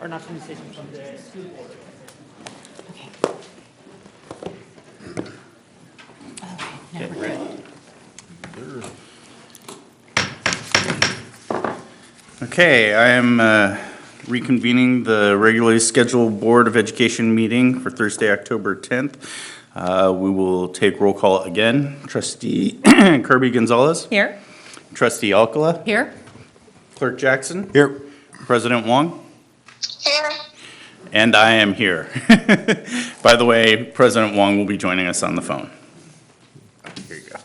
or not from the station, from the school board. Okay. Okay, now we're good. Okay, I am reconvening the regularly scheduled Board of Education meeting for Thursday, October 10th. We will take roll call again. Trustee Kirby Gonzalez. Here. Trustee Alcala. Here. Clerk Jackson. Here. President Wong. Here. And I am here. By the way, President Wong will be joining us on the phone. Here you go.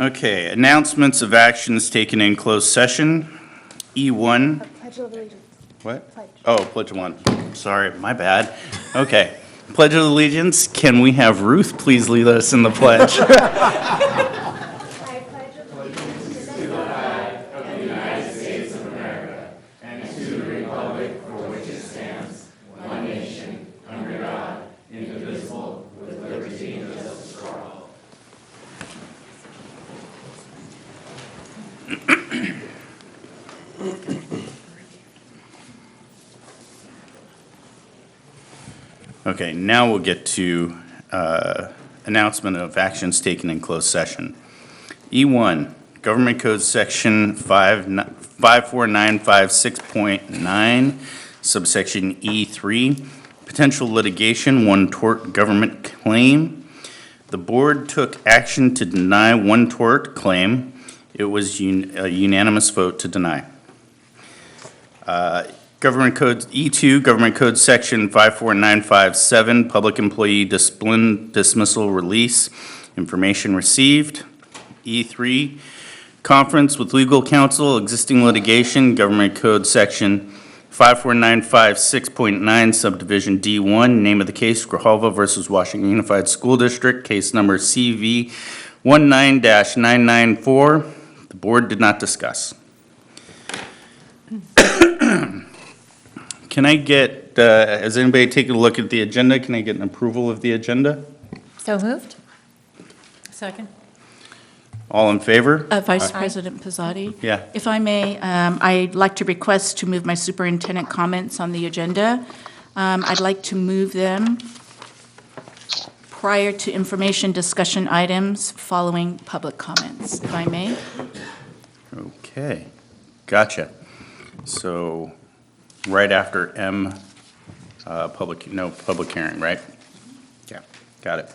Okay, announcements of actions taken in closed session. E1. Pledge of Allegiance. What? Pledge. Oh, Pledge of Allegiance. Sorry, my bad. Okay. Pledge of Allegiance. Can we have Ruth please lead us in the pledge? I pledge allegiance to the flag of the United States of America and to the republic for which it stands, one nation, under God, indivisible, with liberty and justice for all. Okay, now we'll get to announcement of actions taken in closed session. E1, Government Code Section 54956.9, subsection E3, potential litigation, one tort government claim. The board took action to deny one tort claim. It was a unanimous vote to deny. Government Code E2, Government Code Section 54957, Public Employee Discipline Dismissal Release, Information Received. E3, Conference with Legal Counsel, Existing Litigation, Government Code Section 54956.9, Subdivision D1, Name of the case, Grijalva versus Washington Unified School District, case number CV 19-994. The board did not discuss. Can I get, has anybody taken a look at the agenda? Can I get an approval of the agenda? So moved. Second. All in favor? Vice President Pizzotti? Yeah. If I may, I'd like to request to move my superintendent comments on the agenda. I'd like to move them prior to information discussion items following public comments, if I may. Okay, gotcha. So, right after M, public hearing, right? Yeah, got it.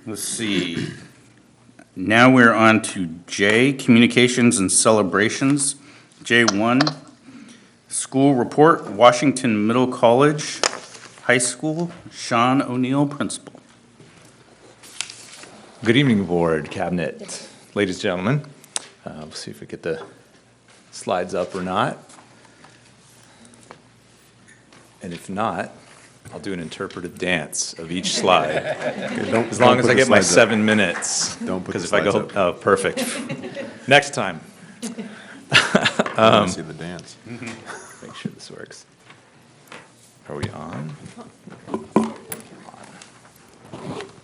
Let's see. Now we're on to J, communications and celebrations. J1, school report, Washington Middle College High School, Sean O'Neill, principal. Good evening, board, cabinet, ladies and gentlemen. We'll see if we get the slides up or not. And if not, I'll do an interpretive dance of each slide. As long as I get my 7 minutes. Don't put the Because if I slides go, up. oh, perfect. Next time. I want to see the dance. Make sure this works. Are we on?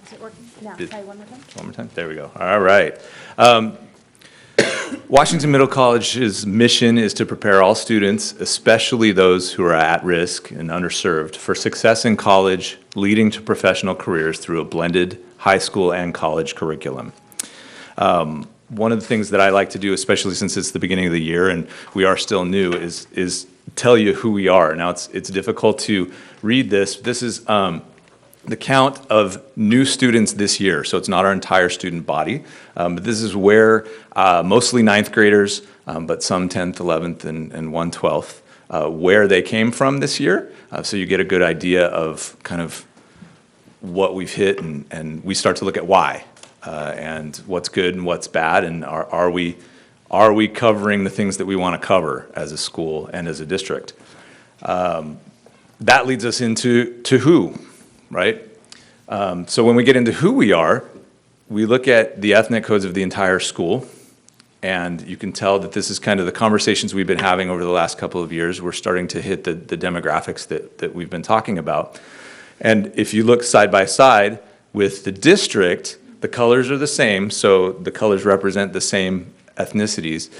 Is it working? No, Did- try one more time. One more time? There we go. All right. Washington Middle College's mission is to prepare all students, especially those who are at risk and underserved, for success in college, leading to professional careers through a blended high school and college curriculum. One of the things that I like to do, especially since it's the beginning of the year and we are still new, is tell you who we are. Now, it's difficult to read this. This is the count of new students this year, so it's not our entire student body, but this is where mostly ninth graders, but some 10th, 11th, and 1 12th, where they came from this year, so you get a good idea of kind of what we've hit, and we start to look at why, and what's good and what's bad, and are we covering the things that we want to cover as a school and as a district. That leads us into who. Right? So when we get into who we are, we look at the ethnic codes of the entire school, and you can tell that this is kind of the conversations we've been having over the last couple of years. We're starting to hit the demographics that we've been talking about. And if you look side by side with the district, The colors are the same, so the colors represent the same ethnicities.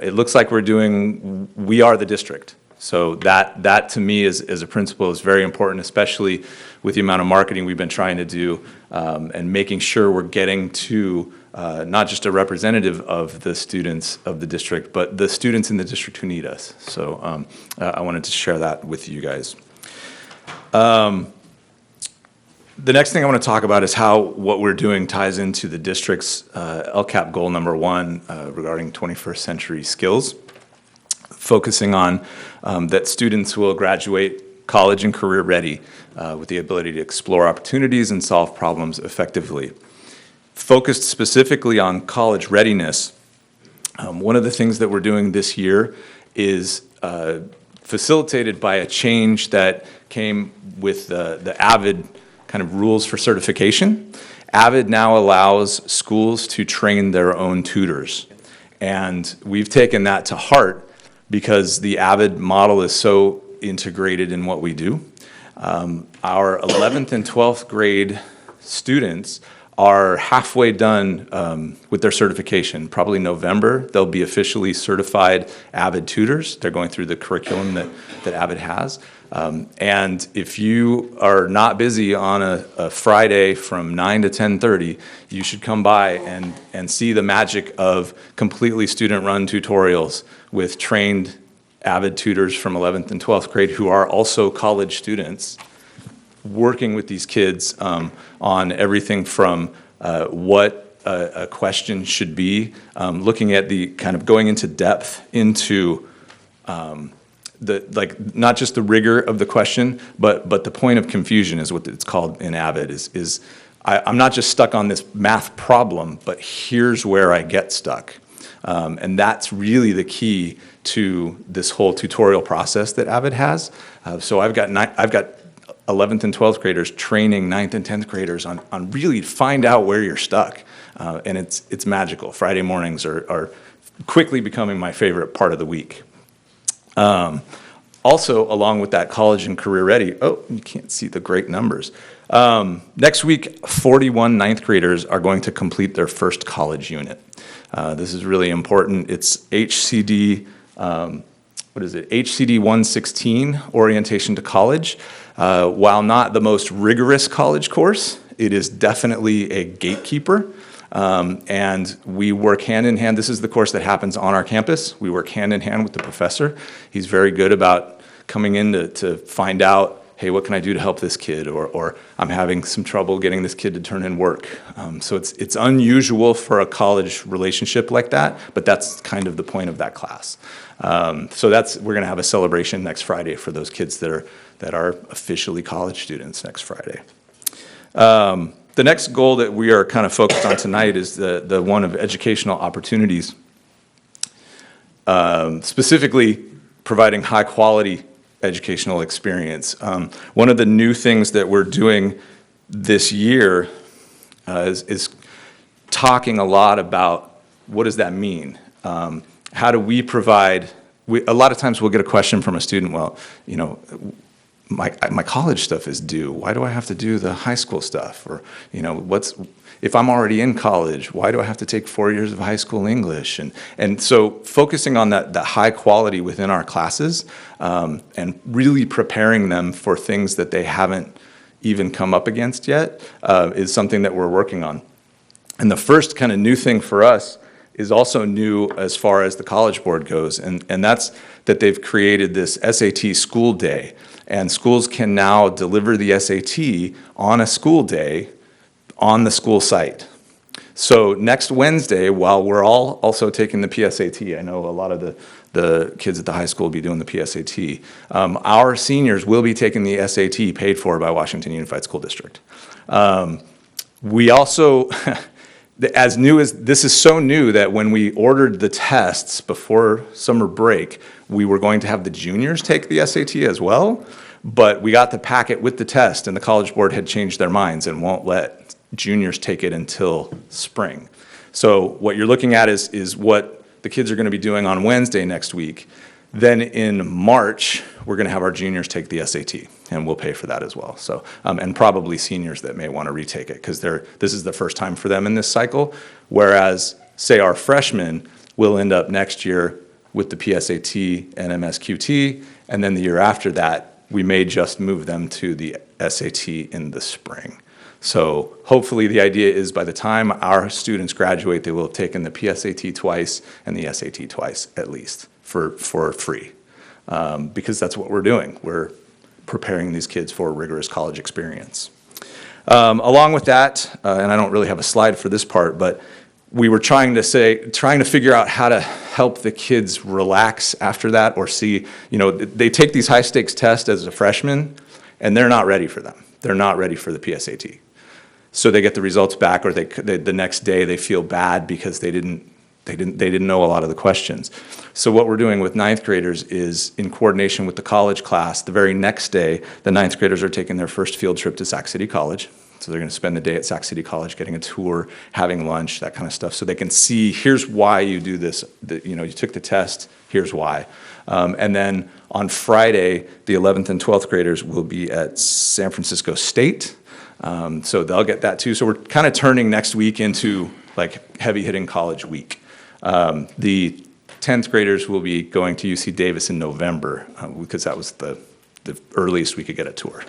It looks like we are the district. So that to me as a principal is very important, especially with the amount of marketing we've been trying to do, and making sure we're getting to not just a representative of the students of the district, but the students in the district who need us. So I wanted to share that with you guys. The next thing I want to talk about is how what we're doing ties into the district's LCAP goal number 1 regarding 21st century skills, focusing on that students will graduate college and career ready with the ability to explore opportunities and solve problems effectively. Focused specifically on college readiness, one of the things that we're doing this year is facilitated by a change that came with the AVID kind of rules for certification. AVID now allows schools to train their own tutors. And we've taken that to heart because the AVID model is so integrated in what we do. Our 11th and 12th grade students are halfway done with their certification. Probably November, they'll be officially certified AVID tutors. They're going through the curriculum that AVID has. And if you are not busy on a Friday from 9 to 10:30, you should come by and see the magic of completely student-run tutorials with trained AVID tutors from 11th and 12th grade who are also college students, working with these kids on everything from what a question should be, looking at the kind of going into depth into not just the rigor of the question, but the point of confusion is what it's called in AVID is I'm not just stuck on this math problem, but here's where I get stuck. And that's really the key to this whole tutorial process that AVID has. So I've got 11th and 12th graders training 9th and 10th graders on really find out where you're stuck. And it's magical. Friday mornings are quickly becoming my favorite part of the week. Also, along with that college and career ready, you can't see the great numbers. Next week, 41 ninth graders are going to complete their first college unit. This is really important. It's HCD, HCD 116, Orientation to College. While not the most rigorous college course, it is definitely a gatekeeper. And we work hand in hand. This is the course that happens on our campus. We work hand in hand with the professor. He's very good about coming in to find out, hey, what can I do to help this kid? Or I'm having some trouble getting this kid to turn in work. So it's unusual for a college relationship like that, but that's kind of the point of that class. So we're going to have a celebration next Friday for those kids that are officially college students next Friday. The next goal that we are kind of focused on tonight is the one of educational opportunities, specifically providing high-quality educational experience. One of the new things that we're doing this year is talking a lot about what does that mean? How do we provide? A lot of times we'll get a question from a student, well, my college stuff is due. Why do I have to do the high school stuff? Or, if I'm already in college, why do I have to take 4 years of high school English? And so focusing on that high quality within our classes and really preparing them for things that they haven't even come up against yet is something that we're working on. And the first kind of new thing for us is also new as far as the College Board goes, and that's that they've created this SAT school day. And schools can now deliver the SAT on a school day on the school site. So next Wednesday, while we're all also taking the PSAT, I know a lot of the kids at the high school will be doing the PSAT, our seniors will be taking the SAT paid for by Washington Unified School District. We also, this is so new that when we ordered the tests before summer break, we were going to have the juniors take the SAT as well, but we got the packet with the test and the College Board had changed their minds and won't let juniors take it until spring. So what you're looking at is what the kids are going to be doing on Wednesday next week. Then in March, we're going to have our juniors take the SAT. and we'll pay for that as well. So, and probably seniors that may want to retake it, because this is the first time for them in this cycle, whereas, say, our freshmen will end up next year with the PSAT and MSQT, and then the year after that, we may just move them to the SAT in the spring. So hopefully the idea is by the time our students graduate, they will have taken the PSAT twice and the SAT twice at least for free, because that's what we're doing. We're preparing these kids for a rigorous college experience. Along with that, and I don't really have a slide for this part, but we were trying to figure out how to help the kids relax after that, or see, they take these high stakes tests as a freshman and they're not ready for them. They're not ready for the PSAT. So they get the results back, or the next day they feel bad because they didn't know a lot of the questions. So what we're doing with ninth graders is, in coordination with the college class, the very next day, the ninth graders are taking their first field trip to Sac City College. So they're going to spend the day at Sac City College, getting a tour, having lunch, that kind of stuff, so they can see, here's why you do this. You took the test, here's why. And then on Friday, the 11th and 12th graders will be at San Francisco State. So they'll get that too. So we're kind of turning next week into like heavy hitting college week. The 10th graders will be going to UC Davis in November, because that was the earliest we could get a tour.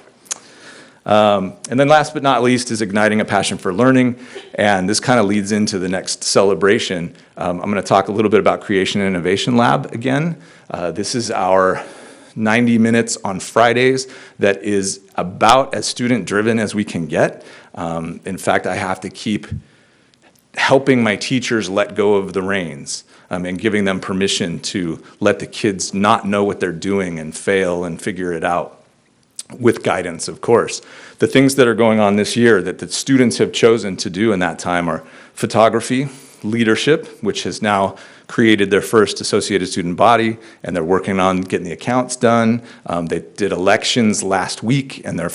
And then last but not least is igniting a passion for learning. And this kind of leads into the next celebration. I'm going to talk a little bit about Creation and Innovation Lab again. This is our 90 minutes on Fridays that is about as student-driven as we can get. In fact, I have to keep helping my teachers let go of the reins, and giving them permission to let the kids not know what they're doing and fail and figure it out, with guidance, of course. The things that are going on this year that the students have chosen to do in that time are photography, leadership, which has now created their first associated student body, and they're working on getting the accounts done. They did elections last week, and they're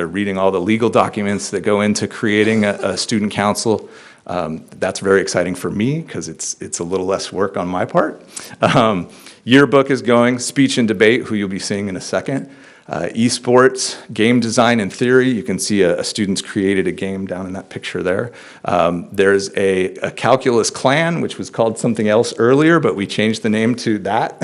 reading all the legal documents that go into creating a student council. That's very exciting for me, because it's a little less work on my part. Yearbook is going, speech and debate, who you'll be seeing in a second. Esports, game design and theory. You can see a student's created a game down in that picture there. There's a calculus clan, which was called something else earlier, but we changed the name to that.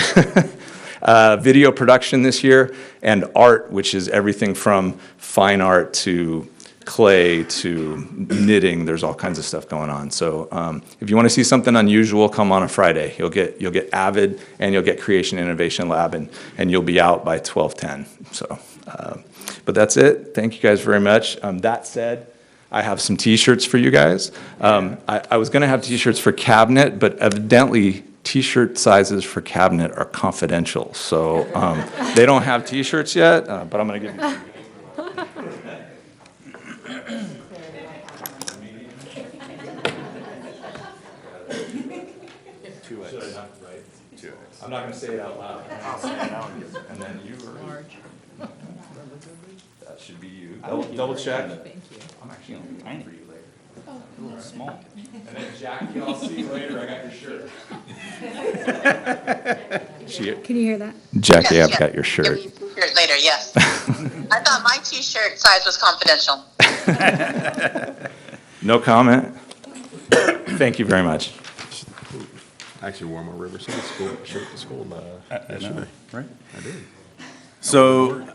Video production this year, and art, which is everything from fine art to clay to knitting. There's all kinds of stuff going on. So if you want to see something unusual, come on a Friday. You'll get Avid, and you'll get Creation Innovation Lab, and you'll be out by 12:10. So, but that's it. Thank you guys very much. That said, I have some T-shirts for you guys. I was going to have T-shirts for cabinet, but evidently T-shirt sizes for cabinet are confidential. So they don't have T-shirts yet, but I'm going to give you. I'm not going to say it out loud. I'll say it out. And then you are large. That should be you. Double check. Thank you. I'm actually going to be tiny for you later. Oh, A little small. And then Jackie, I'll see you later. I got your shirt. Can you hear that? Jackie, Yes, I've got your shirt. Give me your shirt later, yes. I thought my T-shirt size was confidential. No comment. Thank you very much. I actually wore my Riverside school shirt to school yesterday. Right. I did. So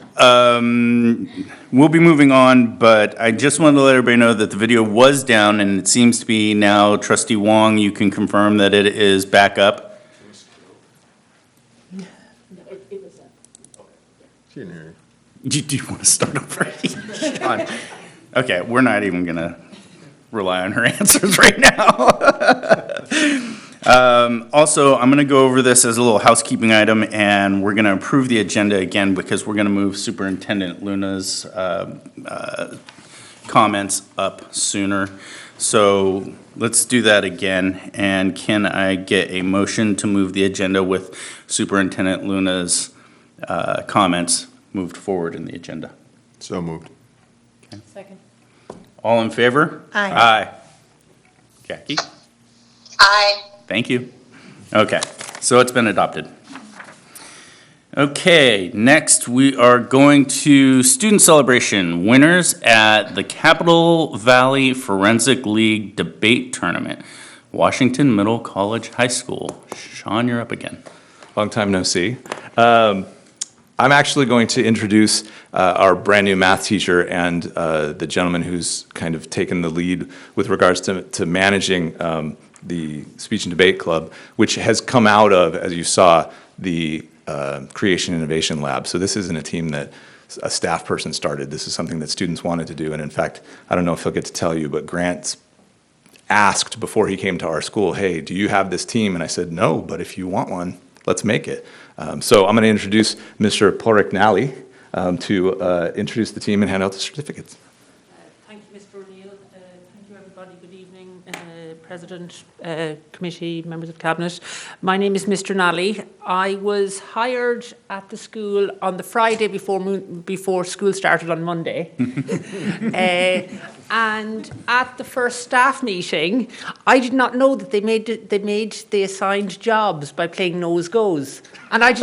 we'll be moving on, but I just wanted to let everybody know that the video was down, and it seems to be now. Trustee Wong, you can confirm that it is back up. She didn't hear Do you want to start over? Fine. Okay, we're not even going to rely on her answers right now. Also, I'm going to go over this as a little housekeeping item, and we're going to approve the agenda again because we're going to move Superintendent Luna's comments up sooner. So let's do that again. And can I get a motion to move the agenda with Superintendent Luna's comments moved forward in the agenda? So moved. Second. All in favor? Aye. Aye. Jackie? Aye. Thank you. Okay, so it's been adopted. Okay, next we are going to student celebration winners at the Capital Valley Forensic League Debate Tournament, Washington Middle College High School. Sean, you're up again. Long time no see. I'm actually going to introduce our brand-new math teacher and the gentleman who's kind of taken the lead with regards to managing the Speech and Debate Club, which has come out of, as you saw, the Creation Innovation Lab. So this isn't a team that a staff person started. This is something that students wanted to do. And in fact, I don't know if he'll get to tell you, but Grant's asked before he came to our school, hey, do you have this team? And I said, no, but if you want one, let's make it. So I'm going to introduce Mr. Porrick Nally to introduce the team and hand out the certificates. Thank you, Mr. O'Neill. Thank you, everybody. Good evening, President, Committee, members of Cabinet. My name is Mr. Nally. I was hired at the school on the Friday before school started on Monday. And at the first staff meeting, I did not know that they made the assigned jobs by playing Nose Goes. And I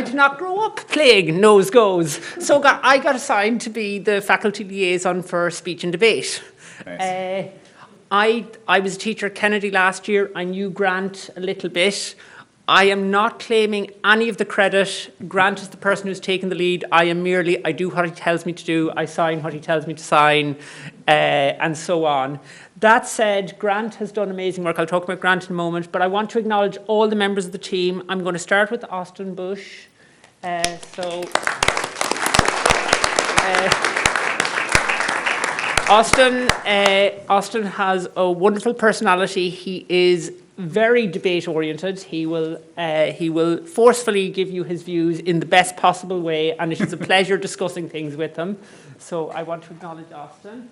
did not grow up playing Nose Goes. So I got assigned to be the faculty liaison for speech and debate. Nice. I was a teacher at Kennedy last year. I knew Grant a little bit. I am not claiming any of the credit. Grant is the person who's taken the lead. I do what he tells me to do. I sign what he tells me to sign, and so on. That said, Grant has done amazing work. I'll talk about Grant in a moment, but I want to acknowledge all the members of the team. I'm going to start with Austin Bush. Austin has a wonderful personality. He is very debate oriented. He will forcefully give you his views in the best possible way, and it is a pleasure discussing things with him. So I want to acknowledge Austin.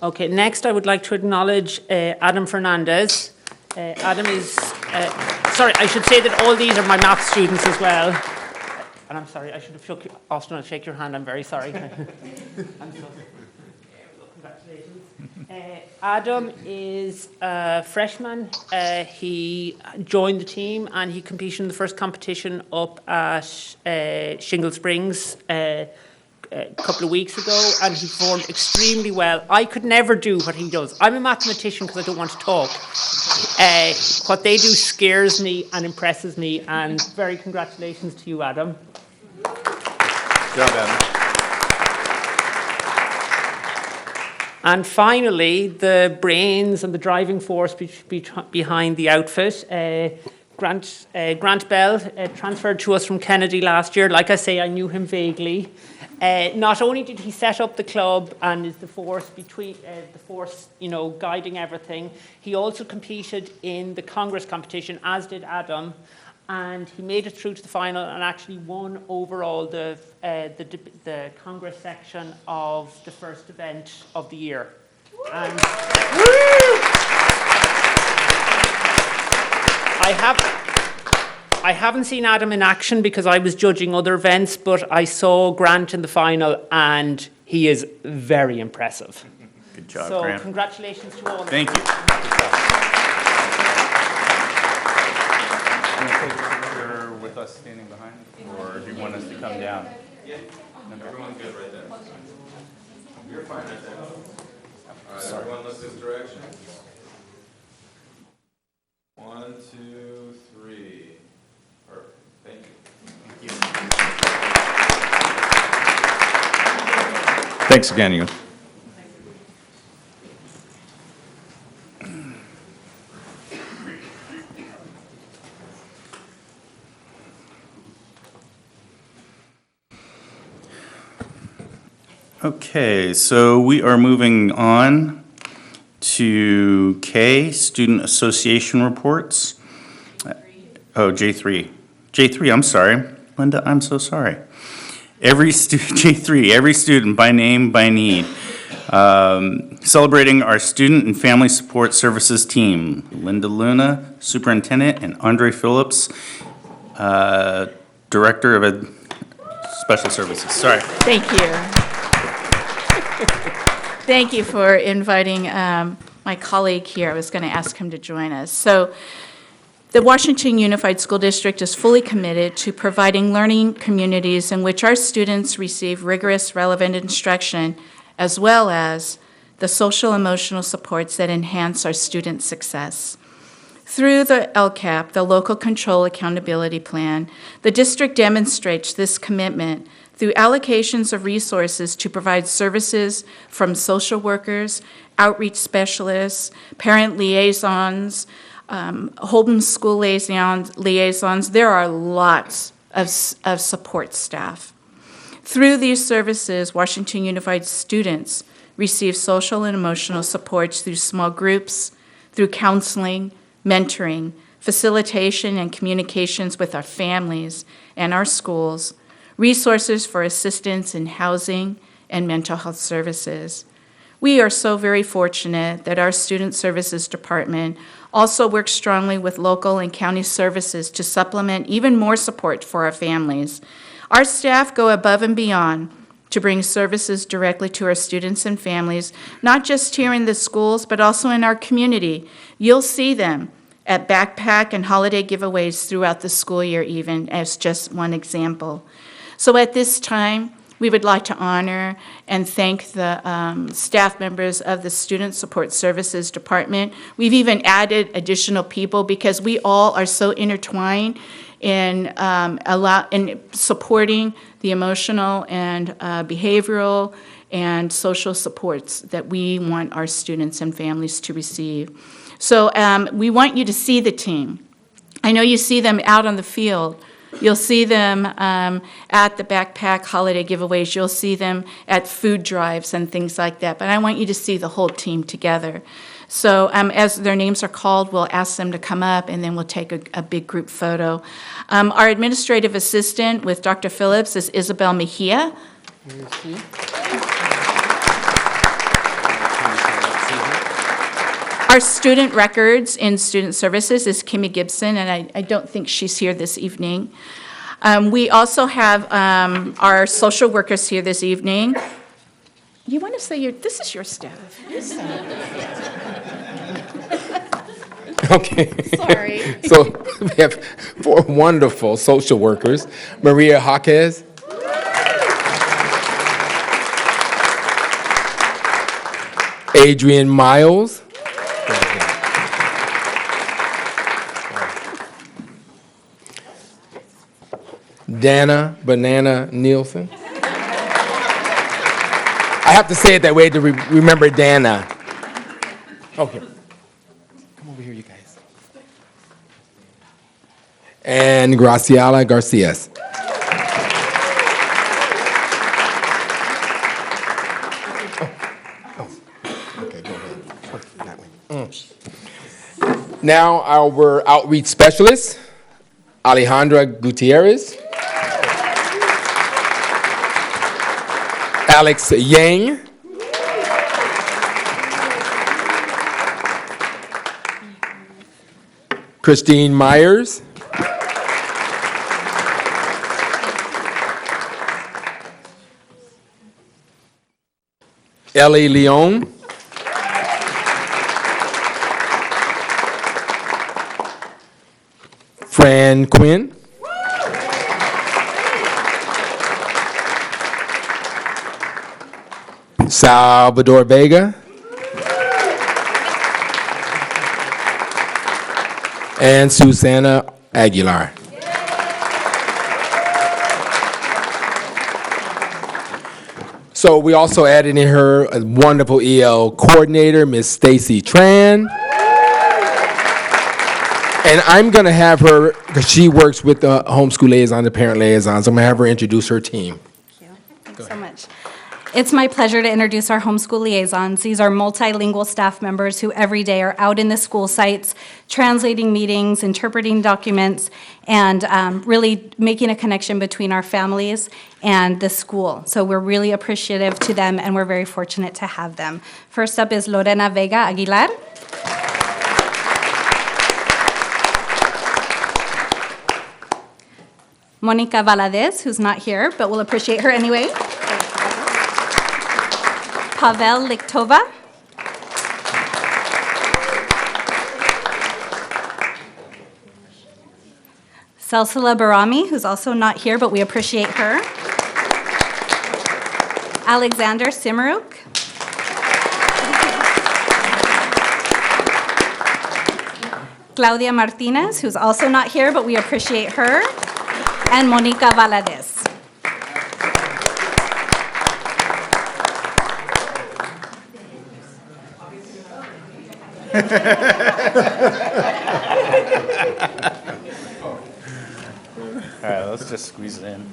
Okay, next I would like to acknowledge Adam Fernandez. Adam is, sorry, I should say that all these are my math students as well. And I'm sorry, I should have shook you. Austin, I'll shake your hand, I'm very sorry. I'm sorry. Congratulations. Adam is a freshman. He joined the team and he competed in the first competition up at Shingle Springs a couple of weeks ago, and he performed extremely well. I could never do what he does. I'm a mathematician because I don't want to talk. What they do scares me and impresses me, and very congratulations to you, Adam. Good job, Adam. And finally, the brains and the driving force behind the outfit. Grant Bell transferred to us from Kennedy last year. Like I say, I knew him vaguely. Not only did he set up the club and is the force guiding everything, he also competed in the Congress competition, as did Adam, and he made it through to the final and actually won overall the Congress section of the first event of the year. And I haven't seen Adam in action because I was judging other events, but I saw Grant in the final and he is very impressive. Good job, so Grant. Congratulations to all. Thank you. You're with us standing behind, or do you want us to come down? Yeah, everyone's good right there. You're fine right there. All right, everyone look this direction. 1, 2, 3. Perfect. Thank you. Thanks again, Ewan. Okay, so we are moving on to K, Student Association Reports. Oh, J3. J3, I'm sorry. Linda, I'm so sorry. J3, every student by name, by need. Celebrating our Student and Family Support Services team. Linda Luna, Superintendent, and Andre Phillips, Director of Special Services. Sorry. Thank you. Thank you for inviting my colleague here. I was going to ask him to join us. So the Washington Unified School District is fully committed to providing learning communities in which our students receive rigorous, relevant instruction, as well as the social emotional supports that enhance our students' success. Through the LCAP, the Local Control Accountability Plan, the district demonstrates this commitment through allocations of resources to provide services from social workers, outreach specialists, parent liaisons, homeschool liaisons. There are lots of support staff. Through these services, Washington Unified students receive social and emotional supports through small groups, through counseling, mentoring, facilitation and communications with our families and our schools, resources for assistance in housing and mental health services. We are so very fortunate that our Student Services Department also works strongly with local and county services to supplement even more support for our families. Our staff go above and beyond to bring services directly to our students and families, not just here in the schools, but also in our community. You'll see them at backpack and holiday giveaways throughout the school year, even as just one example. So at this time, we would like to honor and thank the staff members of the Student Support Services Department. We've even added additional people because we all are so intertwined in supporting the emotional and behavioral and social supports that we want our students and families to receive. So we want you to see the team. I know you see them out on the field. You'll see them at the backpack holiday giveaways. You'll see them at food drives and things like that. But I want you to see the whole team together. So as their names are called, we'll ask them to come up, and then we'll take a big group photo. Our administrative assistant with Dr. Phillips is Isabel Mejia. Our student records in student services is Kimmy Gibson, and I don't think she's here this evening. We also have our social workers here this evening. You want to say this is your staff. Okay. Sorry. So we have 4 wonderful social workers. Maria Jaquez. Adrian Miles. Dana Banana Nielsen. I have to say it that way to remember Dana. Okay. Come over here, you guys. And Graciela Garcias. Okay, go ahead. That way. Now our outreach specialist, Alejandra Gutierrez. Alex Yang. Christine Myers. Ellie Leon. Fran Quinn. Salvador Vega. And Susana Aguilar. So we also added in her a wonderful EL coordinator, Miss Stacy Tran. And I'm going to have her, because she works with the homeschool liaison, the parent liaisons, I'm going to have her introduce her team. Thank you. Thanks so much. It's my pleasure to introduce our homeschool liaisons. These are multilingual staff members who every day are out in the school sites, translating meetings, interpreting documents, and really making a connection between our families and the school. So we're really appreciative to them, and we're very fortunate to have them. First up is Lorena Vega Aguilar. Monica Valadez, who's not here, but we'll appreciate her anyway. Pavel Liktova. Salsala Barami, who's also not here, but we appreciate her. Alexander Simaruk. Claudia Martinez, who's also not here, but we appreciate her. And Monica Valadez. All right, let's just squeeze it in.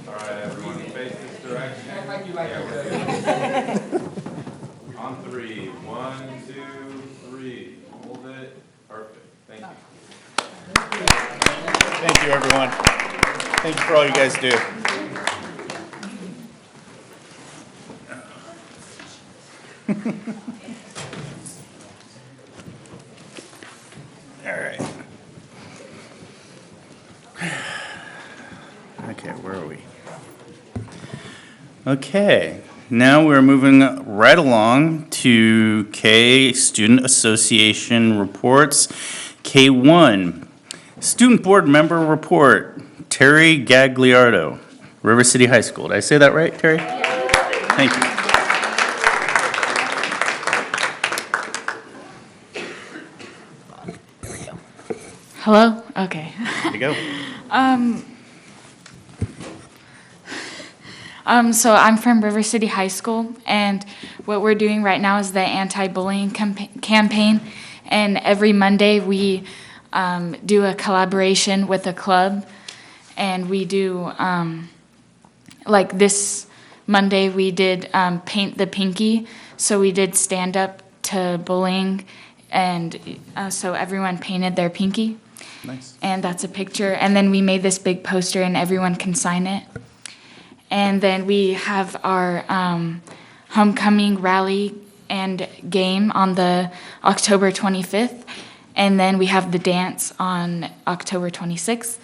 All right, everyone, face this direction. On three. 1, 2, 3. Hold it. Perfect. Thank you. Thank you, everyone. Thank you for all you guys do. All right. Okay, where are we? Okay, now we're moving right along to K, Student Association Reports. K1, Student Board Member Report, Terry Gagliardo, River City High School. Did I say that right, Terry? Thank you. Hello? Okay. There you go. So I'm from River City High School, and what we're doing right now is the anti-bullying campaign. And every Monday we do a collaboration with a club, and we do like this Monday we did Paint the Pinky. So we did stand up to bullying, and so everyone painted their pinky. Nice. And that's a picture. And then we made this big poster, and everyone can sign it. And then we have our homecoming rally and game on the October 25th. And then we have the dance on October 26th.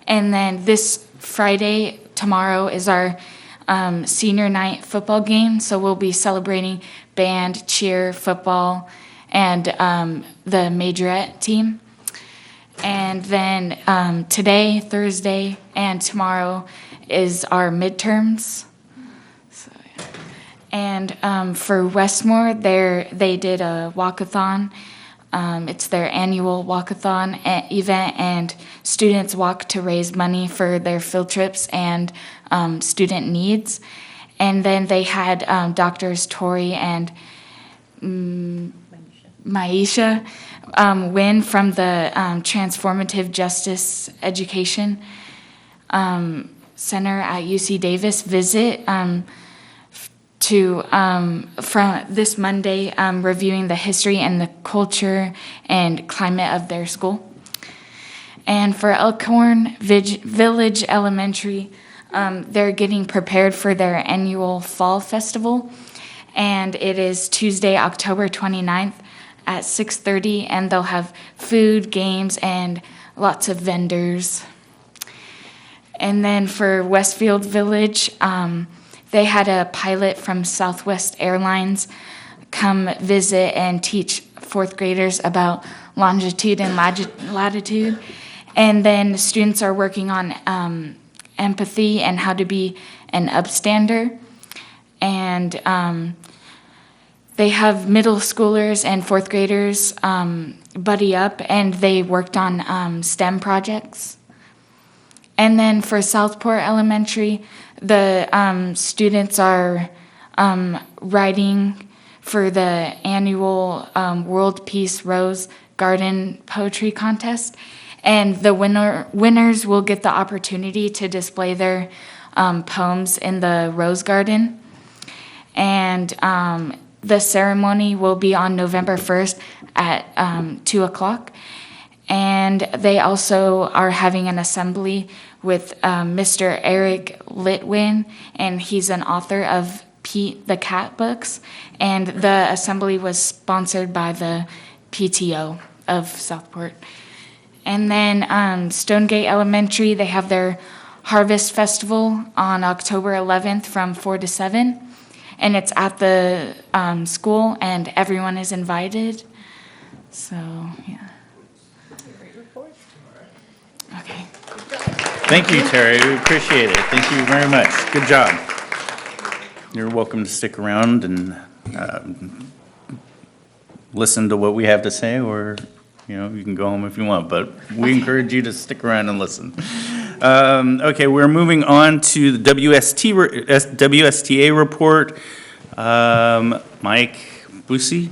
And then this Friday, tomorrow, is our senior night football game. So we'll be celebrating band, cheer, football, and the majorette team. And then today, Thursday, and tomorrow is our midterms. So, yeah. And for Westmore, they did a walkathon. It's their annual walkathon event, and students walk to raise money for their field trips and student needs. And then they had Doctors Tori and Maisha win from the Transformative Justice Education Center at UC Davis visit from this Monday, reviewing the history and the culture and climate of their school. And for Elkhorn Village Elementary, they're getting prepared for their annual fall festival, and it is Tuesday, October 29th at 6:30, and they'll have food, games, and lots of vendors. And then for Westfield Village, they had a pilot from Southwest Airlines come visit and teach fourth graders about longitude and latitude. And then students are working on empathy and how to be an upstander. And they have middle schoolers and fourth graders buddy up, and they worked on STEM projects. And then for Southport Elementary, the students are writing for the annual World Peace Rose Garden Poetry Contest. And the winners will get the opportunity to display their poems in the Rose Garden. And the ceremony will be on November 1st at 2 o'clock. And they also are having an assembly with Mr. Eric Litwin, and he's an author of Pete the Cat books. And the assembly was sponsored by the PTO of Southport. And then Stonegate Elementary, they have their Harvest Festival on October 11th from 4 to 7. and it's at the school, and everyone is invited. So, yeah. Okay. Thank you, Terry. We appreciate it. Thank you very much. Good job. You're welcome to stick around and listen to what we have to say, or you can go home if you want, but we encourage you to stick around and listen. Okay, we're moving on to the WSTA report. Mike Buse?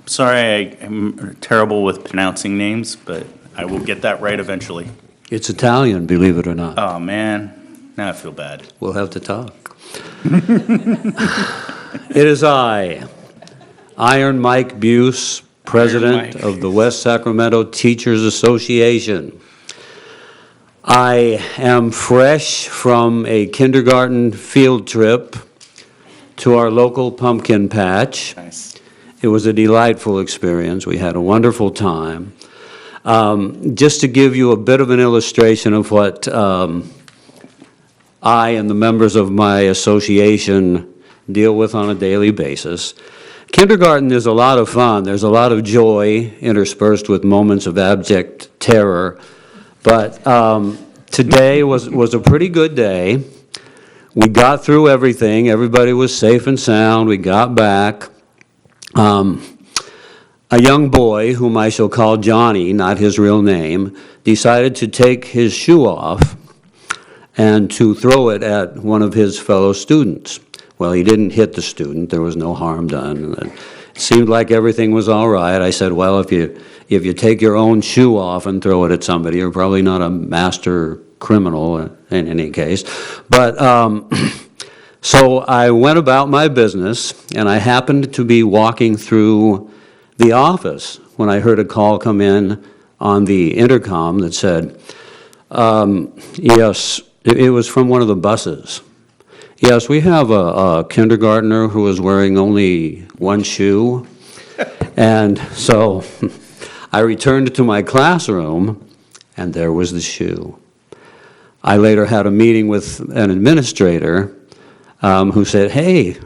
Sorry, I'm terrible with pronouncing names, but I will get that right eventually. It's Italian, believe it or not. Oh, man. Now I feel bad. We'll have to talk. It is I, Iron Mike Buse, President of the West Sacramento Teachers Association. I am fresh from a kindergarten field trip to our local pumpkin patch. Nice. It was a delightful experience. We had a wonderful time. Just to give you a bit of an illustration of what I and the members of my association deal with on a daily basis. Kindergarten is a lot of fun. There's a lot of joy interspersed with moments of abject terror. But today was a pretty good day. We got through everything. Everybody was safe and sound. We got back. A young boy, whom I shall call Johnny, not his real name, decided to take his shoe off and to throw it at one of his fellow students. Well, he didn't hit the student. There was no harm done. It seemed like everything was all right. I said, well, if you take your own shoe off and throw it at somebody, you're probably not a master criminal in any case. But so I went about my business, and I happened to be walking through the office when I heard a call come in on the intercom that said, yes, it was from one of the buses. Yes, we have a kindergartner who is wearing only one shoe. And so I returned to my classroom, and there was the shoe. I later had a meeting with an administrator who said, hey,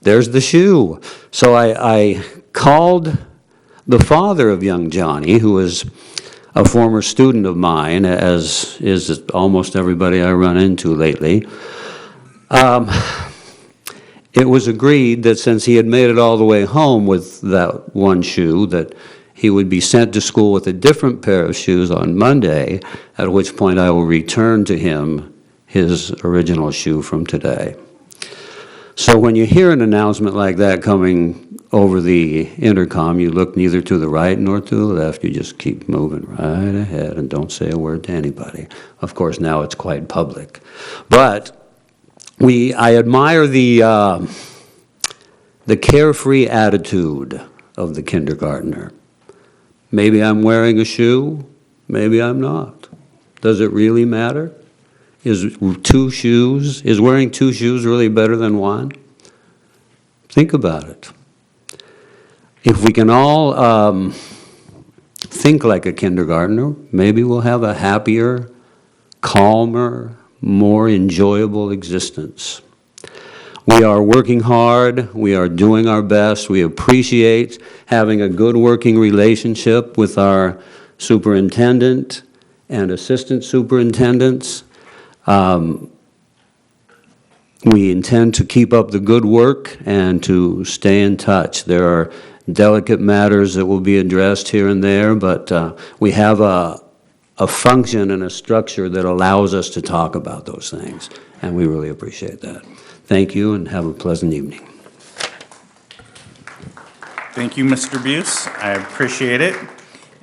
there's the shoe. So I called the father of young Johnny, who is a former student of mine, as is almost everybody I run into lately. It was agreed that since he had made it all the way home with that one shoe, that he would be sent to school with a different pair of shoes on Monday, at which point I will return to him his original shoe from today. So when you hear an announcement like that coming over the intercom, you look neither to the right nor to the left. You just keep moving right ahead and don't say a word to anybody. Of course, now it's quite public. But I admire the carefree attitude of the kindergartner. Maybe I'm wearing a shoe, maybe I'm not. Does it really matter? Is wearing two shoes really better than one? Think about it. If we can all think like a kindergartner, maybe we'll have a happier, calmer, more enjoyable existence. We are working hard, we are doing our best, we appreciate having a good working relationship with our superintendent and assistant superintendents. We intend to keep up the good work and to stay in touch. There are delicate matters that will be addressed here and there, but we have a function and a structure that allows us to talk about those things, and we really appreciate that. Thank you, and have a pleasant evening. Thank you, Mr. Buse. I appreciate it.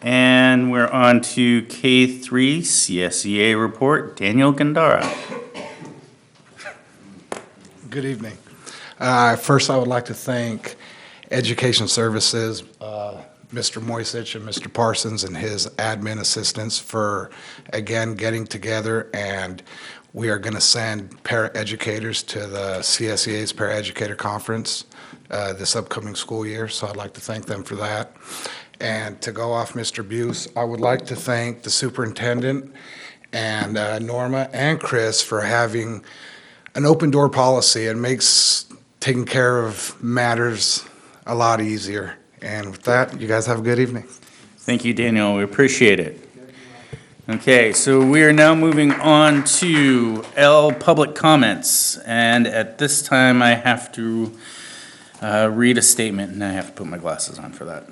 And we're on to K3 Csea Report. Daniel Gandara. Good evening. First, I would like to thank Education Services, Mr. Moisich and Mr. Parsons and his admin assistants for, again, getting together, and we are going to send paraeducators to the CSEA's Paraeducator Conference this upcoming school year, so I'd like to thank them for that. And to go off Mr. Buse, I would like to thank the superintendent and Norma and Chris for having an open door policy. It makes taking care of matters a lot easier. And with that, you guys have a good evening. Thank you, Daniel. We appreciate it. Okay, so we are now moving on to L, public comments. And at this time, I have to read a statement, and I have to put my glasses on for that.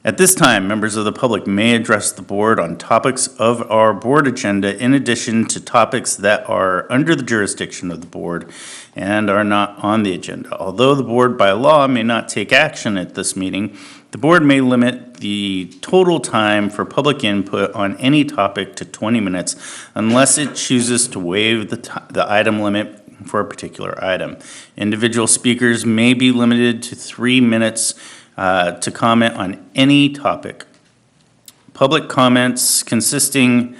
At this time, members of the public may address the board on topics of our board agenda in addition to topics that are under the jurisdiction of the board and are not on the agenda. Although the board by law may not take action at this meeting, the board may limit the total time for public input on any topic to 20 minutes unless it chooses to waive the item limit for a particular item. Individual speakers may be limited to 3 minutes to comment on any topic. Public comments consisting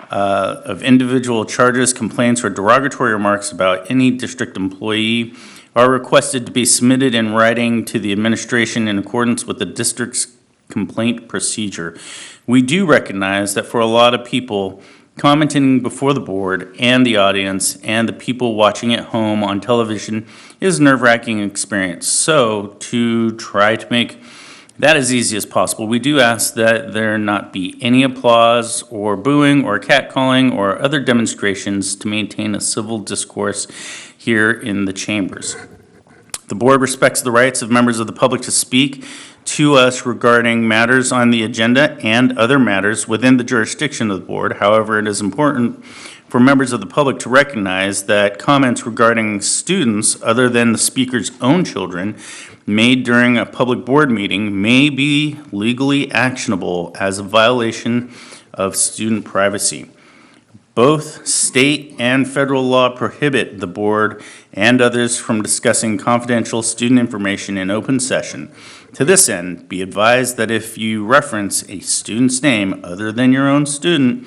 of individual charges, complaints, or derogatory remarks about any district employee are requested to be submitted in writing to the administration in accordance with the district's complaint procedure. We do recognize that for a lot of people, commenting before the board and the audience and the people watching at home on television is a nerve-wracking experience. So to try to make that as easy as possible, we do ask that there not be any applause or booing or catcalling or other demonstrations to maintain a civil discourse here in the chambers. The board respects the rights of members of the public to speak to us regarding matters on the agenda and other matters within the jurisdiction of the board. However, it is important for members of the public to recognize that comments regarding students other than the speaker's own children made during a public board meeting may be legally actionable as a violation of student privacy. Both state and federal law prohibit the board and others from discussing confidential student information in open session. To this end, be advised that if you reference a student's name other than your own student,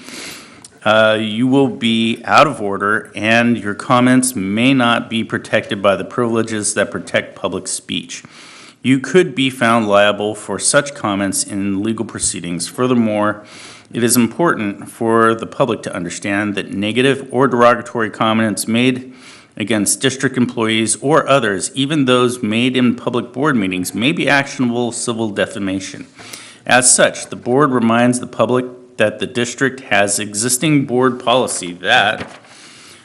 you will be out of order and your comments may not be protected by the privileges that protect public speech. You could be found liable for such comments in legal proceedings. Furthermore, it is important for the public to understand that negative or derogatory comments made against district employees or others, even those made in public board meetings, may be actionable civil defamation. As such, the board reminds the public that the district has existing board policy that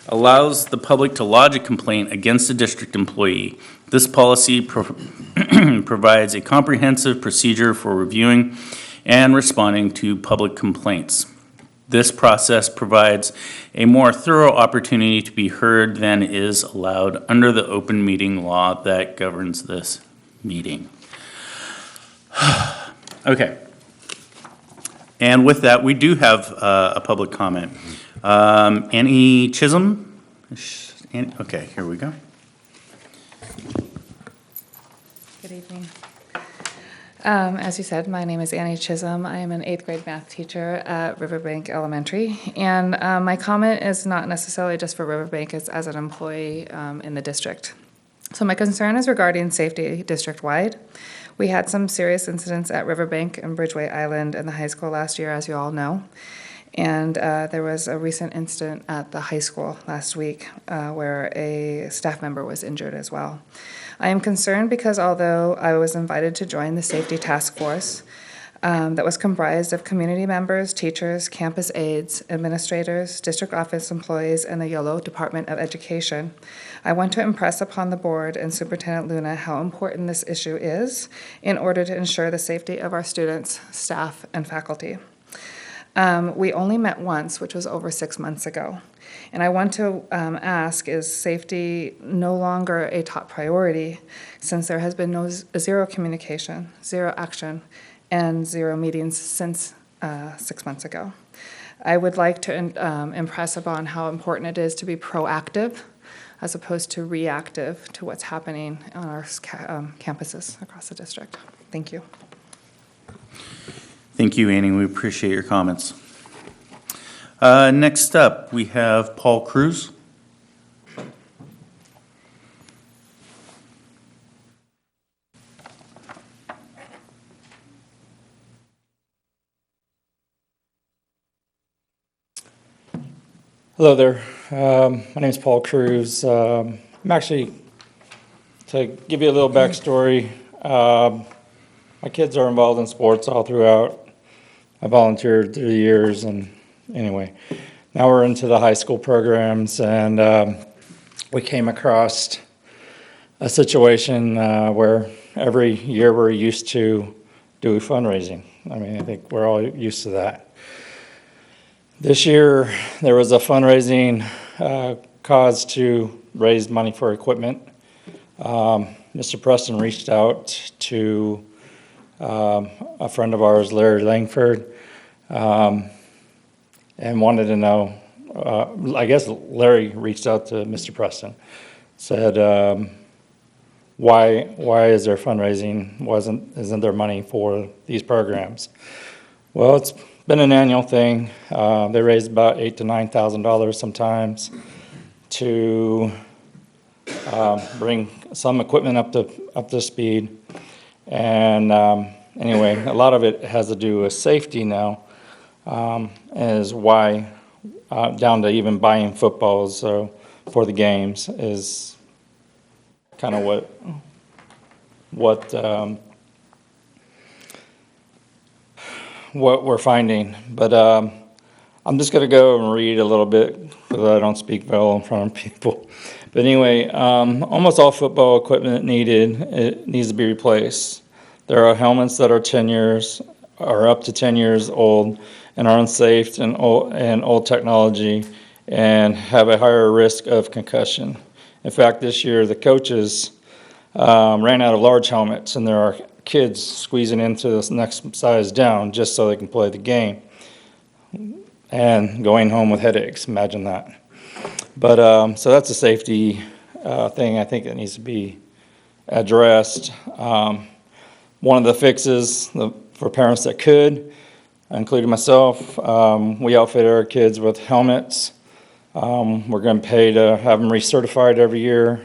allows the public to lodge a complaint against a district employee. This policy provides a comprehensive procedure for reviewing and responding to public complaints. This process provides a more thorough opportunity to be heard than is allowed under the open meeting law that governs this meeting. Okay. And with that, we do have a public comment. Annie Chisholm? Okay, here we go. Good evening. As you said, my name is Annie Chisholm. I am an 8th grade math teacher at Riverbank Elementary. And my comment is not necessarily just for Riverbank, it's as an employee in the district. So my concern is regarding safety district-wide. We had some serious incidents at Riverbank and Bridgeway Island and the high school last year, as you all know. And there was a recent incident at the high school last week where a staff member was injured as well. I am concerned because although I was invited to join the safety task force that was comprised of community members, teachers, campus aides, administrators, district office employees, and the YOLO Department of Education, I want to impress upon the board and Superintendent Luna how important this issue is in order to ensure the safety of our students, staff, and faculty. We only met once, which was over 6 months ago. And I want to ask, is safety no longer a top priority since there has been zero communication, zero action, and zero meetings since 6 months ago? I would like to impress upon how important it is to be proactive as opposed to reactive to what's happening on our campuses across the district. Thank you. Thank you, Annie. We appreciate your comments. Next up, we have Paul Cruz. Hello there. My name is Paul Cruz. I'm actually, to give you a little backstory, my kids are involved in sports all throughout. I volunteered through the years, and anyway, now we're into the high school programs, and we came across a situation where every year we're used to do fundraising. I mean, I think we're all used to that. This year, there was a fundraising cause to raise money for equipment. Mr. Preston reached out to a friend of ours, Larry Langford, and wanted to know, I guess Larry reached out to Mr. Preston, said, why is there fundraising? Isn't there money for these programs? Well, it's been an annual thing. They raise about $8,000 to $9,000 sometimes to bring some equipment up to speed. And anyway, a lot of it has to do with safety now, is why down to even buying footballs for the games is kind of what we're finding. But I'm just going to go and read a little bit because I don't speak well in front of people. But anyway, almost all football equipment it needs to be replaced. There are helmets that are 10 years or up to 10 years old and are unsafe and old technology and have a higher risk of concussion. In fact, this year the coaches ran out of large helmets, and there are kids squeezing into the next size down just so they can play the game and going home with headaches. Imagine that. But so that's a safety thing I think that needs to be addressed. One of the fixes for parents that could, including myself, we outfit our kids with helmets. We're going to pay to have them recertified every year.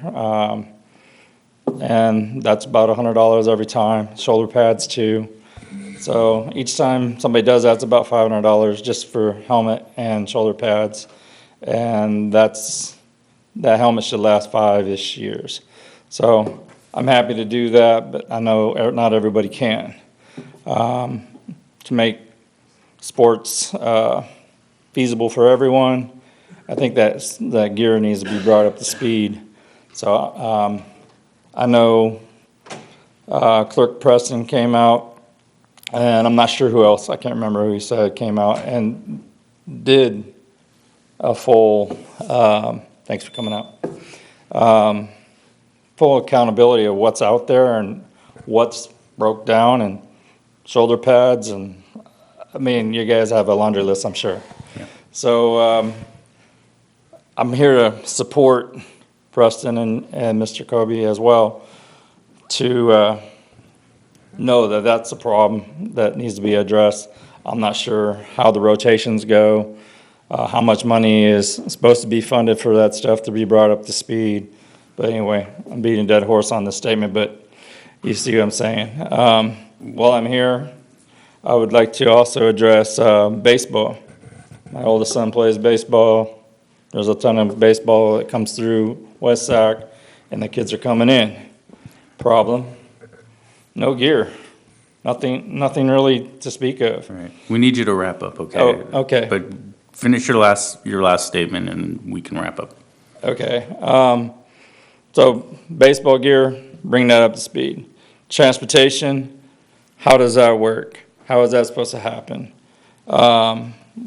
And that's about $100 every time. Shoulder pads too. So each time somebody does that, it's about $500 just for helmet and shoulder pads. And that helmet should last 5-ish years. So I'm happy to do that, but I know not everybody can. To make sports feasible for everyone, I think that gear needs to be brought up to speed. So I know Clerk Preston came out, and I'm not sure who else, I can't remember who he said came out and did a full, thanks for coming out, full accountability of what's out there and what's broke down and shoulder pads, and I mean, you guys have a laundry list, I'm sure. Yeah. So I'm here to support Preston and Mr. Kobe as well to know that that's a problem that needs to be addressed. I'm not sure how the rotations go, how much money is supposed to be funded for that stuff to be brought up to speed. But anyway, I'm beating a dead horse on this statement, but you see what I'm saying. While I'm here, I would like to also address baseball. My oldest son plays baseball. There's a ton of baseball that comes through West Sac, and the kids are coming in. Problem, no gear. Nothing really to speak of. All right. We need you to wrap up, okay? Oh, okay. But finish your last statement, and we can wrap up. Okay. So baseball gear, bring that up to speed. Transportation, how does that work? How is that supposed to happen?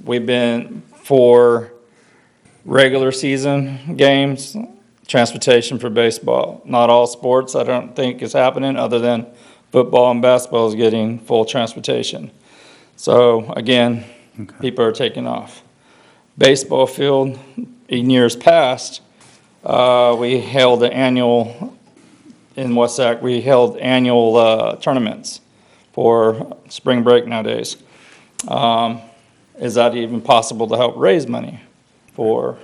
We've been for regular season games, transportation for baseball. Not all sports, I don't think, is happening other than football and basketball is getting full transportation. So again, people are taking off. Baseball field, in years past, we held an annual, in Westsac, we held annual tournaments for spring break nowadays. Is that even possible to help raise money for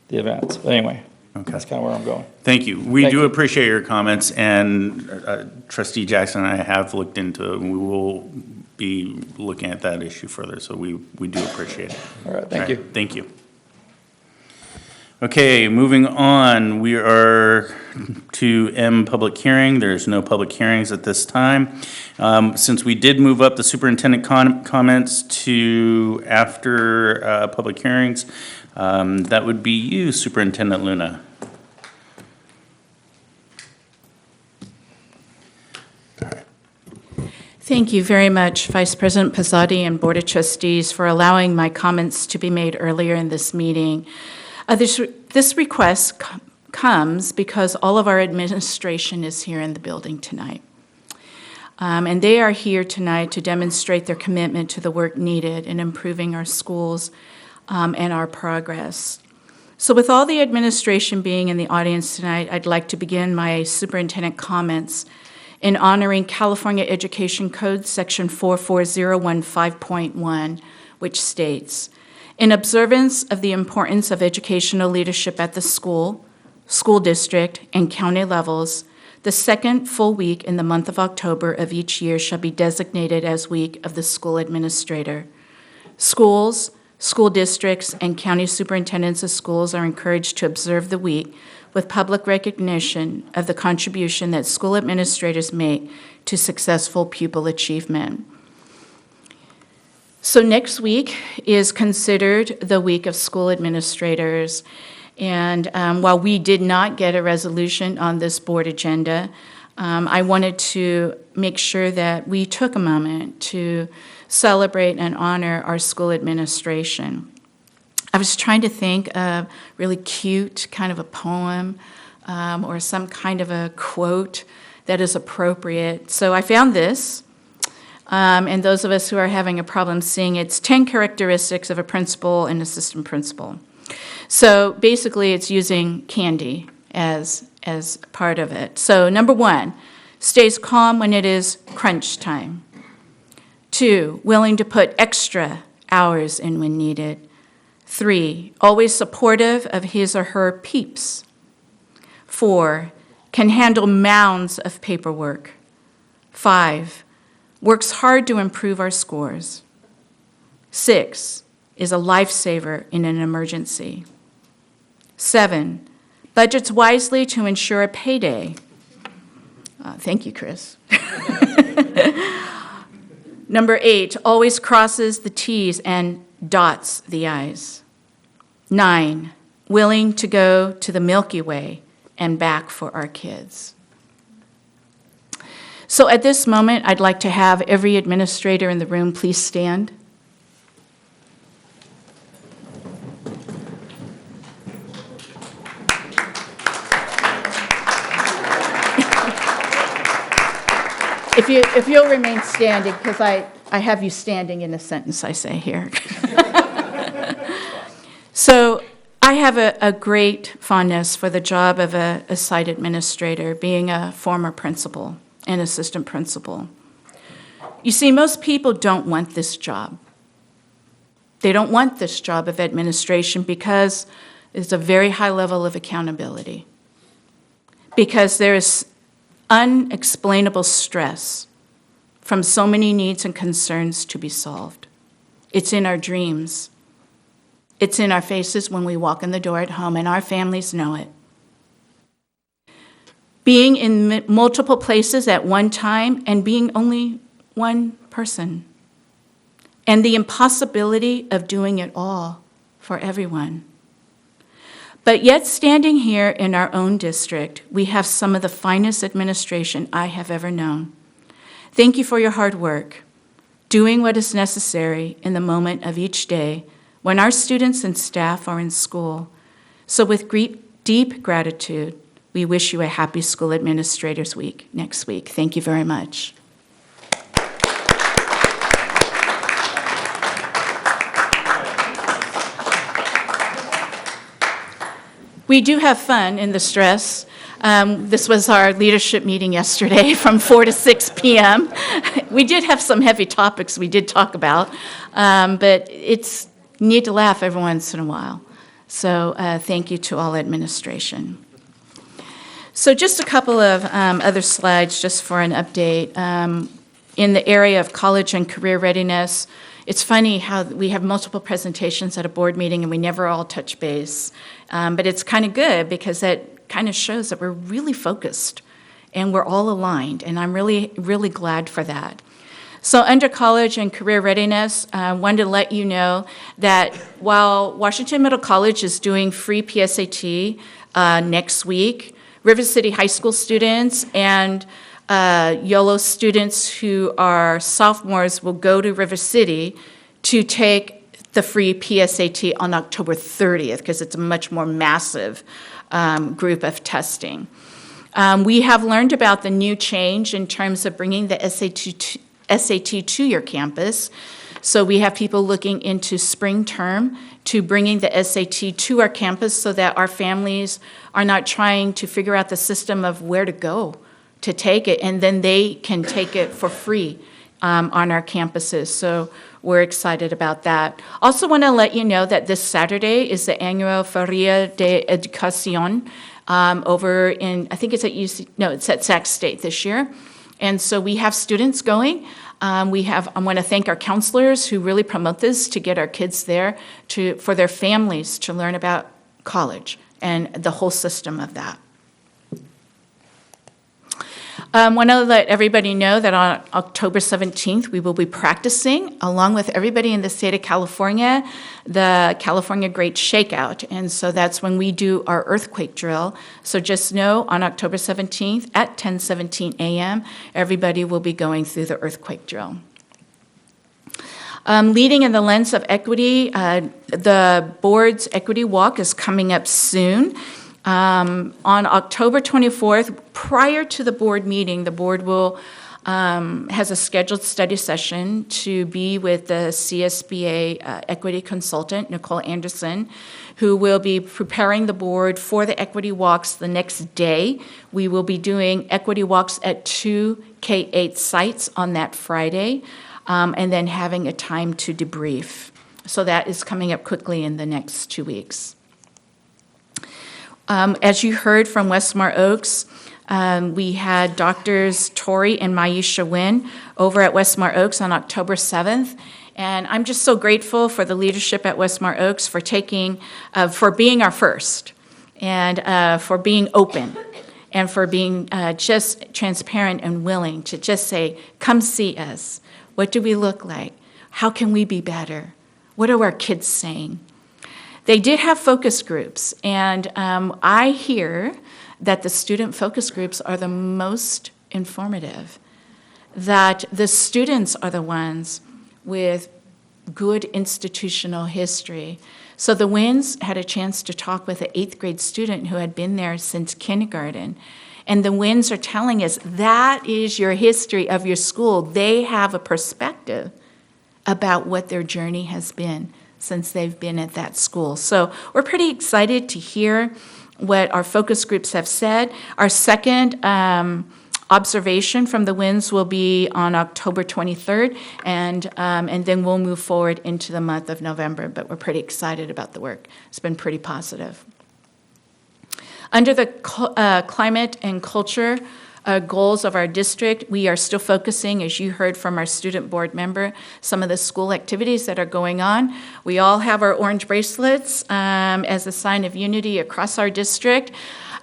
the events? But anyway, that's kind of where I'm going. Thank you. We do appreciate your comments, and Trustee Jackson and I have looked into it, and we will be looking at that issue further, so we do appreciate it. All right, thank you. Thank you. Okay, moving on, we are to M, public hearing. There's no public hearings at this time. Since we did move up the superintendent comments to after public hearings, that would be you, Superintendent Luna. Thank you very much, Vice President Pizzotti and Board of Trustees, for allowing my comments to be made earlier in this meeting. This request comes because all of our administration is here in the building tonight. And they are here tonight to demonstrate their commitment to the work needed in improving our schools and our progress. So with all the administration being in the audience tonight, I'd like to begin my superintendent comments in honoring California Education Code Section 44015.1, which states, in observance of the importance of educational leadership at the school district, and county levels, the second full week in the month of October of each year shall be designated as Week of the School Administrator. Schools, school districts, and county superintendents of schools are encouraged to observe the week with public recognition of the contribution that school administrators make to successful pupil achievement. So next week is considered the Week of School Administrators. And while we did not get a resolution on this board agenda, I wanted to make sure that we took a moment to celebrate and honor our school administration. I was trying to think of really cute kind of a poem or some kind of a quote that is appropriate. So I found this. And those of us who are having a problem seeing it's 10 characteristics of a principal and assistant principal. So basically it's using candy as part of it. So number 1, stays calm when it is crunch time. 2, willing to put extra hours in when needed. 3, always supportive of his or her peeps. 4, can handle mounds of paperwork. 5, works hard to improve our scores. 6, is a lifesaver in an emergency. 7, budgets wisely to ensure a payday. Thank you, Chris. Number 8, always crosses the T's and dots the I's. 9, willing to go to the Milky Way and back for our kids. So at this moment, I'd like to have every administrator in the room please stand. If you'll remain standing, because I have you standing in a sentence I say here. So I have a great fondness for the job of a site administrator, being a former principal and assistant principal. You see, most people don't want this job. They don't want this job of administration because it's a very high level of accountability, because there is unexplainable stress from so many needs and concerns to be solved. It's in our dreams. It's in our faces when we walk in the door at home, and our families know it. Being in multiple places at one time and being only one person. And the impossibility of doing it all for everyone. But yet, standing here in our own district, we have some of the finest administration I have ever known. Thank you for your hard work, doing what is necessary in the moment of each day when our students and staff are in school. So with deep gratitude, we wish you a happy School Administrators Week next week. Thank you very much. We do have fun in the stress. This was our leadership meeting yesterday from 4 to 6 p.m. We did have some heavy topics we did talk about, but it's you need to laugh every once in a while. So thank you to all administration. So just a couple of other slides just for an update. In the area of college and career readiness, It's funny how we have multiple presentations at a board meeting and we never all touch base. But it's kind of good because that kind of shows that we're really focused and we're all aligned. And I'm really, really glad for that. So under college and career readiness, I wanted to let you know that while Washington Middle College is doing free PSAT next week, River City High School students and YOLO students who are sophomores will go to River City to take the free PSAT on October 30th because it's a much more massive group of testing. We have learned about the new change in terms of bringing the SAT to your campus. So we have people looking into spring term to bringing the SAT to our campus so that our families are not trying to figure out the system of where to go to take it, and then they can take it for free on our campuses. So we're excited about that. Also want to let you know that this Saturday is the annual Feria de Educación over in, I think it's at it's at Sac State this year. And so we have students going. I want to thank our counselors who really promote this to get our kids there for their families to learn about college and the whole system of that. I want to let everybody know that on October 17th, we will be practicing, along with everybody in the state of California, the California Great Shakeout. And so that's when we do our earthquake drill. So just know on October 17th at 10:17 a.m., everybody will be going through the earthquake drill. Leading in the lens of equity, the board's equity walk is coming up soon. On October 24th, prior to the board meeting, the board will has a scheduled study session to be with the CSBA equity consultant, Nicole Anderson, who will be preparing the board for the equity walks the next day. We will be doing equity walks at 2 K-8 sites on that Friday, and then having a time to debrief. So that is coming up quickly in the next 2 weeks. As you heard from Westmar Oaks, we had Doctors Tori and Maisha Wynn over at Westmar Oaks on October 7th. And I'm just so grateful for the leadership at Westmar Oaks for for being our first, and for being open, and for being just transparent and willing to just say, come see us. What do we look like? How can we be better? What are our kids saying? They did have focus groups, and I hear that the student focus groups are the most informative, that the students are the ones with good institutional history. So the Wins had a chance to talk with an 8th grade student who had been there since kindergarten, and the Wins are telling us that is your history of your school. They have a perspective about what their journey has been since they've been at that school. So we're pretty excited to hear what our focus groups have said. Our second observation from the Wins will be on October 23rd, and then we'll move forward into the month of November, but we're pretty excited about the work. It's been pretty positive. Under the climate and culture goals of our district, we are still focusing, as you heard from our student board member, some of the school activities that are going on. We all have our orange bracelets as a sign of unity across our district.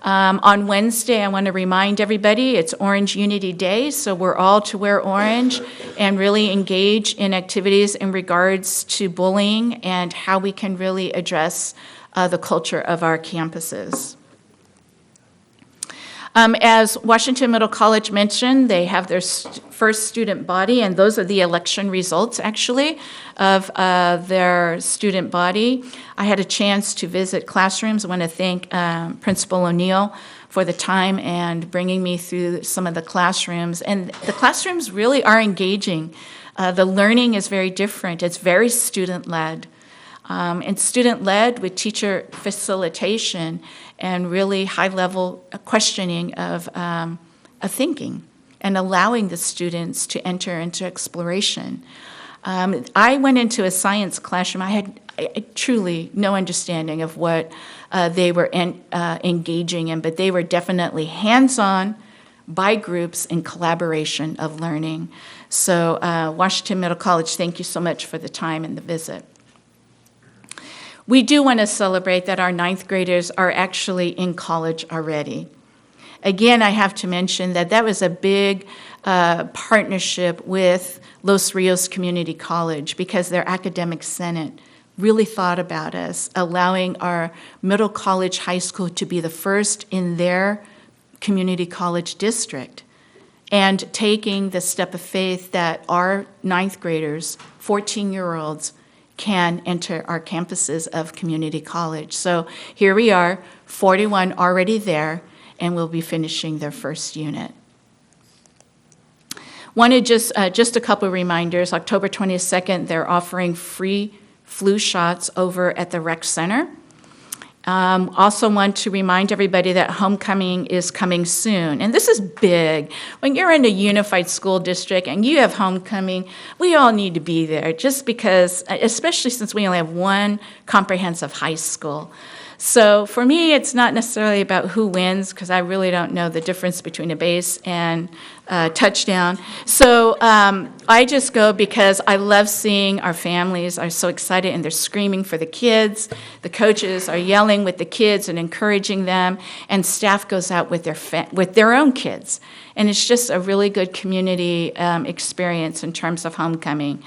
On Wednesday, I want to remind everybody it's Orange Unity Day, so we're all to wear orange and really engage in activities in regards to bullying and how we can really address the culture of our campuses. As Washington Middle College mentioned, they have their first student body, and those are the election results, actually, of their student body. I had a chance to visit classrooms. I want to thank Principal O'Neill for the time and bringing me through some of the classrooms. And the classrooms really are engaging. The learning is very different. It's very student-led. And student-led with teacher facilitation and really high-level questioning of thinking and allowing the students to enter into exploration. I went into a science classroom. I had truly no understanding of what they were engaging in, but they were definitely hands-on by groups in collaboration of learning. So Washington Middle College, thank you so much for the time and the visit. We do want to celebrate that our 9th graders are actually in college already. Again, I have to mention that that was a big partnership with Los Rios Community College because their academic senate really thought about us, allowing our middle college high school to be the first in their community college district, and taking the step of faith that our 9th graders, 14-year-olds, can enter our campuses of community college. So here we are, 41 already there, and will be finishing their first unit. Wanted just a couple of reminders. October 22nd, they're offering free flu shots over at the rec center. Also want to remind everybody that homecoming is coming soon. And this is big. When you're in a unified school district and you have homecoming, we all need to be there just because, especially since we only have one comprehensive high school. So for me, it's not necessarily about who wins because I really don't know the difference between a base and a touchdown. So I just go because I love seeing our families are so excited and they're screaming for the kids. The coaches are yelling with the kids and encouraging them, and staff goes out with their own kids. And it's just a really good community experience in terms of homecoming.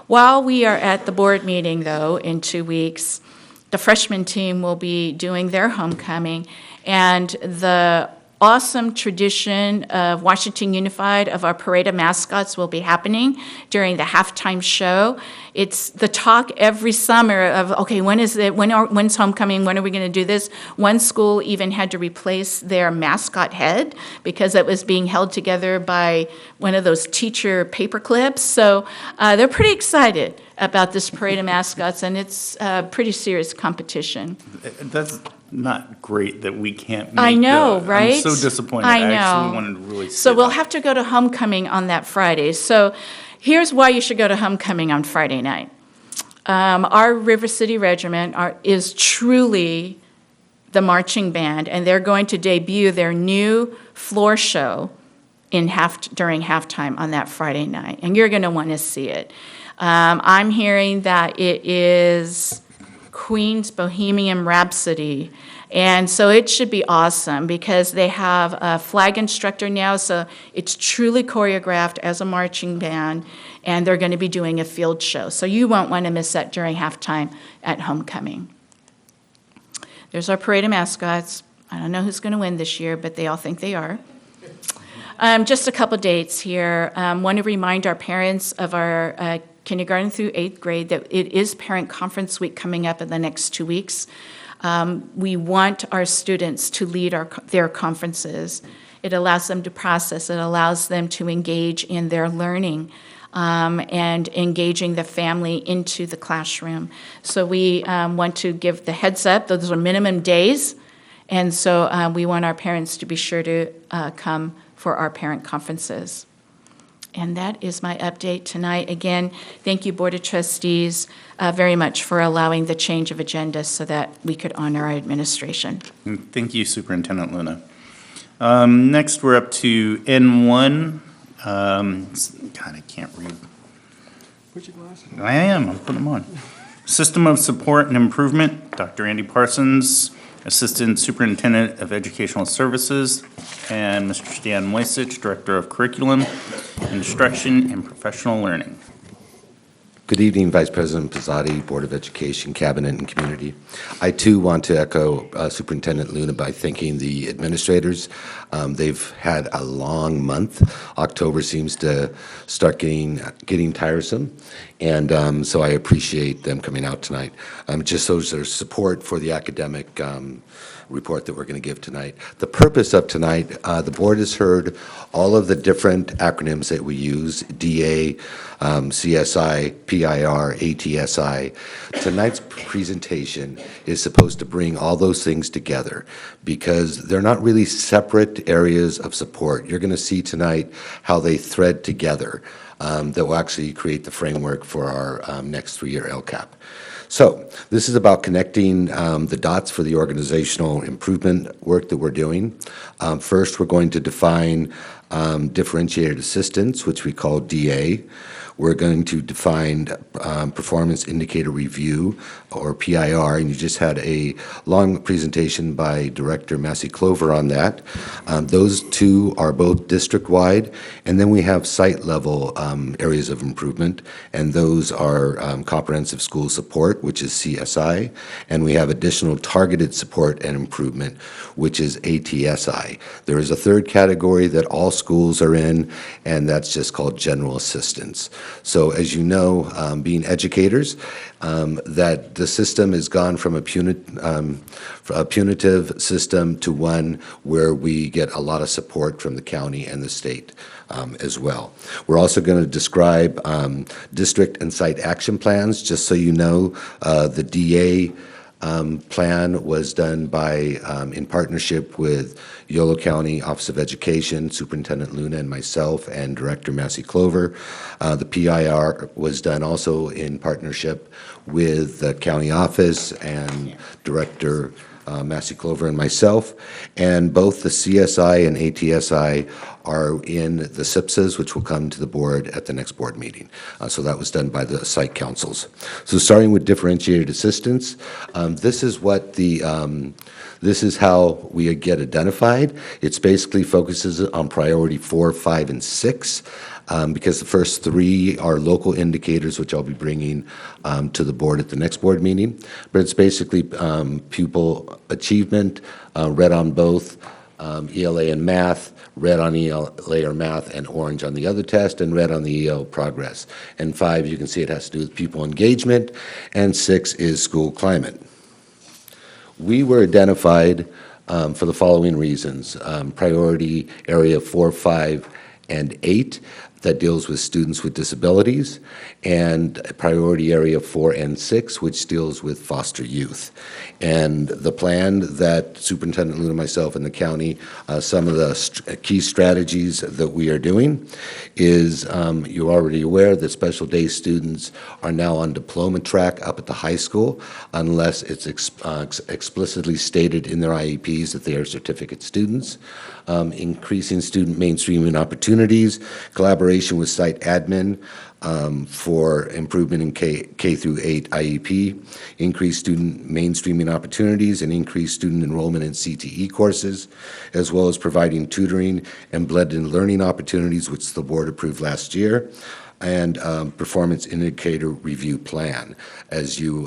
While we are at the board meeting, though, in 2 weeks, the freshman team will be doing their homecoming, and the awesome tradition of Washington Unified of our parade of mascots will be happening during the halftime show. It's the talk every summer of, okay, when's homecoming? When are we going to do this? One school even had to replace their mascot head because it was being held together by one of those teacher paper clips. So they're pretty excited about this parade of mascots, and it's a pretty serious competition. That's not great that we can't make I know, right? I'm so disappointed. I know. actually wanted to really see So we'll that. have to go to homecoming on that Friday. So here's why you should go to homecoming on Friday night. Our River City Regiment is truly the marching band, and they're going to debut their new floor show during halftime on that Friday night, and you're going to want to see it. I'm hearing that it is Queen's Bohemian Rhapsody, and so it should be awesome because they have a flag instructor now, so it's truly choreographed as a marching band, and they're going to be doing a field show, so you won't want to miss that during halftime at homecoming. There's our parade of mascots. I don't know who's going to win this year, but they all think they are. Just a couple dates here. Want to remind our parents of our kindergarten through 8th grade that it is Parent Conference Week coming up in the next 2 weeks. We want our students to lead their conferences. It allows them to process. It allows them to engage in their learning and engaging the family into the classroom. So we want to give the heads up. Those are minimum days. And so we want our parents to be sure to come for our parent conferences. And that is my update tonight. Again, thank you, Board of Trustees, very much for allowing the change of agenda so that we could honor our administration. Thank you, Superintendent Luna. Next, we're up to N1. God, I can't read. Put your glasses on. I am. I'm putting them on. System of Support and Improvement, Dr. Andy Parsons, Assistant Superintendent of Educational Services, and Mr. Stan Moisich, Director of Curriculum, Instruction, and Professional Learning. Good evening, Vice President Pizzotti, Board of Education, Cabinet, and Community. I, too, want to echo Superintendent Luna by thanking the administrators. They've had a long month. October seems to start getting tiresome, and so I appreciate them coming out tonight. Just shows their support for the academic report that we're going to give tonight. The purpose of tonight, the board has heard all of the different acronyms that we use, DA, CSI, PIR, ATSI. Tonight's presentation is supposed to bring all those things together because they're not really separate areas of support. You're going to see tonight how they thread together. that will actually create the framework for our next 3-year LCAP. So this is about connecting the dots for the organizational improvement work that we're doing. First, we're going to define differentiated assistance, which we call DA. We're going to define performance indicator review, or PIR, and you just had a long presentation by Director Massey Clover on that. Those two are both district-wide, and then we have site-level areas of improvement, and those are comprehensive school support, which is CSI, and we have additional targeted support and improvement, which is ATSI. There is a third category that all schools are in, and that's just called general assistance. So as you know, being educators, that the system has gone from a punitive system to one where we get a lot of support from the county and the state as well. We're also going to describe district and site action plans. Just so you know, the DA plan was done by, in partnership with Yolo County Office of Education, Superintendent Luna and myself, and Director Massey Clover. The PIR was done also in partnership with the county office and Director Massey Clover and myself. And both the CSI and ATSI are in the SIPSAs, which will come to the board at the next board meeting. So that was done by the site councils. So starting with differentiated assistance, this is what the this is how we get identified. It's basically focuses on priority 4, 5, and 6. Because the first 3 are local indicators, which I'll be bringing to the board at the next board meeting. But it's basically pupil achievement, red on both ELA and math, red on ELA or math, and orange on the other test, and red on the EL progress. And 5, you can see it has to do with pupil engagement, and 6 is school climate. We were identified for the following reasons. Priority area 4, 5, and 8 that deals with students with disabilities, and priority area 4 and 6, which deals with foster youth. And the plan that Superintendent Luna, myself, and the county, some of the key strategies that we are doing is, you're already aware that special day students are now on diploma track up at the high school, unless it's explicitly stated in their IEPs that they are certificate students. Increasing student mainstreaming opportunities, collaboration with site admin for improvement in K through 8 IEP, increased student mainstreaming opportunities, and increased student enrollment in CTE courses, as well as providing tutoring and blended learning opportunities, which the board approved last year, and performance indicator review plan, as you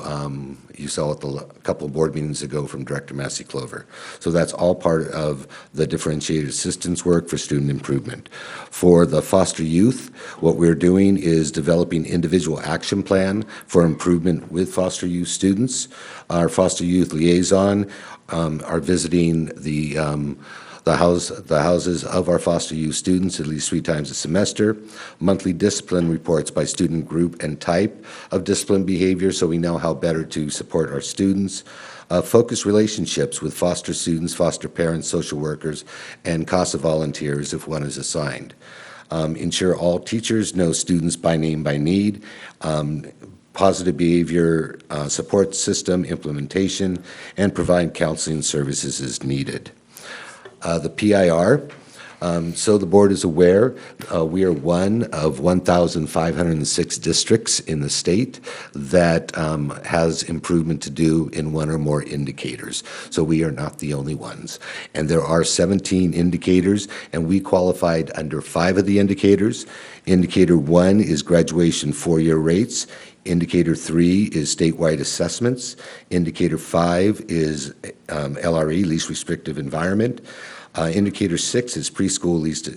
saw at a couple of board meetings ago from Director Massey Clover. So that's all part of the differentiated assistance work for student improvement. For the foster youth, what we're doing is developing individual action plan for improvement with foster youth students. Our foster youth liaison are visiting the houses of our foster youth students at least 3 times a semester. Monthly discipline reports by student group and type of discipline behavior, so we know how better to support our students. Focus relationships with foster students, foster parents, social workers, and CASA volunteers if one is assigned. Ensure all teachers know students by name, by need. Positive behavior support system implementation, and provide counseling services as needed. The PIR, so the board is aware, we are one of 1,506 districts in the state that has improvement to do in 1 or more indicators. So we are not the only ones. And there are 17 indicators, and we qualified under 5 of the indicators. Indicator 1 is graduation 4-year rates. Indicator 3 is statewide assessments. Indicator 5 is LRE, least restrictive environment. Indicator 6 is preschool least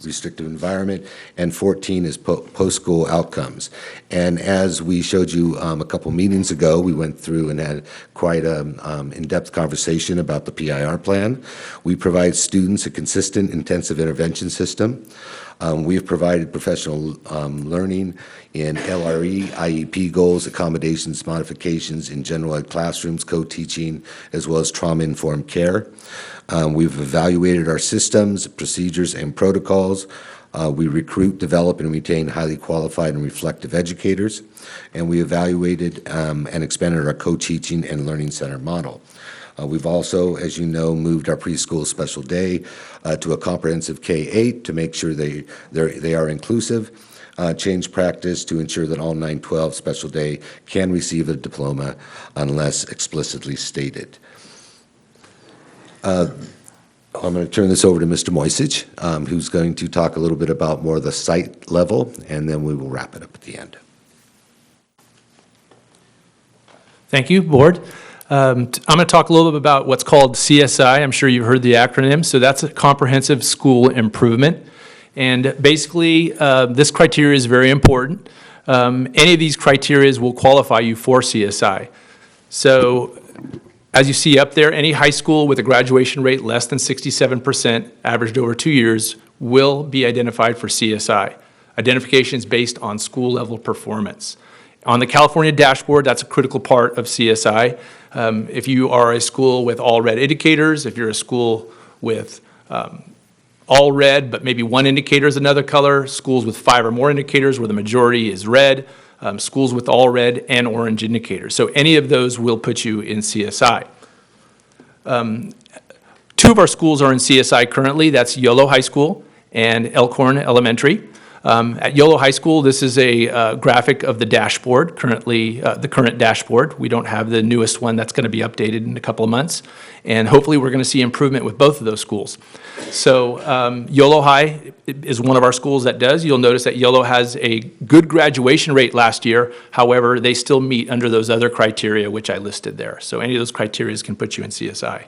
restrictive environment, and 14 is post-school outcomes. And as we showed you a couple meetings ago, we went through and had quite an in-depth conversation about the PIR plan. We provide students a consistent intensive intervention system. We have provided professional learning in LRE, IEP goals, accommodations, modifications in general ed classrooms, co-teaching, as well as trauma-informed care. We've evaluated our systems, procedures, and protocols. We recruit, develop, and retain highly qualified and reflective educators, and we evaluated and expanded our co-teaching and learning center model. We've also, as you know, moved our preschool special day to a comprehensive K-8 to make sure they are inclusive, changed practice to ensure that all 9-12 special day can receive a diploma unless explicitly stated. I'm going to turn this over to Mr. Moisich, who's going to talk a little bit about more of the site level, and then we will wrap it up at the end. Thank you, Board. I'm going to talk a little bit about what's called CSI. I'm sure you've heard the acronym. So that's a Comprehensive School Improvement. And basically, this criteria is very important. Any of these criteria will qualify you for CSI. So as you see up there, any high school with a graduation rate less than 67%, averaged over 2 years, will be identified for CSI. Identification is based on school level performance. On the California dashboard, that's a critical part of CSI. If you are a school with all red indicators, if you're a school with all red, but maybe one indicator is another color, schools with 5 or more indicators where the majority is red, schools with all red and orange indicators. So any of those will put you in CSI. 2 of our schools are in CSI currently. That's Yolo High School and Elkhorn Elementary. At Yolo High School, this is a graphic of the dashboard, currently the current dashboard. We don't have the newest one that's going to be updated in a couple of months. And hopefully we're going to see improvement with both of those schools. So Yolo High is one of our schools that does. You'll notice that Yolo has a good graduation rate last year. However, they still meet under those other criteria which I listed there. So any of those criteria can put you in CSI.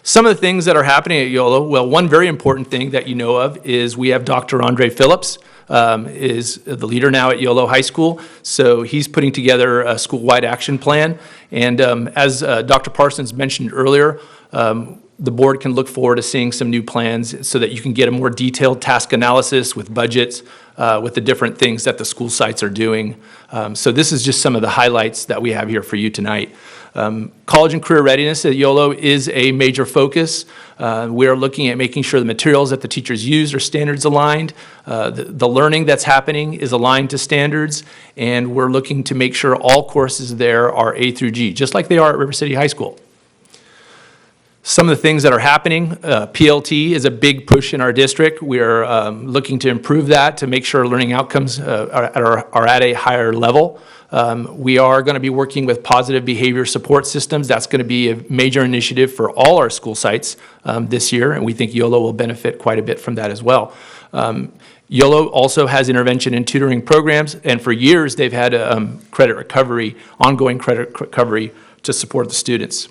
Some of the things that are happening at Yolo, well, one very important thing that you know of is we have Dr. Andre Phillips, is the leader now at Yolo High School. So he's putting together a school-wide action plan. And as Dr. Parsons mentioned earlier, the board can look forward to seeing some new plans so that you can get a more detailed task analysis with budgets, with the different things that the school sites are doing. So this is just some of the highlights that we have here for you tonight. College and career readiness at Yolo is a major focus. We are looking at making sure the materials that the teachers use are standards aligned. The learning that's happening is aligned to standards, and we're looking to make sure all courses there are A through G, just like they are at River City High School. Some of the things that are happening, PLT is a big push in our district. We are looking to improve that to make sure learning outcomes are at a higher level. We are going to be working with positive behavior support systems. That's going to be a major initiative for all our school sites this year, and we think Yolo will benefit quite a bit from that as well. Yolo also has intervention and tutoring programs, and for years they've had credit recovery, ongoing credit recovery to support the students.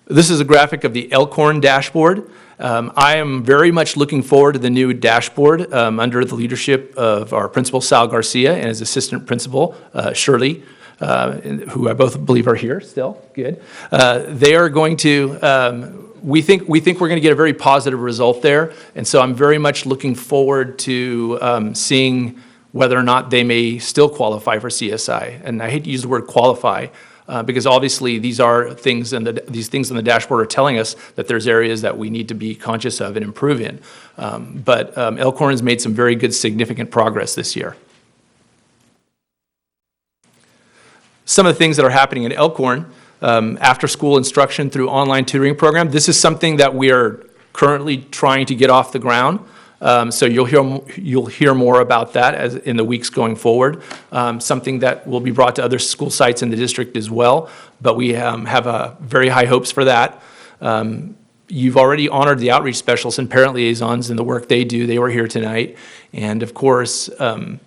This is a graphic of the Elkhorn Dashboard. I am very much looking forward to the new dashboard under the leadership of our principal, Sal Garcia, and his assistant principal, Shirley, who I both believe are here still. Good. They are going to, we think we're going to get a very positive result there, and so I'm very much looking forward to seeing whether or not they may still qualify for CSI. And I hate to use the word qualify, because obviously these are things, and these things on the dashboard are telling us that there's areas that we need to be conscious of and improve in. But Elkhorn has made some very good, significant progress this year. Some of the things that are happening in Elkhorn, after school instruction through online tutoring program, this is something that we are currently trying to get off the ground. So you'll hear more about that as in the weeks going forward. Something that will be brought to other school sites in the district as well. But we have very high hopes for that. You've already honored the outreach specialists and parent liaisons and the work they do. They were here tonight. And of course, the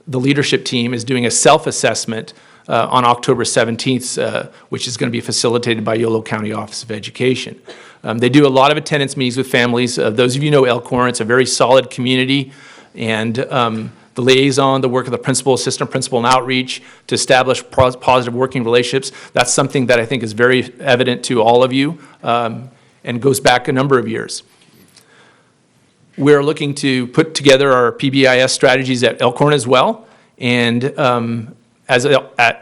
leadership team is doing a self-assessment on October 17th, which is going to be facilitated by Yolo County Office of Education. They do a lot of attendance meetings with families. Those of you know Elkhorn, it's a very solid community, and the liaison, the work of the principal, assistant principal, and outreach to establish positive working relationships, that's something that I think is very evident to all of you and goes back a number of years. We're looking to put together our PBIS strategies at Elkhorn as well, and as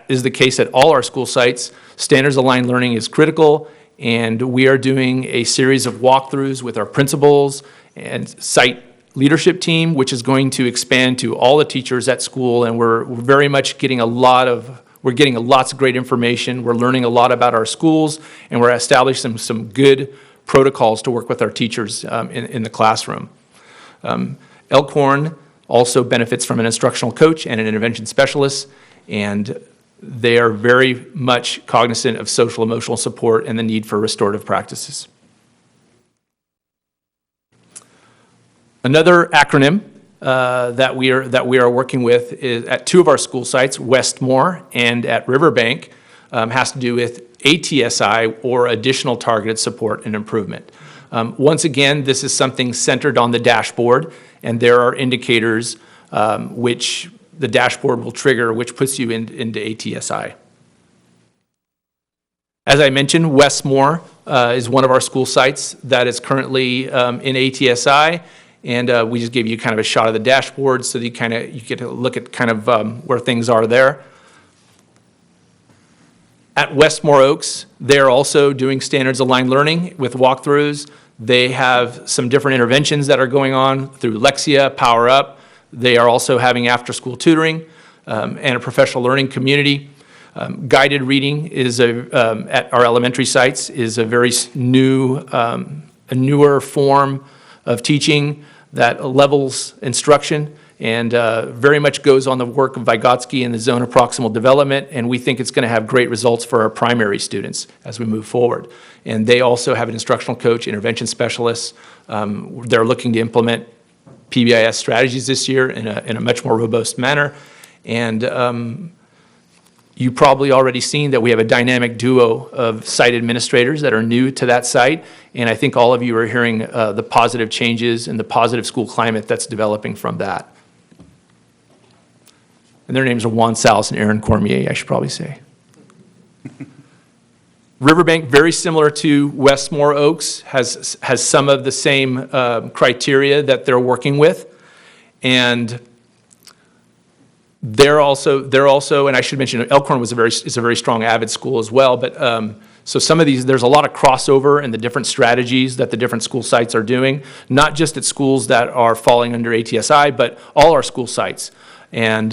is the case at all our school sites, standards-aligned learning is critical, And we are doing a series of walkthroughs with our principals and site leadership team, which is going to expand to all the teachers at school. And we're very much getting we're getting lots of great information. We're learning a lot about our schools, and we're establishing some good protocols to work with our teachers in the classroom. Elkhorn also benefits from an instructional coach and an intervention specialist, and they are very much cognizant of social emotional support and the need for restorative practices. Another acronym that we are working with is at two of our school sites, Westmore and at Riverbank, has to do with ATSI, or Additional Targeted Support and Improvement. Once again, this is something centered on the dashboard, and there are indicators which the dashboard will trigger, which puts you into ATSI. As I mentioned, Westmore is one of our school sites that is currently in ATSI, and we just gave you kind of a shot of the dashboard so that you get to look at kind of where things are there. At Westmore Oaks, they're also doing standards-aligned learning with walkthroughs. They have some different interventions that are going on through Lexia, Power Up. They are also having after-school tutoring and a professional learning community. Guided reading is at our elementary sites is a very a newer form of teaching that levels instruction and very much goes on the work of Vygotsky and the zone of proximal development, and we think it's going to have great results for our primary students as we move forward. And they also have an instructional coach, intervention specialists. They're looking to implement PBIS strategies this year in a much more robust manner. And you've probably already seen that we have a dynamic duo of site administrators that are new to that site, and I think all of you are hearing the positive changes and the positive school climate that's developing from that. And their names are Juan Salas and Aaron Cormier, I should probably say. Riverbank, very similar to Westmore Oaks, has some of the same criteria that they're working with, and they're also, and I should mention, Elkhorn is a very strong AVID school as well, but so some of these, there's a lot of crossover in the different strategies that the different school sites are doing, not just at schools that are falling under ATSI, but all our school sites. And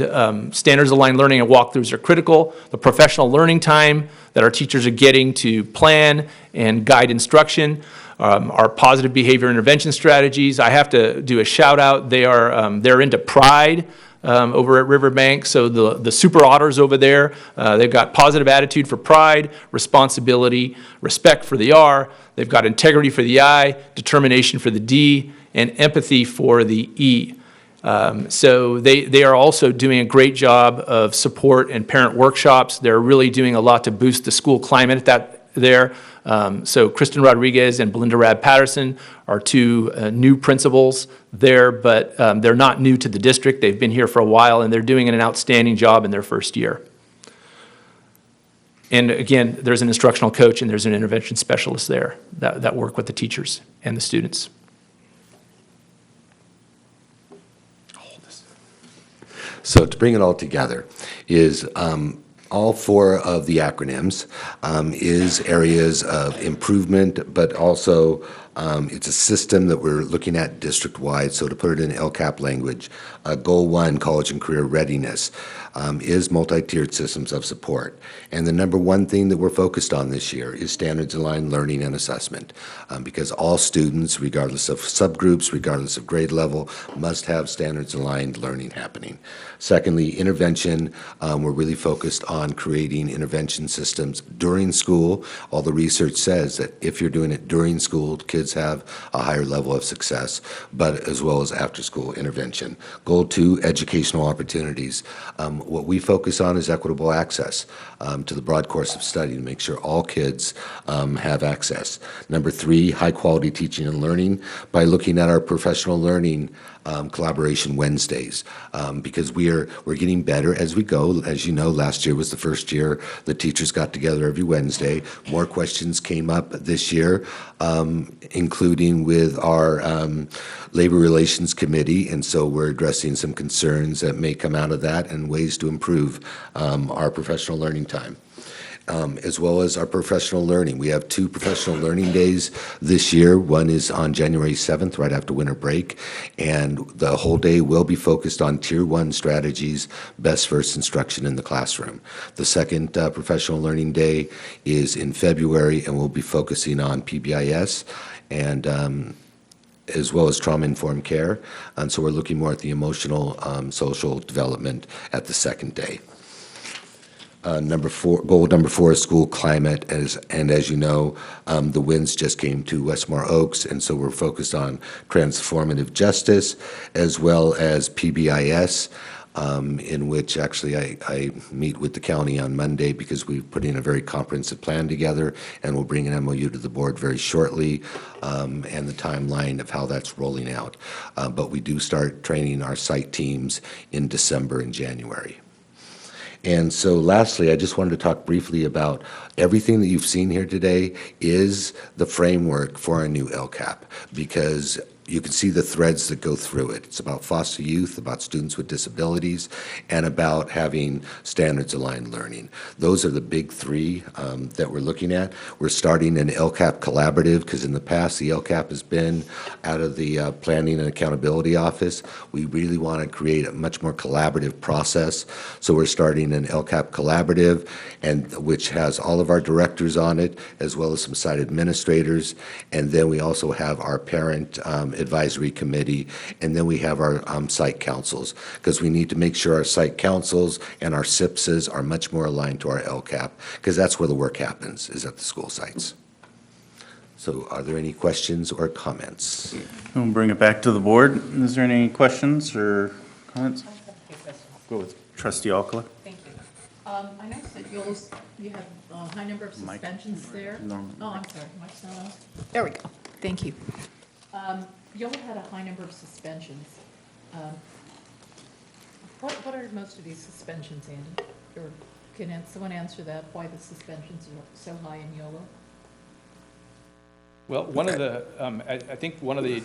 standards-aligned learning and walkthroughs are critical. The professional learning time that our teachers are getting to plan and guide instruction, our positive behavior intervention strategies. I have to do a shout out. They're into pride over at Riverbank. So the super otters over there, they've got positive attitude for pride, responsibility, respect for the R. They've got integrity for the I, determination for the D, and empathy for the E. So they are also doing a great job of support and parent workshops. They're really doing a lot to boost the school climate there. So Kristen Rodriguez and Belinda Rad-Patterson are two new principals there, but they're not new to the district. They've been here for a while, and they're doing an outstanding job in their first year. And again, there's an instructional coach and there's an intervention specialist there that work with the teachers and the students. So to bring it all together is all four of the acronyms is areas of improvement, but also it's a system that we're looking at district-wide. So to put it in LCAP language, Goal 1, College and Career Readiness, is multi-tiered systems of support. And the number one thing that we're focused on this year is standards-aligned learning and assessment, because all students, regardless of subgroups, regardless of grade level, must have standards-aligned learning happening. Secondly, intervention, we're really focused on creating intervention systems during school. All the research says that if you're doing it during school, kids have a higher level of success, but as well as after-school intervention. Goal 2, educational opportunities. What we focus on is equitable access to the broad course of study to make sure all kids have access. Number 3, high-quality teaching and learning by looking at our professional learning collaboration Wednesdays, because we're getting better as we go. As you know, last year was the first year the teachers got together every Wednesday. More questions came up this year, including with our Labor Relations Committee, and so we're addressing some concerns that may come out of that and ways to improve our professional learning time. as well as our professional learning. We have 2 professional learning days this year. One is on January 7th, right after winter break, and the whole day will be focused on Tier 1 strategies, best first instruction in the classroom. The second professional learning day is in February, and we'll be focusing on PBIS and as well as trauma-informed care. And so we're looking more at the emotional, social development at the second day. Goal number 4 is school climate, and as you know, the winds just came to Westmore Oaks, and so we're focused on transformative justice as well as PBIS, in which actually I meet with the county on Monday because we've put in a very comprehensive plan together, and we'll bring an MOU to the board very shortly, and the timeline of how that's rolling out. But we do start training our site teams in December and January. And so lastly, I just wanted to talk briefly about everything that you've seen here today is the framework for our new LCAP, because you can see the threads that go through it. It's about foster youth, about students with disabilities, and about having standards-aligned learning. Those are the big 3 that we're looking at. We're starting an LCAP collaborative because in the past, the LCAP has been out of the Planning and Accountability Office. We really want to create a much more collaborative process. So we're starting an LCAP collaborative, and which has all of our directors on it, as well as some site administrators. And then we also have our parent advisory committee, and then we have our site councils, because we need to make sure our site councils and our SIPSs are much more aligned to our LCAP, because that's where the work happens, is at the school sites. So are there any questions or comments? We'll bring it back to the board. Is there any questions or comments? Go with Trustee Alcala. Thank you. I noticed that you have a high number of suspensions there. No. Oh, I'm sorry. Mike's not on. There we go. Thank you. Y'all had a high number of suspensions. What are most of these suspensions, Andy? Or can someone answer that, why the suspensions are so high in YOLO? Well, one of the, I think one of the,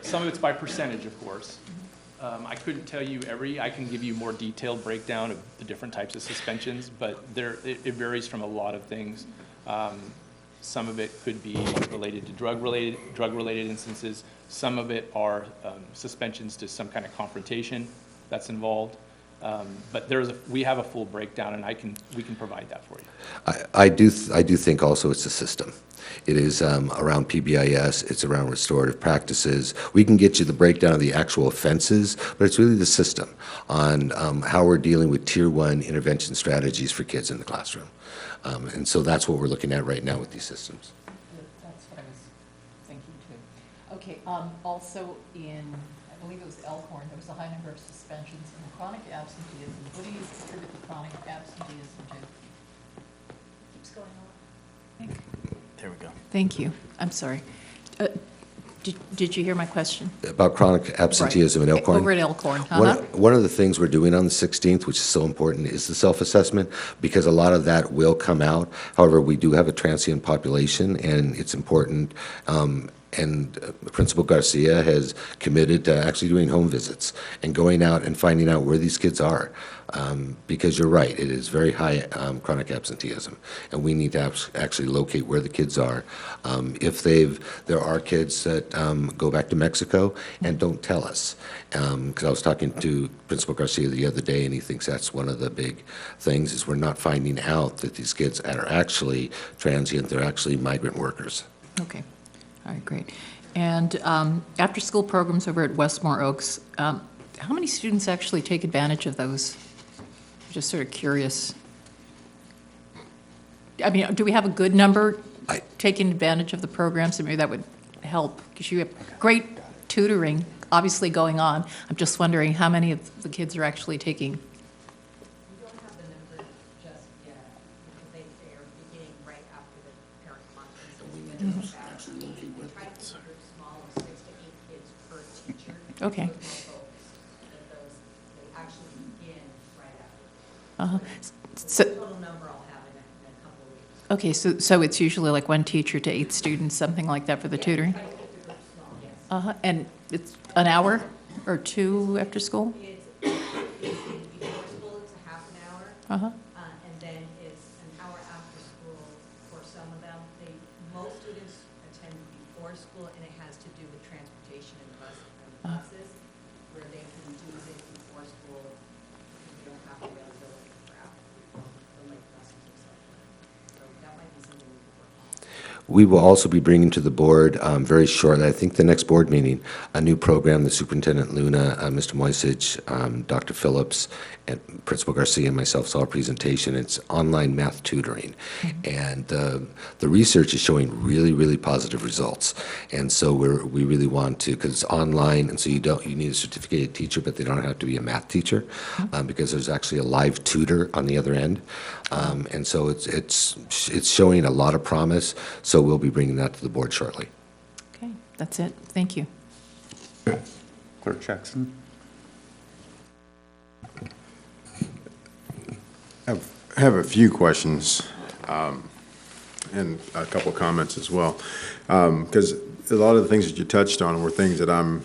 some of it's by percentage, of course. I couldn't tell you I can give you more detailed breakdown of the different types of suspensions, but it varies from a lot of things. Some of it could be related to drug-related instances. Some of it are suspensions to some kind of confrontation that's involved. But we have a full breakdown, and we can provide that for you. I do think also it's a system. It is around PBIS, it's around restorative practices. We can get you the breakdown of the actual offenses, but it's really the system on how we're dealing with Tier 1 intervention strategies for kids in the classroom. And so that's what we're looking at right now with these systems. That's what I was thinking too. Okay, also I believe it was Elkhorn, there was a high number of suspensions and chronic absenteeism. What do you attribute the chronic absenteeism to? Keeps going on. There we go. Thank you. I'm sorry. Did you hear my question? About chronic absenteeism in Elkhorn? Over at Elkhorn. One of the things we're doing on the 16th, which is so important, is the self-assessment, because a lot of that will come out. However, we do have a transient population, and it's important. And Principal Garcia has committed to actually doing home visits and going out and finding out where these kids are. Because you're right, it is very high chronic absenteeism, and we need to actually locate where the kids are. There are kids that go back to Mexico and don't tell us. Because I was talking to Principal Garcia the other day, and he thinks that's one of the big things, is we're not finding out that these kids are actually transient, they're actually migrant workers. Okay. All right, great. And after-school programs over at Westmore Oaks, how many students actually take advantage of those? Just sort of curious. I mean, do we have a good number taking advantage of the programs? Maybe that would help, because you have great tutoring obviously going on. I'm just wondering how many of the kids are actually taking. We don't have the number just yet, because they are beginning right after the parent conference. So we try to keep groups small of 6 to 8 kids per teacher. Okay. They actually begin right after. Uh-huh. So the total number I'll have in a couple of weeks. Okay, so it's usually like 1 teacher to 8 students, something like that for the tutoring? Try to keep the groups small, yes. Uh-huh, and it's an hour or 2 after school? Before school, it's a half an hour. Uh-huh. And then it's an some of them, most students attend before school, and it has to do with transportation and buses, where they can do it before school, because we don't have availability for the late buses and so forth. So that might be something we could work on. We will also be bringing to the board very shortly, I think the next board meeting, a new program that Superintendent Luna, Mr. Moisich, Dr. Phillips, and Principal Garcia and myself saw a presentation. It's online math tutoring. And the research is showing really, really positive results. And so we really want to, because it's online, and so you need a certificated teacher, but they don't have to be a math teacher, because there's actually a live tutor on the other end. And so it's showing a lot of promise, so we'll be bringing that to the board shortly. Okay, that's it. Thank you. Clerk Jackson? I have a few questions and a couple of comments as well, because a lot of the things that you touched on were things that I'm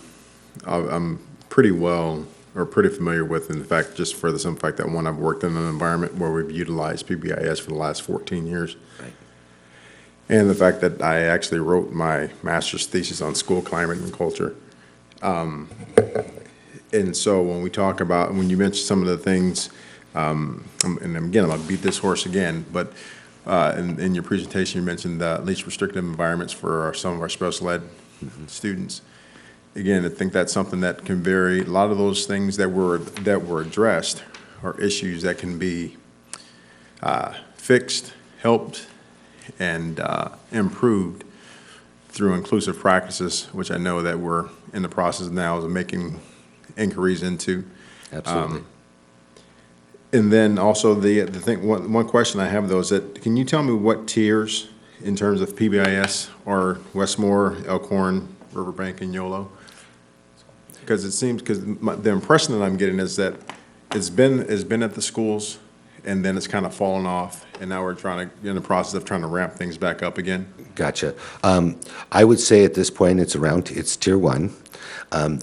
pretty well or pretty familiar with. In fact, just for the simple fact that one, I've worked in an environment where we've utilized PBIS for the last 14 years. Right. And the fact that I actually wrote my master's thesis on school climate and culture. And so when we talk about, when you mentioned some of the things, and again, I'm going to beat this horse again, but in your presentation, you mentioned least restrictive environments for some of our special ed students. Again, I think that's something that can vary. A lot of those things that were addressed are issues that can be fixed, helped, and improved through inclusive practices, which I know that we're in the process now of making inquiries into. Absolutely. And then also the thing, one question I have though is that, can you tell me what tiers in terms of PBIS are Westmore, Elkhorn, Riverbank, and YOLO? Because it seems, the impression that I'm getting is that it's been at the schools and then it's kind of fallen off, and now we're in the process of trying to ramp things back up again. Gotcha. I would say at this point it's tier 1.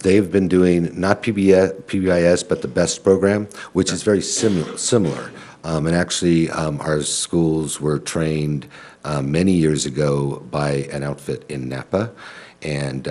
They've been doing not PBIS, but the BEST program, which is very similar. And actually, our schools were trained many years ago by an outfit in Napa, and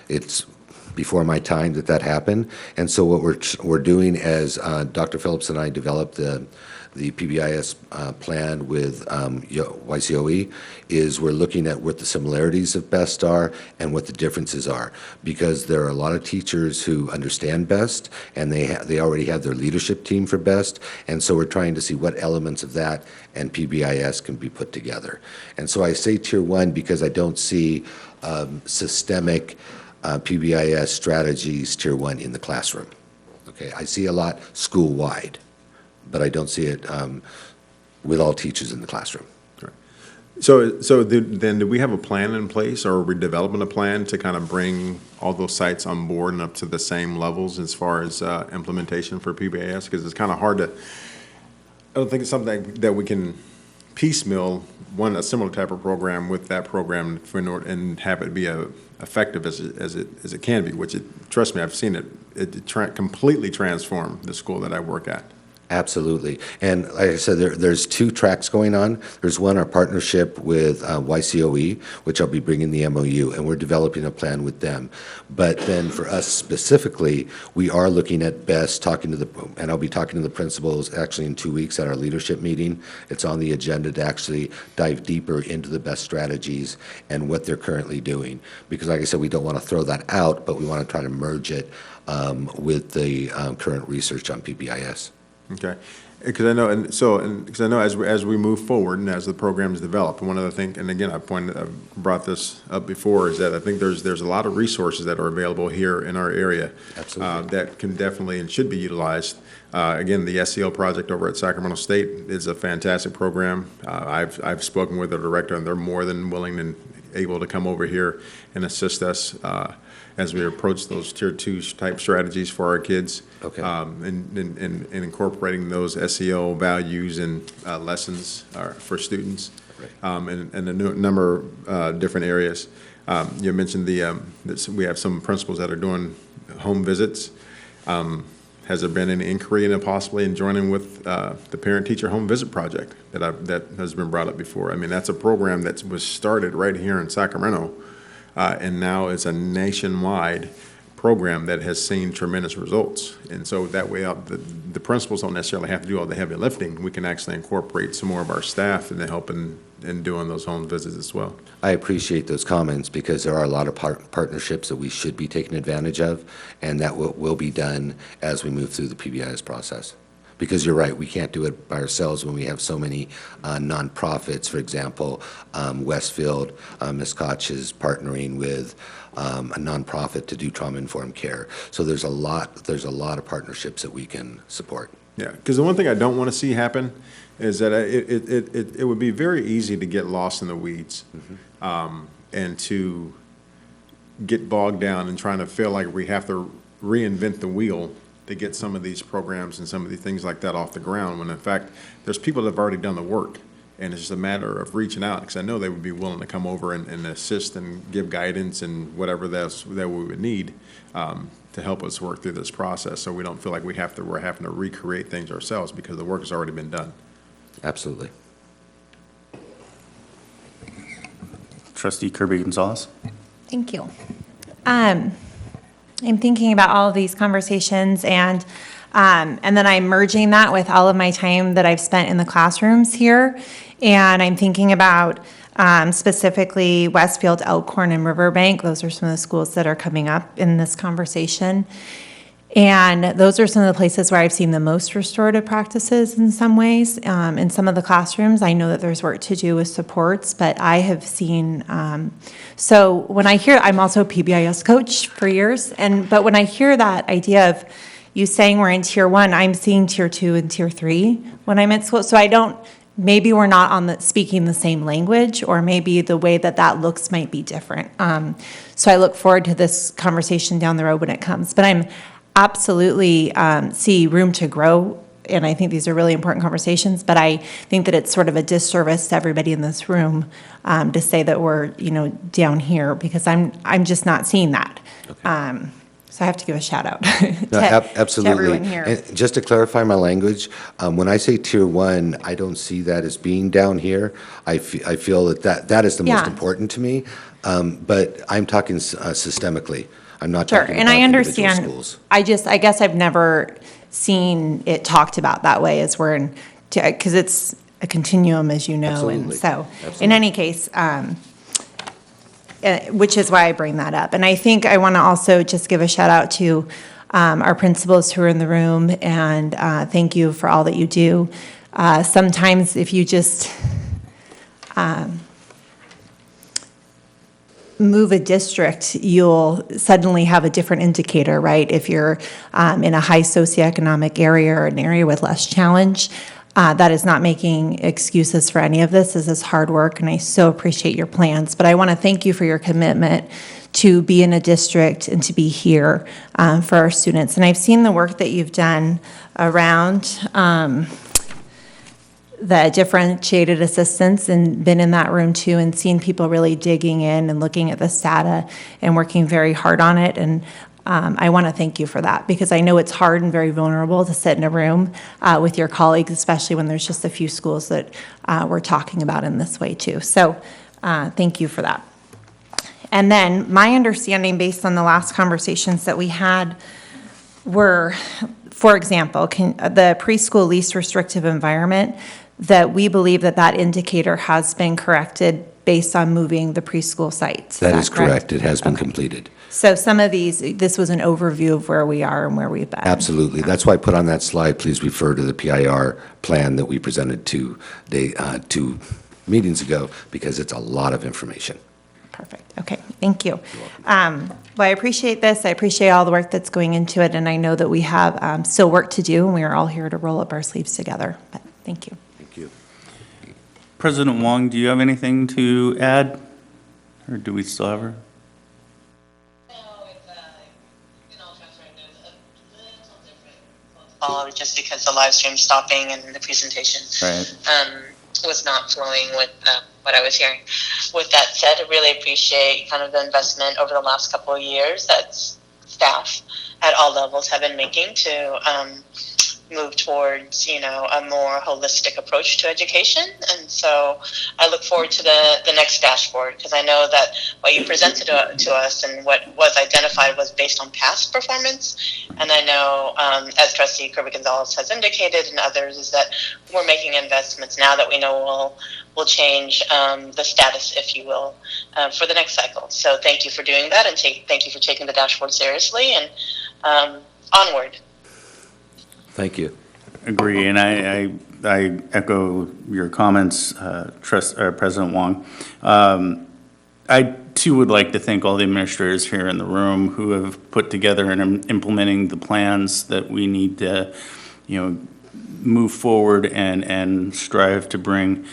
it's before my time that happened. And so what we're doing as Dr. Phillips and I developed the PBIS plan with YCOE is we're looking at what the similarities of BEST are and what the differences are, because there are a lot of teachers who understand BEST and they already have their leadership team for BEST, and so we're trying to see what elements of that and PBIS can be put together. And so I say tier 1 because I don't see systemic PBIS strategies tier 1 in the classroom. Okay, I see a lot school-wide, but I don't see it with all teachers in the classroom. Right. So then do we have a plan in place, or are we developing a plan to kind of bring all those sites on board and up to the same levels as far as implementation for PBIS? Because it's kind of hard to, I don't think it's something that we can piecemeal a similar type of program with that program and have it be effective as it can be, which trust me, I've seen it completely transform the school that I work at. Absolutely. And like I said, there's 2 tracks going on. There's one, our partnership with YCOE, which I'll be bringing the MOU, and we're developing a plan with them. But then for us specifically, we are looking at BEST, and I'll be talking to the principals actually in 2 weeks at our leadership meeting. It's on the agenda to actually dive deeper into the BEST strategies and what they're currently doing. Because like I said, we don't want to throw that out, but we want to try to merge it with the current research on PBIS. Okay, because I know, as we move forward and as the programs develop, one other thing, and again, I've brought this up before, is that I think there's a lot of resources that are available here in our area. Absolutely. That can definitely and should be utilized. Again, the SEL project over at Sacramento State is a fantastic program. I've spoken with the director, and they're more than willing and able to come over here and assist us as we approach those tier 2 type strategies for our kids. Okay. And incorporating those SEL values and lessons for students. Right. And a number of different areas. You mentioned that we have some principals that are doing home visits. Have Has there been any inquiry into possibly joining with the parent-teacher home visit project that has been brought up before? I mean, that's a program that was started right here in Sacramento, and now is a nationwide program that has seen tremendous results. And so that way, the principals don't necessarily have to do all the heavy lifting. We can actually incorporate some more of our staff into helping in doing those home visits as well. I appreciate those comments because there are a lot of partnerships that we should be taking advantage of, and that will be done as we move through the PBIS process. Because you're right, we can't do it by ourselves when we have so many nonprofits. For example, Westfield, Ms. Koch is partnering with a nonprofit to do trauma-informed care. So there's a lot of partnerships that we can support. Yeah, because the one thing I don't want to see happen is that it would be very easy to get lost in the weeds, and to get bogged down and trying to feel like we have to reinvent the wheel to get some of these programs and some of these things like that off the ground, when in fact there's people that have already done the work, and it's just a matter of reaching out, because I know they would be willing to come over and assist and give guidance and whatever that we would need to help us work through this process, so we don't feel like we're having to recreate things ourselves because the work has already been done. Absolutely. Trustee Kirby-Gonzalez. Thank you. I'm thinking about all of these conversations, and then I'm merging that with all of my time that I've spent in the classrooms here, and I'm thinking about specifically Westfield, Elkhorn, and Riverbank. Those are some of the schools that are coming up in this conversation. And those are some of the places where I've seen the most restorative practices in some ways. In some of the classrooms, I know that there's work to do with supports, but I have seen, so when I hear, I'm also a PBIS coach for years, but when I hear that idea of you saying we're in tier 1, I'm seeing tier 2 and tier 3 when I'm at school. So I don't, maybe we're not speaking the same language, or maybe the way that looks might be different. So I look forward to this conversation down the road when it comes. But I'm absolutely see room to grow, and I think these are really important conversations, but I think that it's sort of a disservice to everybody in this room to say that we're, down here, because I'm just not seeing that. Okay. So I have to give a shout out Absolutely. to everyone here. And just to clarify my language, when I say tier 1, I don't see that as being down here. I feel that is the most important to me, but I'm talking systemically. I'm not talking and about I understand. schools. I guess I've never seen it talked about that way, as we're in, because it's a continuum, as you know. Absolutely. And so, in any case, which is why I bring that up. And I think I want to also just give a shout out to our principals who are in the room, and thank you for all that you do. Sometimes if you just move a district, you'll suddenly have a different indicator, right? If you're in a high socioeconomic area or an area with less challenge, that is not making excuses for any of this. This is hard work, and I so appreciate your plans. But I want to thank you for your commitment to be in a district and to be here for our students. And I've seen the work that you've done around the differentiated assistance, and been in that room too, and seen people really digging in and looking at this data and working very hard on it. And I want to thank you for that, because I know it's hard and very vulnerable to sit in a room with your colleagues, especially when there's just a few schools that we're talking about in this way too. So thank you for that. And then my understanding, based on the last conversations that we had, were, for example, the preschool least restrictive environment, that we believe that indicator has been corrected based on moving the preschool sites. That is correct. It has been completed. So some of this was an overview of where we are and where we've been. Absolutely. That's why I put on that slide, please refer to the PIR plan that we presented 2 meetings ago, because it's a lot of information. Perfect. Okay, thank you. Well, I appreciate this. I appreciate all the work that's going into it, and I know that we have still work to do, and we are all here to roll up our sleeves together. But thank you. Thank you. President Wong, do you have anything to add, or do we still have her? Just because the live stream stopping and the presentation was not flowing with what I was hearing. With that said, I really appreciate kind of the investment over the last couple of years that's staff at all levels have been making to move towards, a more holistic approach to education. And so I look forward to the next dashboard, because I know that what you presented to us and what was identified was based on past performance. And I know, as Trustee Kirby-Gonzalez has indicated, and others, is that we're making investments now that we know will change the status, if you will, for the next cycle. So thank you for doing that, and thank you for taking the dashboard seriously, and onward. Thank you. Agree, and I echo your comments, President Wong. I too would like to thank all the administrators here in the room who have put together and implementing the plans that we need to, move forward and strive to bring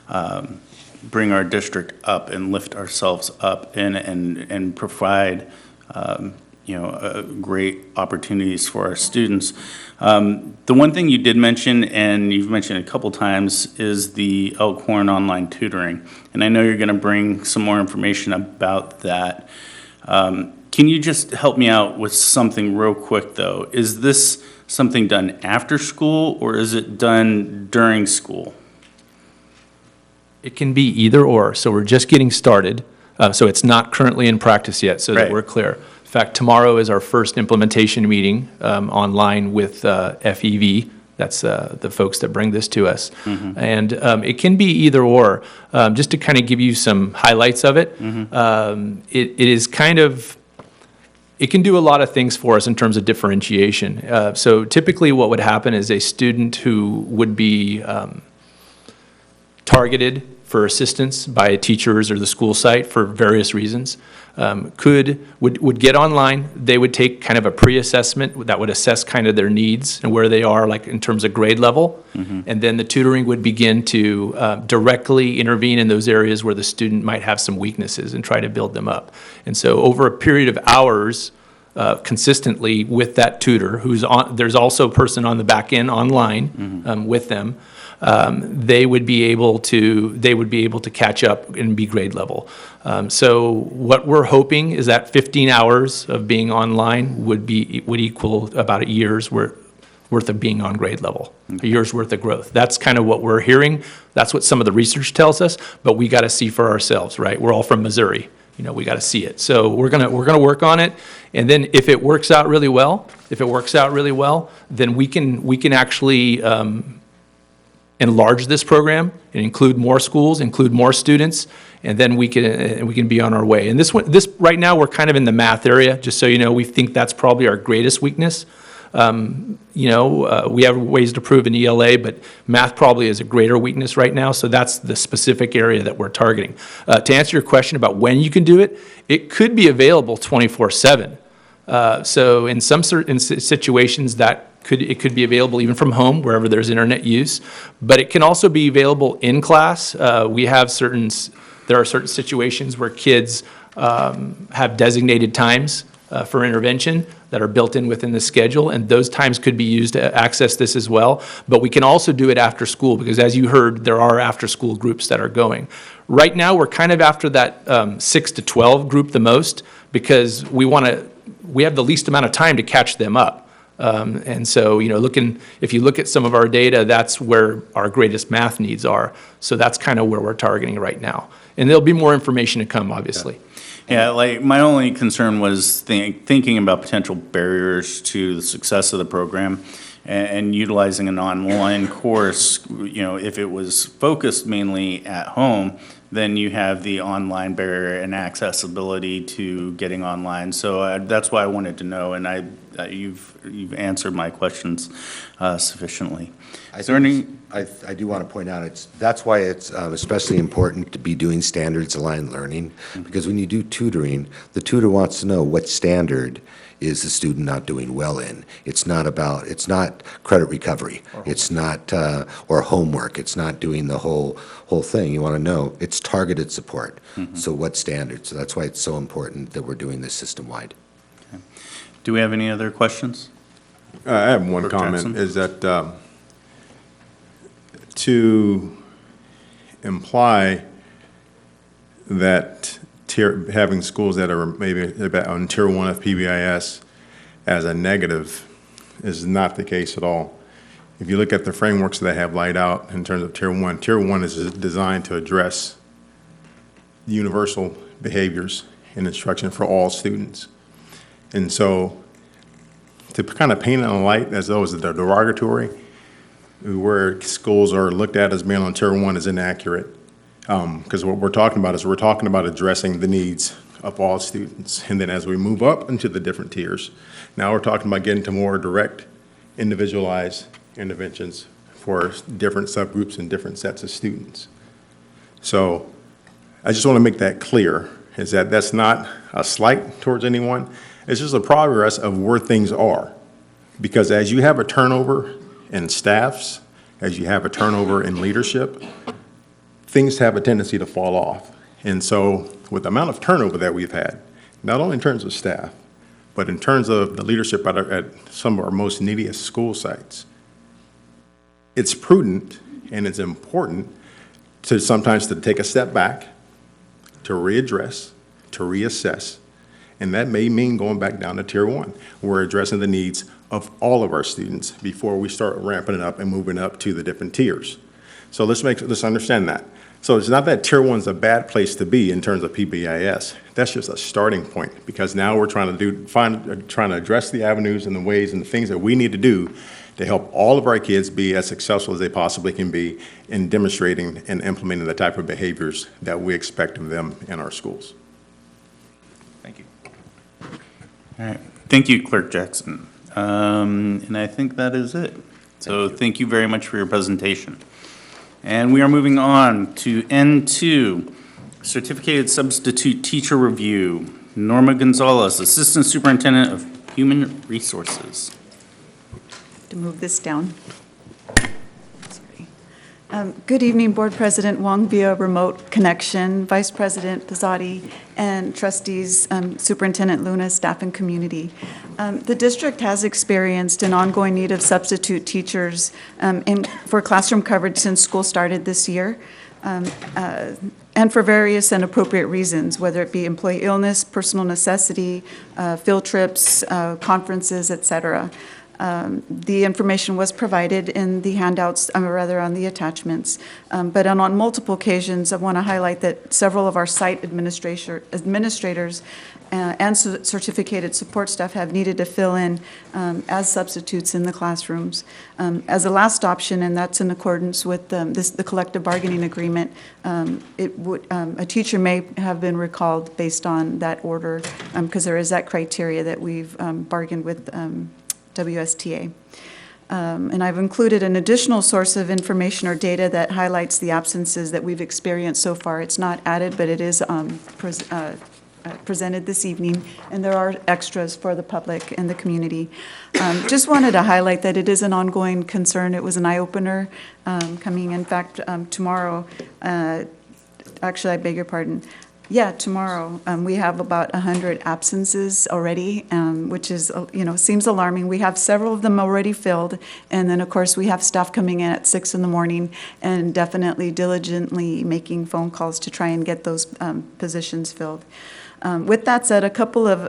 our district up and lift ourselves up and provide great opportunities for our students. The one thing you did mention, and you've mentioned a couple times, is the Elkhorn online tutoring. And I know you're going to bring some more information about that. Can you just help me out with something real quick, though? Is this something done after school, or is it done during school? It can be either or. So we're just getting started. So it's not currently in practice yet, so that we're clear. In fact, tomorrow is our first implementation meeting online with FEV. That's the folks that bring this to us. Mm-hmm. And it can be either or. Just to kind of give you some highlights of it, mm-hmm. It is kind of, it can do a lot of things for us in terms of differentiation. So typically what would happen is a student who would be targeted for assistance by teachers or the school site for various reasons, would get online. They would take kind of a pre-assessment that would assess kind of their needs and where they are, like in terms of grade level. Mm-hmm. And then the tutoring would begin to directly intervene in those areas where the student might have some weaknesses and try to build them up. And so over a period of hours, consistently with that tutor, who's on, there's also a person on the back end online, mm-hmm. With them. They would be able to catch up and be grade level. So what we're hoping is that 15 hours of being online would equal about a year's worth of being on grade level, a year's worth of growth. That's kind of what we're hearing. That's what some of the research tells us, but we got to see for ourselves, right? We're all from Missouri. We got to see it. So we're gonna work on it, and then if it works out really well, then we can actually enlarge this program and include more schools, include more students, and then we can be on our way. And this right now we're kind of in the math area, just so you know. We think that's probably our greatest weakness. We have ways to prove in ELA, but math probably is a greater weakness right now, so that's the specific area that we're targeting. To answer your question about when you can do it, it could be available 24/7. So in some certain situations it could be available even from home, wherever there's internet use, but it can also be available in class. There are certain situations where kids have designated times for intervention that are built in within the schedule, and those times could be used to access this as well. But we can also do it after school, because as you heard, there are after-school groups that are going. Right now, we're kind of after that 6 to 12 group the most, because we have the least amount of time to catch them up. And so, if you look at some of our data, that's where our greatest math needs are. So that's kind of where we're targeting right now. And there'll be more information to come, obviously. Yeah, like my only concern was thinking about potential barriers to the success of the program and utilizing an online course. If it was focused mainly at home, then you have the online barrier and accessibility to getting online. So that's why I wanted to know, and you've answered my questions sufficiently. I do want to point out that's why it's especially important to be doing standards-aligned learning, because when you do tutoring, the tutor wants to know what standard is the student not doing well in. It's not credit recovery. It's not or homework. It's not doing the whole thing. You want to know it's targeted support. Mm-hmm. So what standard? So that's why it's so important that we're doing this system-wide. Okay. Do we have any other questions? I have one comment. Is that to imply that having schools that are maybe on Tier 1 of PBIS as a negative is not the case at all. If you look at the frameworks that I have laid out in terms of Tier 1 is designed to address universal behaviors in instruction for all students. And so to kind of paint it in a light as though it's derogatory, where schools are looked at as being on Tier 1 is inaccurate. Because what we're talking about is we're talking about addressing the needs of all students. And then as we move up into the different tiers, now we're talking about getting to more direct, individualized interventions for different subgroups and different sets of students. So I just want to make that clear, is that that's not a slight towards anyone. It's just a progress of where things are. Because as you have a turnover in staffs, as you have a turnover in leadership, things have a tendency to fall off. And so with the amount of turnover that we've had, not only in terms of staff, but in terms of the leadership at some of our most neediest school sites, it's prudent and it's important to sometimes to take a step back, to readdress, to reassess. And that may mean going back down to Tier 1. We're addressing the needs of all of our students before we start ramping it up and moving up to the different tiers. So let's understand that. So it's not that Tier 1's a bad place to be in terms of PBIS. That's just a starting point, because now we're trying to address the avenues and the ways and the things that we need to do to help all of our kids be as successful as they possibly can be in demonstrating and implementing the type of behaviors that we expect of them in our schools. Thank you. All right. Thank you, Clerk Jackson. And I think that is it. So thank you very much for your presentation. And we are moving on to N2, Certificated Substitute Teacher Review. Norma Gonzalez, Assistant Superintendent of Human Resources. To move this down. Sorry. Good evening, Board President Wong via remote connection, Vice President Pizzotti, and trustees, Superintendent Luna, staff, and community. The district has experienced an ongoing need of substitute teachers for classroom coverage since school started this year, and for various and appropriate reasons, whether it be employee illness, personal necessity, field trips, conferences, et cetera. The information was provided in the handouts, rather on the attachments. But on multiple occasions, I want to highlight that several of our site administrators and certificated support staff have needed to fill in as substitutes in the classrooms. As a last option, and that's in accordance with the collective bargaining agreement, a teacher may have been recalled based on that order, because there is that criteria that we've bargained with WSTA. And I've included an additional source of information or data that highlights the absences that we've experienced so far. It's not added, but it is presented this evening, and there are extras for the public and the community. Just wanted to highlight that it is an ongoing concern. It was an eye-opener coming, in fact, tomorrow. Actually, I beg your pardon. Yeah, tomorrow we have about 100 absences already, which is, seems alarming. We have several of them already filled, and then of course we have staff coming in at 6 in the morning and definitely diligently making phone calls to try and get those positions filled. With that said, a couple of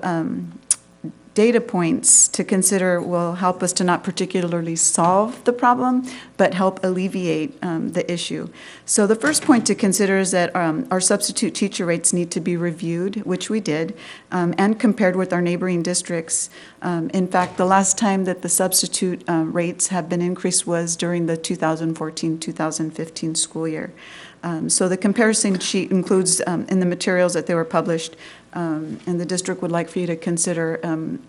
data points to consider will help us to not particularly solve the problem, but help alleviate the issue. So the first point to consider is that our substitute teacher rates need to be reviewed, which we did, and compared with our neighboring districts. In fact, the last time that the substitute rates have been increased was during the 2014-2015 school year. So the comparison sheet includes in the materials that they were published, and the district would like for you to consider an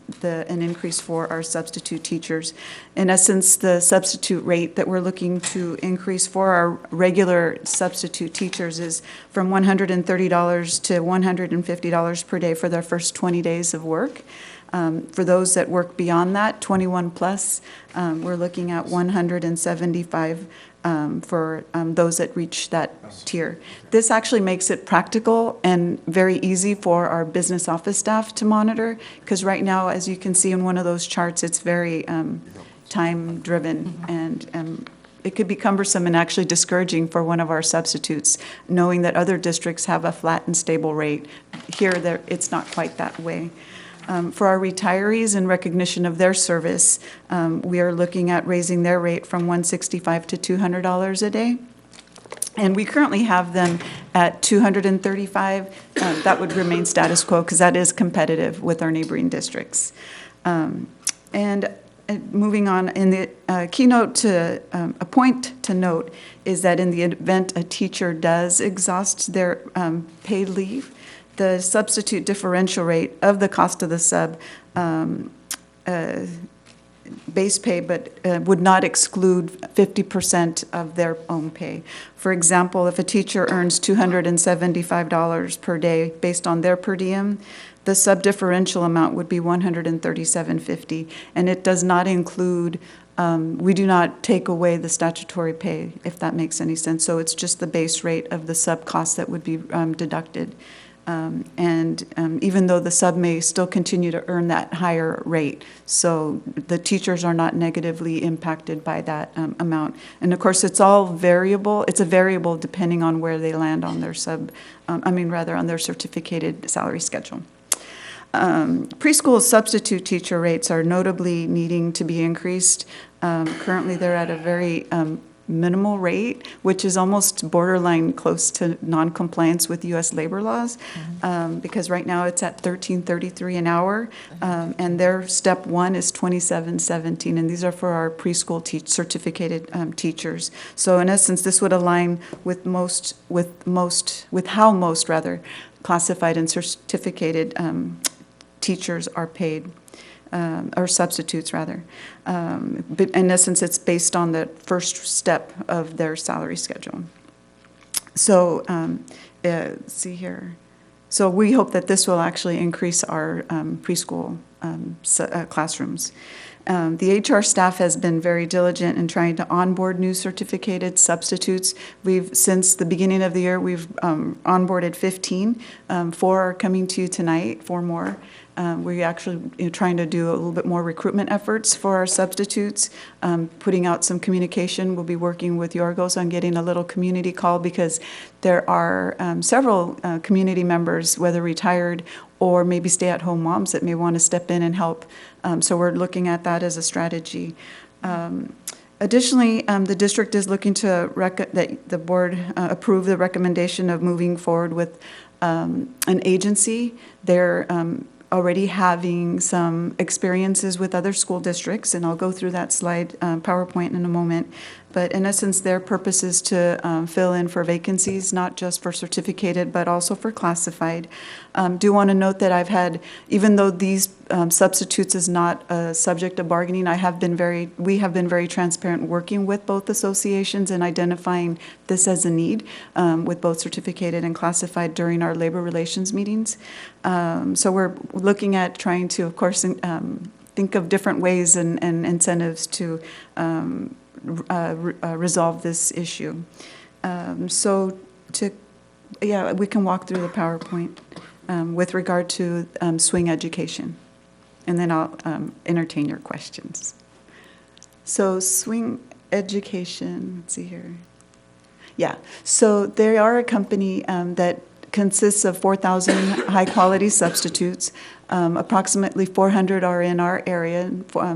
increase for our substitute teachers. In essence, the substitute rate that we're looking to increase for our regular substitute teachers is from $130 to $150 per day for their first 20 days of work. For those that work beyond that, 21 plus, we're looking at $175 for those that reach that tier. This actually makes it practical and very easy for our business office staff to monitor, because right now, as you can see in one of those charts, it's very time-driven, and it could be cumbersome and actually discouraging for one of our substitutes, knowing that other districts have a flat and stable rate. Here, it's not quite that way. For our retirees, in recognition of their service, we are looking at raising their rate from $165 to $200 a day. And we currently have them at $235. That would remain status quo because that is competitive with our neighboring districts. And moving on, in the keynote, to a point to note is that in the event a teacher does exhaust their paid leave, the substitute differential rate of the cost of the sub base pay, but would not exclude 50% of their own pay. For example, if a teacher earns $275 per day based on their per diem, the sub-differential amount would be $137.50, and it does not include, we do not take away the statutory pay, if that makes any sense. So it's just the base rate of the sub cost that would be deducted. Even though the sub may still continue to earn that higher rate, so the teachers are not negatively impacted by that amount. And of course, it's all variable. It's a variable depending on where they land on their on their certificated salary schedule. Preschool substitute teacher rates are notably needing to be increased. Currently, they're at a very minimal rate, which is almost borderline close to non-compliance with U.S. labor laws, because right now it's at $13.33 an hour, and their step one is $27.17, and these are for our preschool certificated teachers. So in essence, this would align with how most classified and certificated teachers are paid. Or substitutes, rather. But in essence, it's based on the first step of their salary schedule. So, let's see here. So we hope that this will actually increase our preschool classrooms. The HR staff has been very diligent in trying to onboard new certificated substitutes. Since the beginning of the year, we've onboarded 15. 4 are coming to you tonight, 4 more. We're actually trying to do a little bit more recruitment efforts for our substitutes, putting out some communication. We'll be working with Yorgos on getting a little community call because there are several community members, whether retired or maybe stay-at-home moms, that may want to step in and help. So we're looking at that as a strategy. Additionally, the district is looking to that the board approve the recommendation of moving forward with an agency. They're already having some experiences with other school districts, and I'll go through that slide, PowerPoint, in a moment. But in essence, their purpose is to fill in for vacancies, not just for certificated, but also for classified. Do want to note that I've had, even though these substitutes is not a subject of bargaining, we have been very transparent working with both associations and identifying this as a need with both certificated and classified during our labor relations meetings. So we're looking at trying to, of course, think of different ways and incentives to resolve this issue. We can walk through the PowerPoint with regard to swing education, and then I'll entertain your questions. So swing education, let's see here. Yeah, so they are a company that consists of 4,000 high-quality substitutes. Approximately 400 are in our area,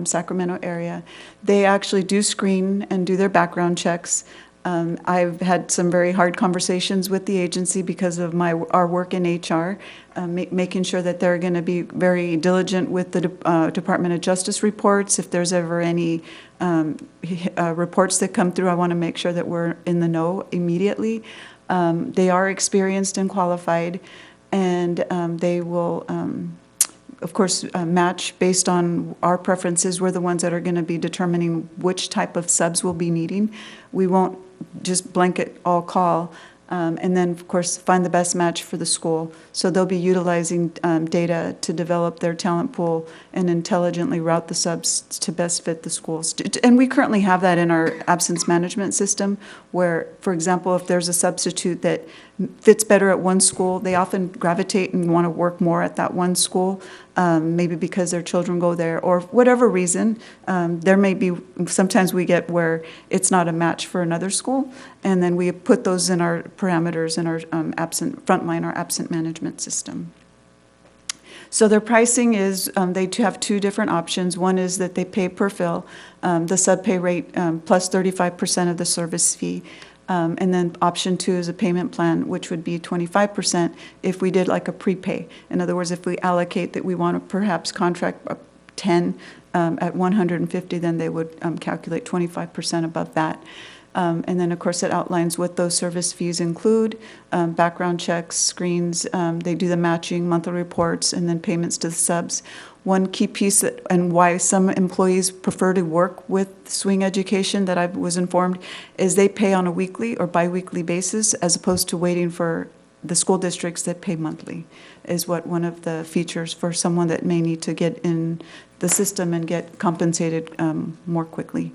Sacramento area. They actually do screen and do their background checks. I've had some very hard conversations with the agency because of our work in HR, making sure that they're going to be very diligent with the Department of Justice reports. If there's ever any reports that come through, I want to make sure that we're in the know immediately. They are experienced and qualified, and they will, of course, match based on our preferences. We're the ones that are going to be determining which type of subs we'll be needing. We won't just blanket all call, and then, of course, find the best match for the school. So they'll be utilizing data to develop their talent pool and intelligently route the subs to best fit the schools. And we currently have that in our absence management system where, for example, if there's a substitute that fits better at one school, they often gravitate and want to work more at that one school, maybe because their children go there or whatever reason. There may be, sometimes we get where it's not a match for another school, and then we put those in our parameters in our absent management system. So their pricing is, they have two different options. One is that they pay per fill, the sub-pay rate plus 35% of the service fee. And then option 2 is a payment plan, which would be 25% if we did like a prepay. In other words, if we allocate that we want to perhaps contract 10 at 150, then they would calculate 25% above that. And then, of course, it outlines what those service fees include, background checks, screens, they do the matching, monthly reports, and then payments to the subs. One key piece that, and why some employees prefer to work with Swing Education that I was informed, is they pay on a weekly or biweekly basis as opposed to waiting for the school districts that pay monthly, is what one of the features for someone that may need to get in the system and get compensated more quickly.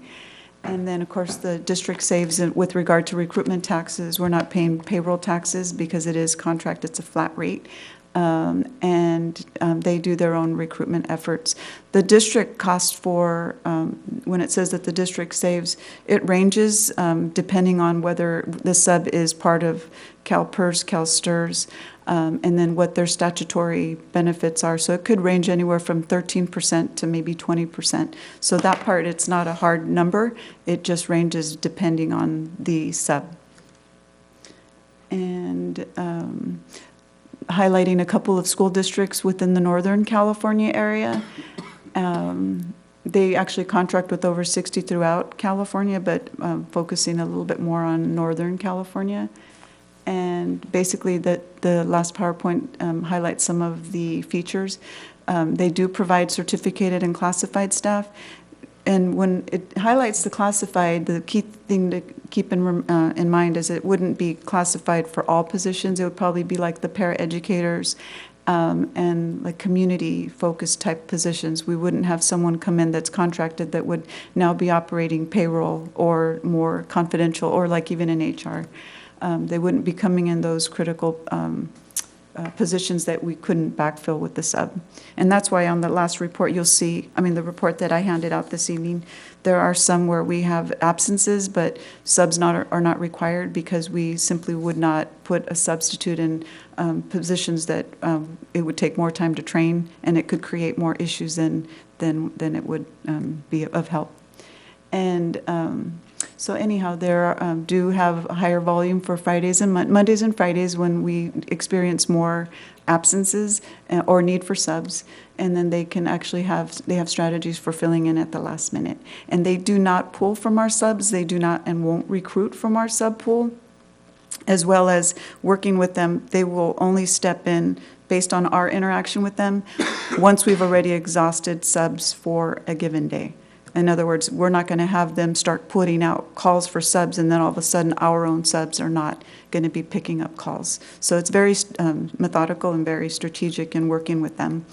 And then, of course, the district saves with regard to recruitment taxes. We're not paying payroll taxes because it is contract, it's a flat rate. And they do their own recruitment efforts. The district cost for, when it says that the district saves, it ranges depending on whether the sub is part of CalPERS, CalSTRS, and then what their statutory benefits are. So it could range anywhere from 13% to maybe 20%. So that part, it's not a hard number. It just ranges depending on the sub. And highlighting a couple of school districts within the Northern California area. They actually contract with over 60 throughout California, but focusing a little bit more on Northern California. And basically the last PowerPoint highlights some of the features. They do provide certificated and classified staff. And when it highlights the classified, the key thing to keep in mind is it wouldn't be classified for all positions. It would probably be like the paraeducators and like community-focused type positions. We wouldn't have someone come in that's contracted that would now be operating payroll or more confidential or like even in HR. They wouldn't be coming in those critical positions that we couldn't backfill with the sub. And that's why on the last report you'll see, I mean the report that I handed out this evening, there are some where we have absences, but subs are not required because we simply would not put a substitute in positions that it would take more time to train and it could create more issues than it would be of help. And so anyhow, there do have a higher volume for Fridays and Mondays and Fridays when we experience more absences or need for subs, and then they can actually have strategies for filling in at the last minute. And they do not pull from our subs. They do not and won't recruit from our sub pool, as well as working with them. They will only step in based on our interaction with them once we've already exhausted subs for a given day. In other words, we're not going to have them start putting out calls for subs and then all of a sudden our own subs are not going to be picking up calls. So it's very methodical and very strategic in working with them.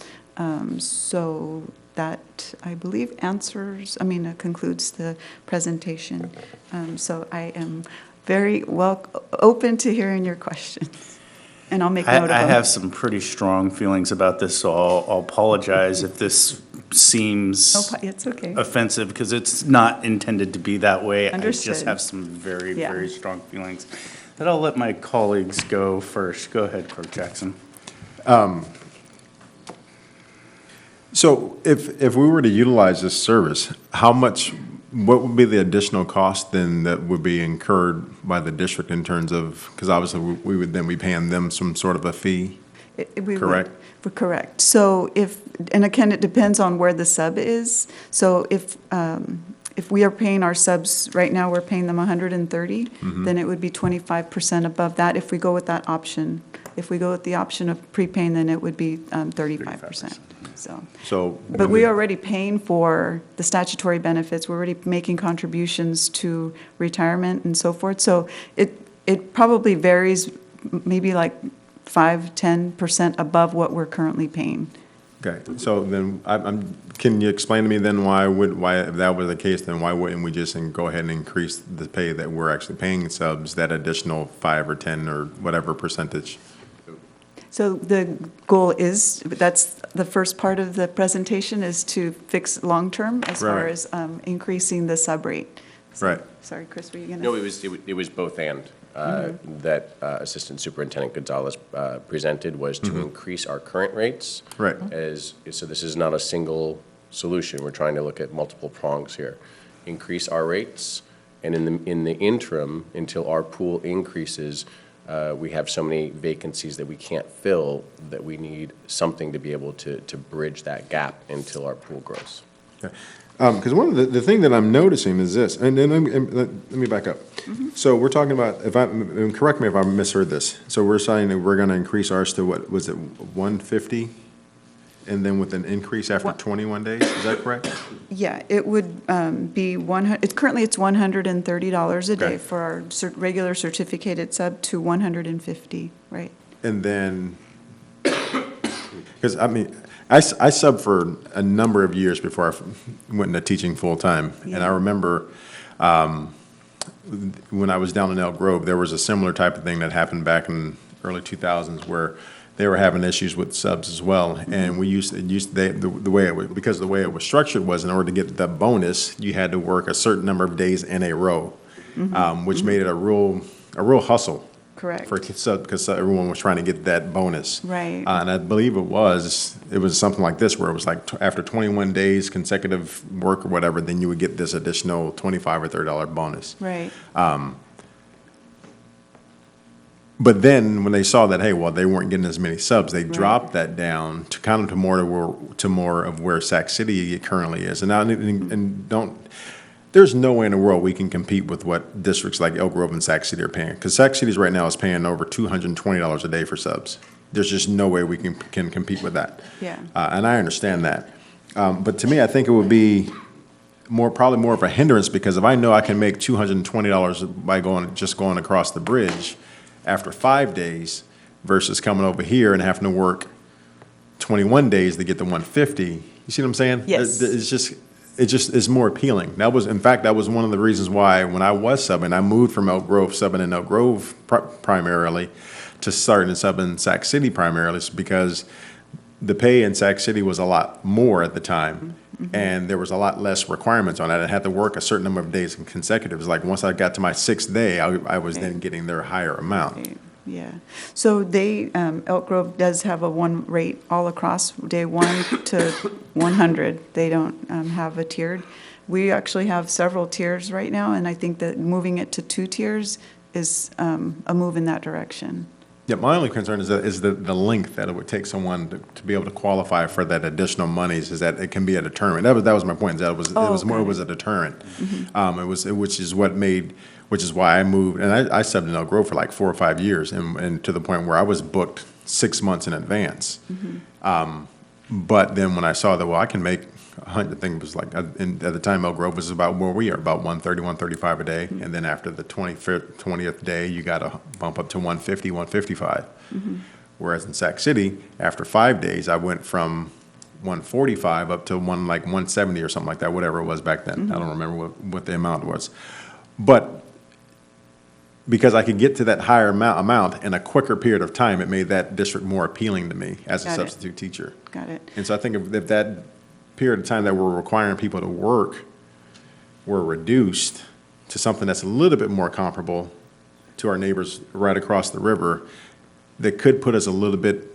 So that, I believe, concludes the presentation. So I am very open to hearing your questions. And I'll make note of them. I have some pretty strong feelings about this, so I'll apologize if this seems it's okay. offensive, because it's not intended to be that way. Understood. I just have some very strong feelings. But I'll let my colleagues go first. Go ahead, Clerk Jackson. So if we were to utilize this service, what would be the additional cost then that would be incurred by the district in terms of, because obviously we would then be paying them some sort of a fee, correct? Correct. So and again, it depends on where the sub is. So if we are paying our subs, right now we're paying them 130, then it would be 25% above that if we go with that option. If we go with the option of prepaying, then it would be 35%. But we're already paying for the statutory benefits. We're already making contributions to retirement and so forth. So it probably varies, maybe like 5-10% above what we're currently paying. Okay, so then can you explain to me then why if that was the case, then why wouldn't we just go ahead and increase the pay that we're actually paying subs, that additional 5 or 10 or whatever percentage? So the goal is, that's the first part of the presentation, is to fix long-term as far as increasing the sub rate. Right. Sorry, Chris, were you going to? No, it was both and. that Assistant Superintendent Gonzalez presented was to increase our current rates. Right. So this is not a single solution. We're trying to look at multiple prongs here. Increase our rates, and in the interim, until our pool increases, we have so many vacancies that we can't fill that we need something to be able to bridge that gap until our pool grows. Okay. Because one of the thing that I'm noticing is this, and let me back up. So we're talking about, and correct me if I misheard this. So we're saying that we're going to increase ours to what, was it 150? And then with an increase after 21 days, is that correct? Yeah, it would be currently it's $130 a day for our regular certificated sub to $150, right? And then, because I mean, I subbed for a number of years before I went into teaching full-time. Yeah. And I remember when I was down in Elk Grove, there was a similar type of thing that happened back in early 2000s where they were having issues with subs as well. And we the way it was, because the way it was structured was in order to get the bonus, you had to work a certain number of days in a row, which made it a real hustle. Correct. Because everyone was trying to get that bonus. Right. And I believe it was something like this, where it was like after 21 days consecutive work or whatever, then you would get this additional $25 or $30 bonus. Right. But then when they saw that, hey, well, they weren't getting as many subs, they dropped that down to kind of to more of where Sac City currently is. And now, there's no way in the world we can compete with what districts like Elk Grove and Sac City are paying. Because Sac City right now is paying over $220 a day for subs. There's just no way we can compete with that. Yeah. And I understand that. But to me, I think it would be probably more of a hindrance, because if I know I can make $220 by going across the bridge after 5 days versus coming over here and having to work 21 days to get the 150, you see what I'm saying? Yes. It just is more appealing. In fact, that was one of the reasons why when I was subbing, I moved from Elk Grove, subbing in Elk Grove primarily, to starting and subbing in Sac City primarily, because the pay in Sac City was a lot more at the time, and there was a lot less requirements on it. I had to work a certain number of days consecutive. It was like once I got to my 6th day, I was then getting their higher amount. Yeah. So Elk Grove does have a one rate all across, day 1 to 100. They don't have a tiered. We actually have several tiers right now, and I think that moving it to 2 tiers is a move in that direction. Yeah, my only concern is the length that it would take someone to be able to qualify for that additional monies, is that it can be a deterrent. That was my point, that it was a deterrent. Which is why I moved, and I subbed in Elk Grove for like 4 or 5 years, and to the point where I was booked 6 months in advance. But then when I saw that, well, I can make, I think it was like, at the time Elk Grove was about where we are, about 130, 135 a day, and then after the 20th day, you got to bump up to 150, 155. Whereas in Sac City, after 5 days, I went from 145 up to 170 or something like that, whatever it was back then. I don't remember what the amount was. But because I could get to that higher amount in a quicker period of time, it made that district more appealing to me as a substitute teacher. Got it. And so I think if that period of time that we're requiring people to work were reduced to something that's a little bit more comparable to our neighbors right across the river, that could put us a little bit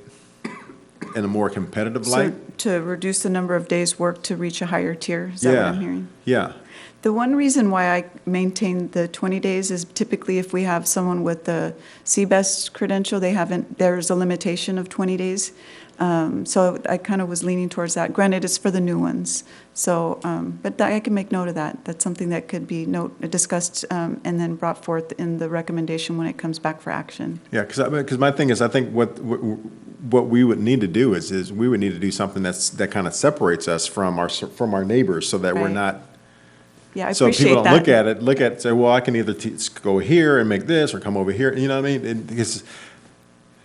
in a more competitive light. So to reduce the number of days worked to reach a higher tier, is that what I'm hearing? Yeah. The one reason why I maintain the 20 days is typically if we have someone with the CBEST credential, there's a limitation of 20 days. So I kind of was leaning towards that. Granted, it's for the new ones. So, but I can make note of that. That's something that could be discussed and then brought forth in the recommendation when it comes back for action. Yeah, because my thing is, I think what we would need to do is we would need to do something that kind of separates us from our neighbors, so that we're not. Yeah, I so appreciate people don't that. look at it, say, well, I can either go here and make this, or come over here. You know what I mean?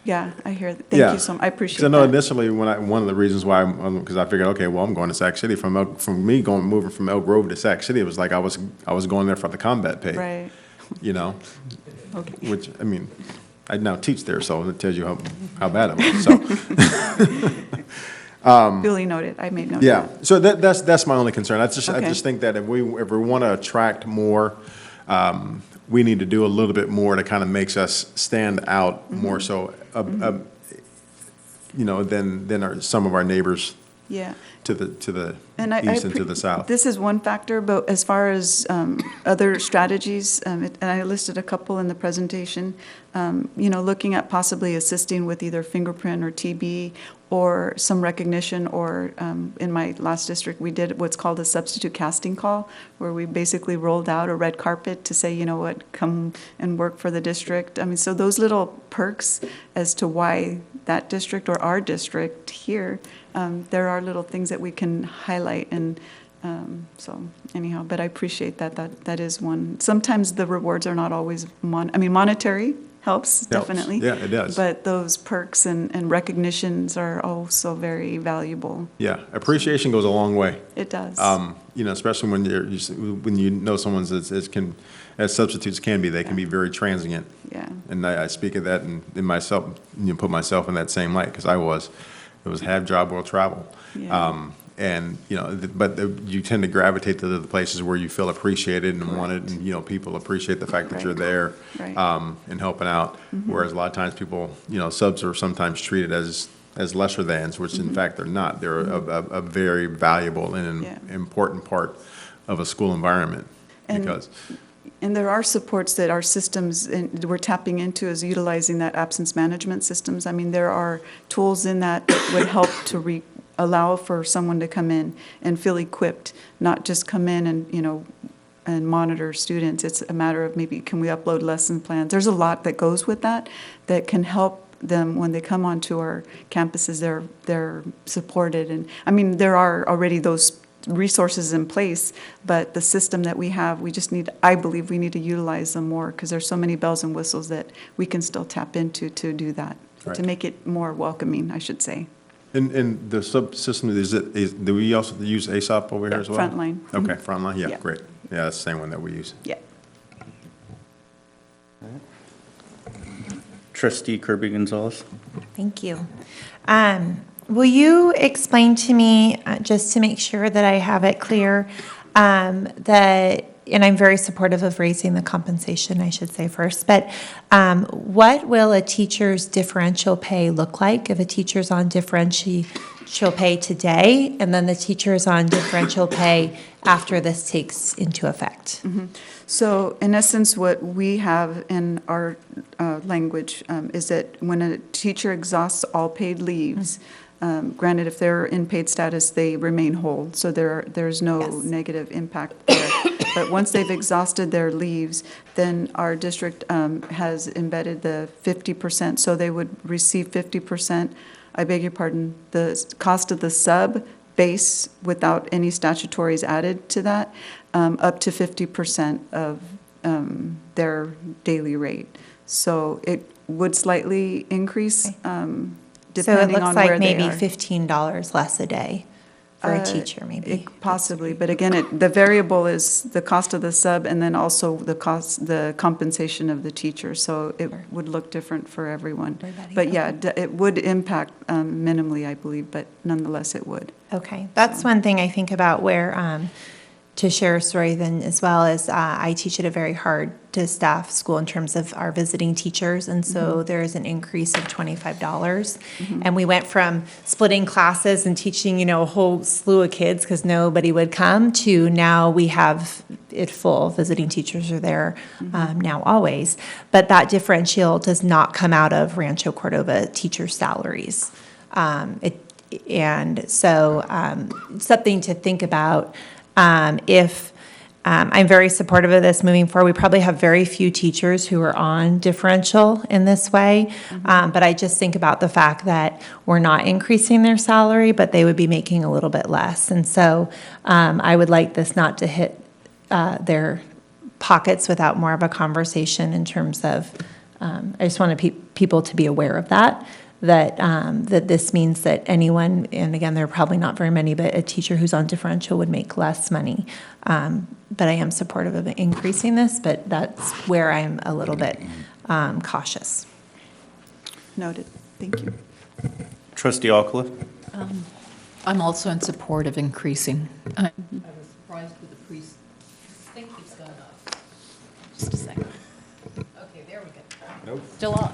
Yeah, I hear that. Thank you so much. I appreciate that. Because I know initially one of the reasons why, because I figured, okay, well, I'm going to Sac City moving from Elk Grove to Sac City. It was like I was going there for the combat pay. Right. You know. Okay. Which, I mean, I now teach there, so it tells you how bad it was. So. Duly noted. I made note. Yeah. Of that. So that's my only concern. I just think that if we want to attract more we need to do a little bit more to kind of makes us stand out more so, you know, than some of our neighbors Yeah. to the And east and to the south. This is one factor, but as far as other strategies, and I listed a couple in the presentation, you know, looking at possibly assisting with either fingerprint or TB or some recognition, or in my last district, we did what's called a substitute casting call, where we basically rolled out a red carpet to say, you know what, come and work for the district. I mean, so those little perks as to why that district or our district here, there are little things that we can highlight, and so anyhow, but I appreciate that is one. Sometimes the rewards are not always monetary helps, definitely. Yeah, it does. But those perks and recognitions are also very valuable. Yeah, appreciation goes a long way. It does. You know, especially when when you know someone's as substitutes can be, they can be very transient. Yeah. And I speak of that in myself, you know, put myself in that same light, because it was have job, will travel. Yeah. And, you know, you tend to gravitate to the places where you feel appreciated and wanted, and, you know, people appreciate the fact that you're there, Right. and helping out. Whereas a lot of times people, you know, subs are sometimes treated as lesser thans, which in fact they're not. They're a very valuable and an important part of a school environment. And there are supports that our systems, we're tapping into, is utilizing that absence management systems. I mean, there are tools in that would help to allow for someone to come in and feel equipped, not just come in and, you know, and monitor students. It's a matter of maybe, can we upload lesson plans? There's a lot that goes with that can help them when they come onto our campuses. They're supported. And I mean, there are already those resources in place, but the system that we have, I believe we need to utilize them more, because there's so many bells and whistles that we can still tap into to do that, Right. to make it more welcoming, I should say. And the subsystem, do we also use ASOP over here as well? Frontline. Okay, Frontline, yeah, Yeah. great. Yeah, that's the same one that we use. Yeah. Trustee Kirby Gonzalez. Thank you. Will you explain to me, just to make sure that I have it clear, and I'm very supportive of raising the compensation, I should say first, but what will a teacher's differential pay look like if a teacher's on differential pay today, and then the teacher is on differential pay after this takes into effect? So in essence, what we have in our language is that when a teacher exhausts all paid leaves, granted, if they're in paid status, they remain whole, so there's no negative impact there. But once they've exhausted their leaves, then our district has embedded the 50%, so they would receive 50%, I beg your pardon, the cost of the sub base without any statutories added to that, up to 50% of their daily rate. So it would slightly increase depending on where they are. So it looks like maybe $15 less a day for a teacher, maybe. Possibly, but again, the variable is the cost of the sub, and then also the compensation of the teacher, so it would look different for everyone. But yeah, it would impact minimally, I believe, but nonetheless, it would. Okay, that's one thing I think about where, to share a story then as well, as I teach at a very hard to staff school in terms of our visiting teachers, and so there is an increase of $25. And we went from splitting classes and teaching, you know, a whole slew of kids because nobody would come, to now we have it full. Visiting teachers are there now always. But that differential does not come out of Rancho Cordova teacher salaries. And so something to think about. If I'm very supportive of this moving forward, we probably have very few teachers who are on differential in this way. But I just think about the fact that we're not increasing their salary, but they would be making a little bit less. And so I would like this not to hit their pockets without more of a conversation in terms of, I just want people to be aware of that. That this means that anyone, and again, there are probably not very many, but a teacher who's on differential would make less money. But I am supportive of increasing this, but that's where I'm a little bit cautious. Noted. Thank you. Trustee Alcala. I'm also in support of increasing. I was surprised with the priest. I think it's gone up. Just a second. Still on?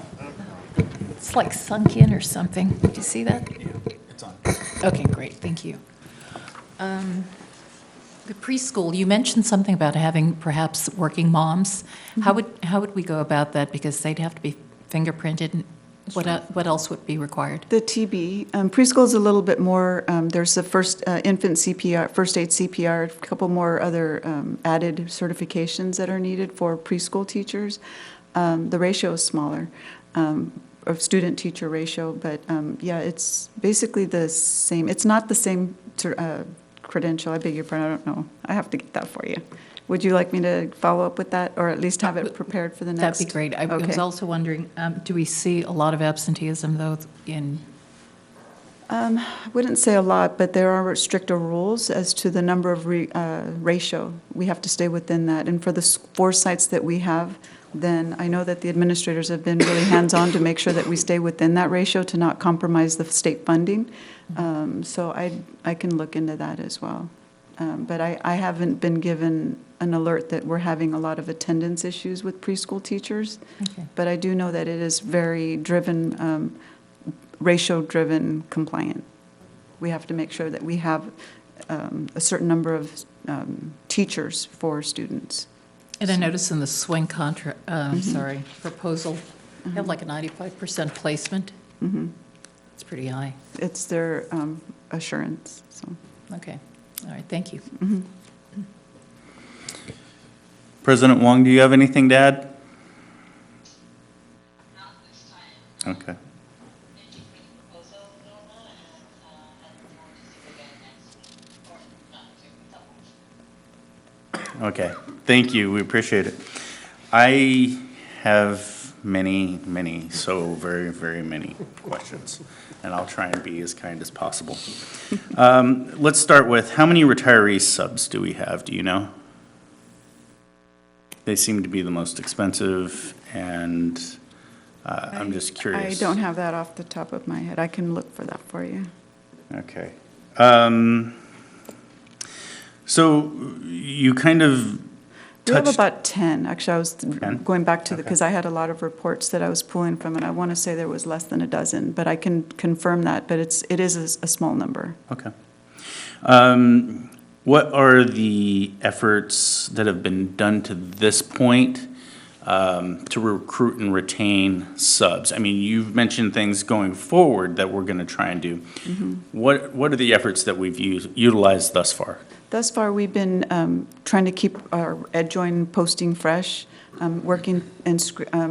It's like sunk in or something. Did you see that? It's on. Okay, great, thank you. The preschool, you mentioned something about having perhaps working moms. How would we go about that? Because they'd have to be fingerprinted. And what else would be required? The TB. Preschool is a little bit more, there's the first infant CPR, first aid CPR, a couple more other added certifications that are needed for preschool teachers. The ratio is smaller, of student-teacher ratio, but yeah, it's basically the same. It's not the same credential. I beg your pardon, I don't know. I have to get that for you. Would you like me to follow up with that, or at least have it prepared for the next? That'd be great. I was Okay. also wondering, do we see a lot of absenteeism, though, in? I wouldn't say a lot, but there are stricter rules as to the number of ratio. We have to stay within that. And for the 4 sites that we have, then I know that the administrators have been really hands-on to make sure that we stay within that ratio to not compromise the state funding. So I can look into that as well. But I haven't been given an alert that we're having a lot of attendance issues with preschool teachers. Okay. But I do know that it is very driven, ratio-driven compliant. We have to make sure that we have a certain number of teachers for students. And I noticed in the swing proposal, you have like a 95% placement. It's pretty high. It's their assurance, so. Okay, all right, thank you. President Wong, do you have anything to add? Not this time. Okay. Thank you for the proposal, Norma, and I look forward to seeing you again next week, or not next week, Okay, thank you, we appreciate it. I have many, so very, very many questions, and I'll try and be as kind as possible. Let's start with, how many retiree subs do we have, do you know? They seem to be the most expensive, and I'm just curious. I don't have that off the top of my head. I can look for that for you. Okay. So you kind of We have touched, about 10. Actually, I was 10? going back to Okay. because I had a lot of reports that I was pulling from, and I want to say there was less than a dozen, but I can confirm that, but it is a small number. okay. What are the efforts that have been done to this point to recruit and retain subs? I mean, you've mentioned things going forward that we're going to try and do. What are the efforts that we've utilized thus far? Thus far, we've been trying to keep our EdJoin posting fresh, working and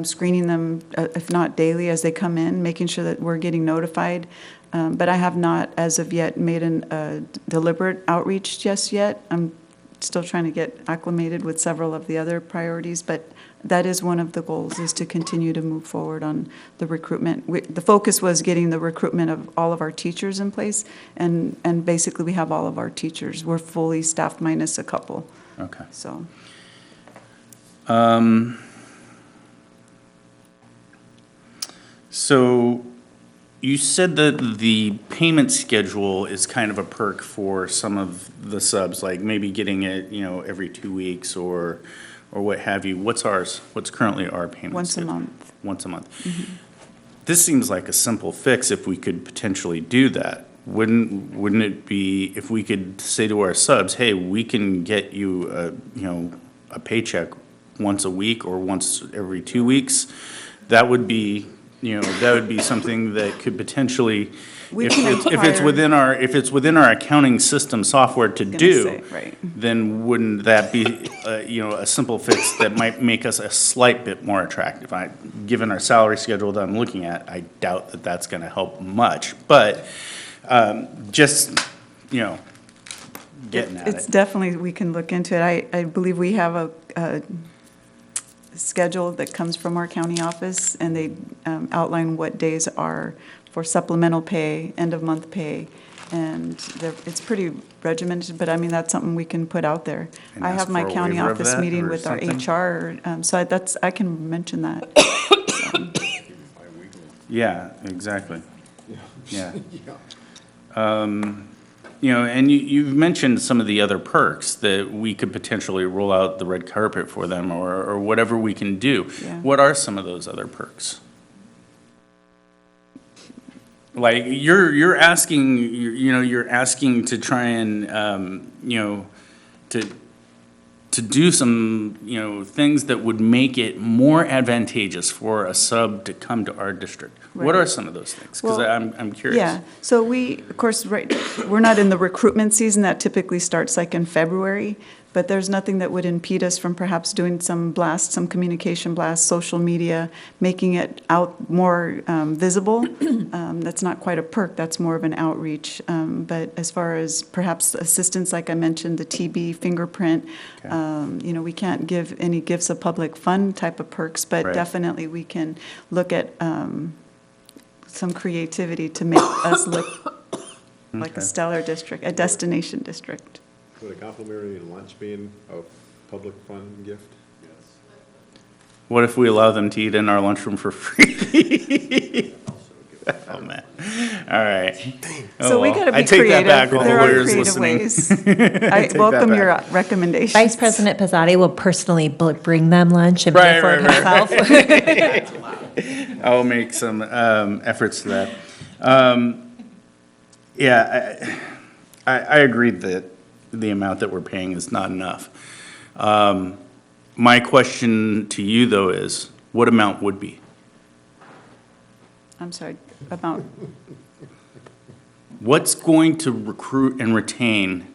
screening them, if not daily, as they come in, making sure that we're getting notified. But I have not, as of yet, made a deliberate outreach just yet. I'm still trying to get acclimated with several of the other priorities, but that is one of the goals, is to continue to move forward on the recruitment. The focus was getting the recruitment of all of our teachers in place, and basically we have all of our teachers. We're fully staffed minus a couple. Okay. So. So you said that the payment schedule is kind of a perk for some of the subs, like maybe getting it, every 2 weeks or what have you. What's ours? What's currently our payment Once a schedule? month. Once a month. This seems like a simple fix if we could potentially do that. Wouldn't it be if we could say to our subs, hey, we can get you a paycheck once a week or once every 2 weeks? That would be something that could potentially, if it's within our accounting system software to do, then wouldn't that be a simple fix that might make us a slight bit more attractive? Given our salary schedule that I'm looking at, I doubt that that's going to help much, but just getting at it. It's definitely, we can look into it. I believe we have a schedule that comes from our county office, and they outline what days are for supplemental pay, end-of-month pay, and it's pretty regimented, but I mean, that's something we can put out there. And I ask have my for a county waiver of office that meeting or with our something? HR, so I can mention that. Yeah, exactly. Yeah. You know, and you've mentioned some of the other perks that we could potentially roll out the red carpet for them or whatever we can do. Yeah. What are some of those other perks? Like, you're asking, you're asking to try and, to do some, things that would make it more advantageous for a sub to come to our district. What Right. are some of those things? Because Well, I'm curious. Yeah, so we, of course, we're not in the recruitment season, that typically starts like in February, but there's nothing that would impede us from perhaps doing some blasts, some communication blasts, social media, making it out more visible. That's not quite a perk, that's more of an outreach. But as far as perhaps assistance, like I mentioned, the TB fingerprint, we can't give any gifts of public fund type of perks, but Right. definitely we can look at some creativity to make us look like a stellar district, a destination district. Would a complimentary lunch be a public fund gift? What if we allow them to eat in our lunchroom for free? Oh, man. All right. So we got to be I take creative. that back, all the There are lawyers creative listening. ways. I take welcome that your back. recommendations. Vice President Pizzotti will personally bring them lunch and pay for it himself. I'll make some efforts to that. I agree that the amount that we're paying is not enough. My question to you, though, is what amount would be? I'm sorry, about, What's going to recruit and retain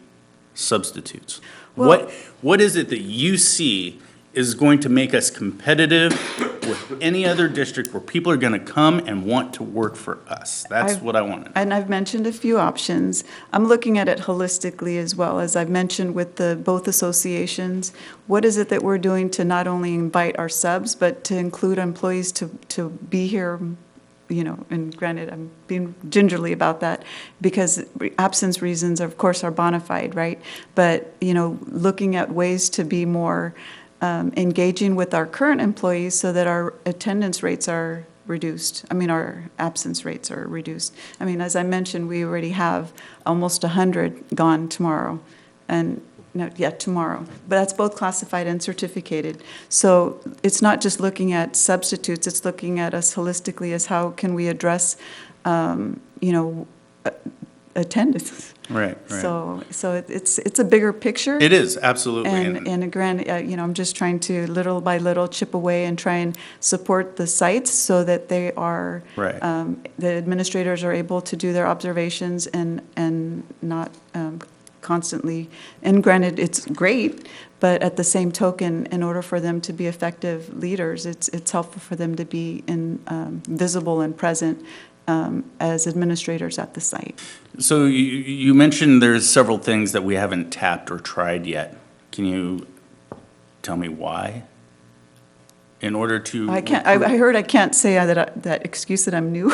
substitutes? Well- What is it that you see is going to make us competitive with any other district where people are going to come and want to work for us? That's what I want to know. and I've mentioned a few options. I'm looking at it holistically as well, as I've mentioned with both associations. What is it that we're doing to not only invite our subs, but to include employees to be here, and granted, I'm being gingerly about that, because absence reasons, of course, are bona fide, right? But, looking at ways to be more engaging with our current employees so that our attendance rates are reduced. Our absence rates are reduced. As I mentioned, we already have almost 100 gone tomorrow, and not yet tomorrow. But that's both classified and certificated. So it's not just looking at substitutes, it's looking at us holistically as how can we address, attendance. Right. So it's a bigger picture. It is, absolutely. And again, I'm just trying to little by little chip away and try and support the sites so that they are, Right. the administrators are able to do their observations and not constantly, and granted, it's great, but at the same token, in order for them to be effective leaders, it's helpful for them to be visible and present as administrators at the site. So you mentioned there's several things that we haven't tapped or tried yet. Can you tell me why? In order to... I can't. I heard I can't say that excuse that I'm new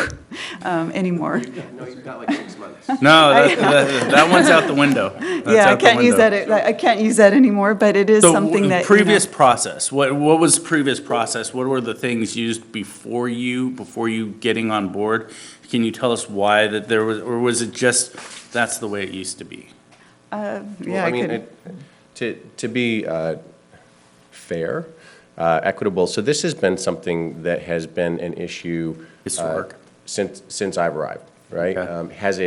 anymore. No, you've got like 6 months. No, that one's out the window. That's Yeah, I out the can't use window. that. I can't use that anymore. But it is something that Previous process. What was previous process? What were the things used before you getting on board? Can you tell us why that there was, or was it just that's the way it used to be? To be fair, equitable, so this has been something that has been an issue Historic. Since I've arrived, right? Okay. Has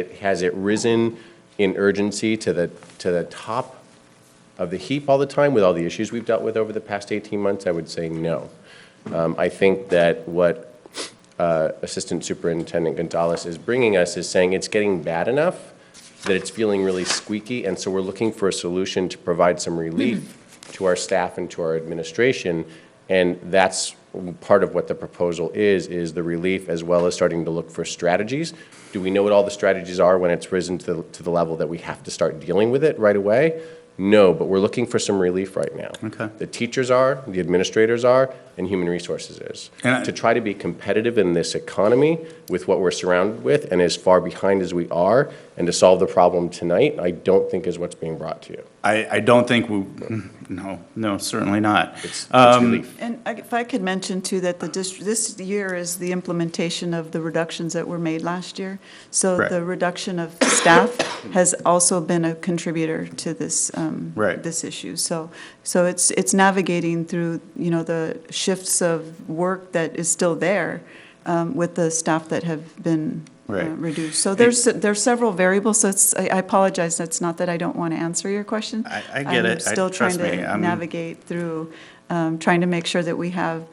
it risen in urgency to the top of the heap all the time with all the issues we've dealt with over the past 18 months? I would say no. I think that what Assistant Superintendent Gonzalez is bringing us is saying it's getting bad enough that it's feeling really squeaky, and so we're looking for a solution to provide some relief to our staff and to our administration, and that's part of what the proposal is the relief, as well as starting to look for strategies. Do we know what all the strategies are when it's risen to the level that we have to start dealing with it right away? No, but we're looking for some relief right now. Okay. The teachers are, the administrators are, and human resources is. To try to be competitive in this economy with what we're surrounded with and as far behind as we are, and to solve the problem tonight, I don't think is what's being brought to you. I don't think no, certainly not. It's relief. And if I could mention too, that the district, this year is the implementation of the reductions that were made last year. So Correct. the reduction of staff has also been a contributor to this, Right. this issue. So it's navigating through, the shifts of work that is still there, with the staff that have been reduced. So there's several variables, so I apologize, that's not that I don't want to answer your question. I get it. I'm still trying Trust me, to navigate through, trying to make sure that we have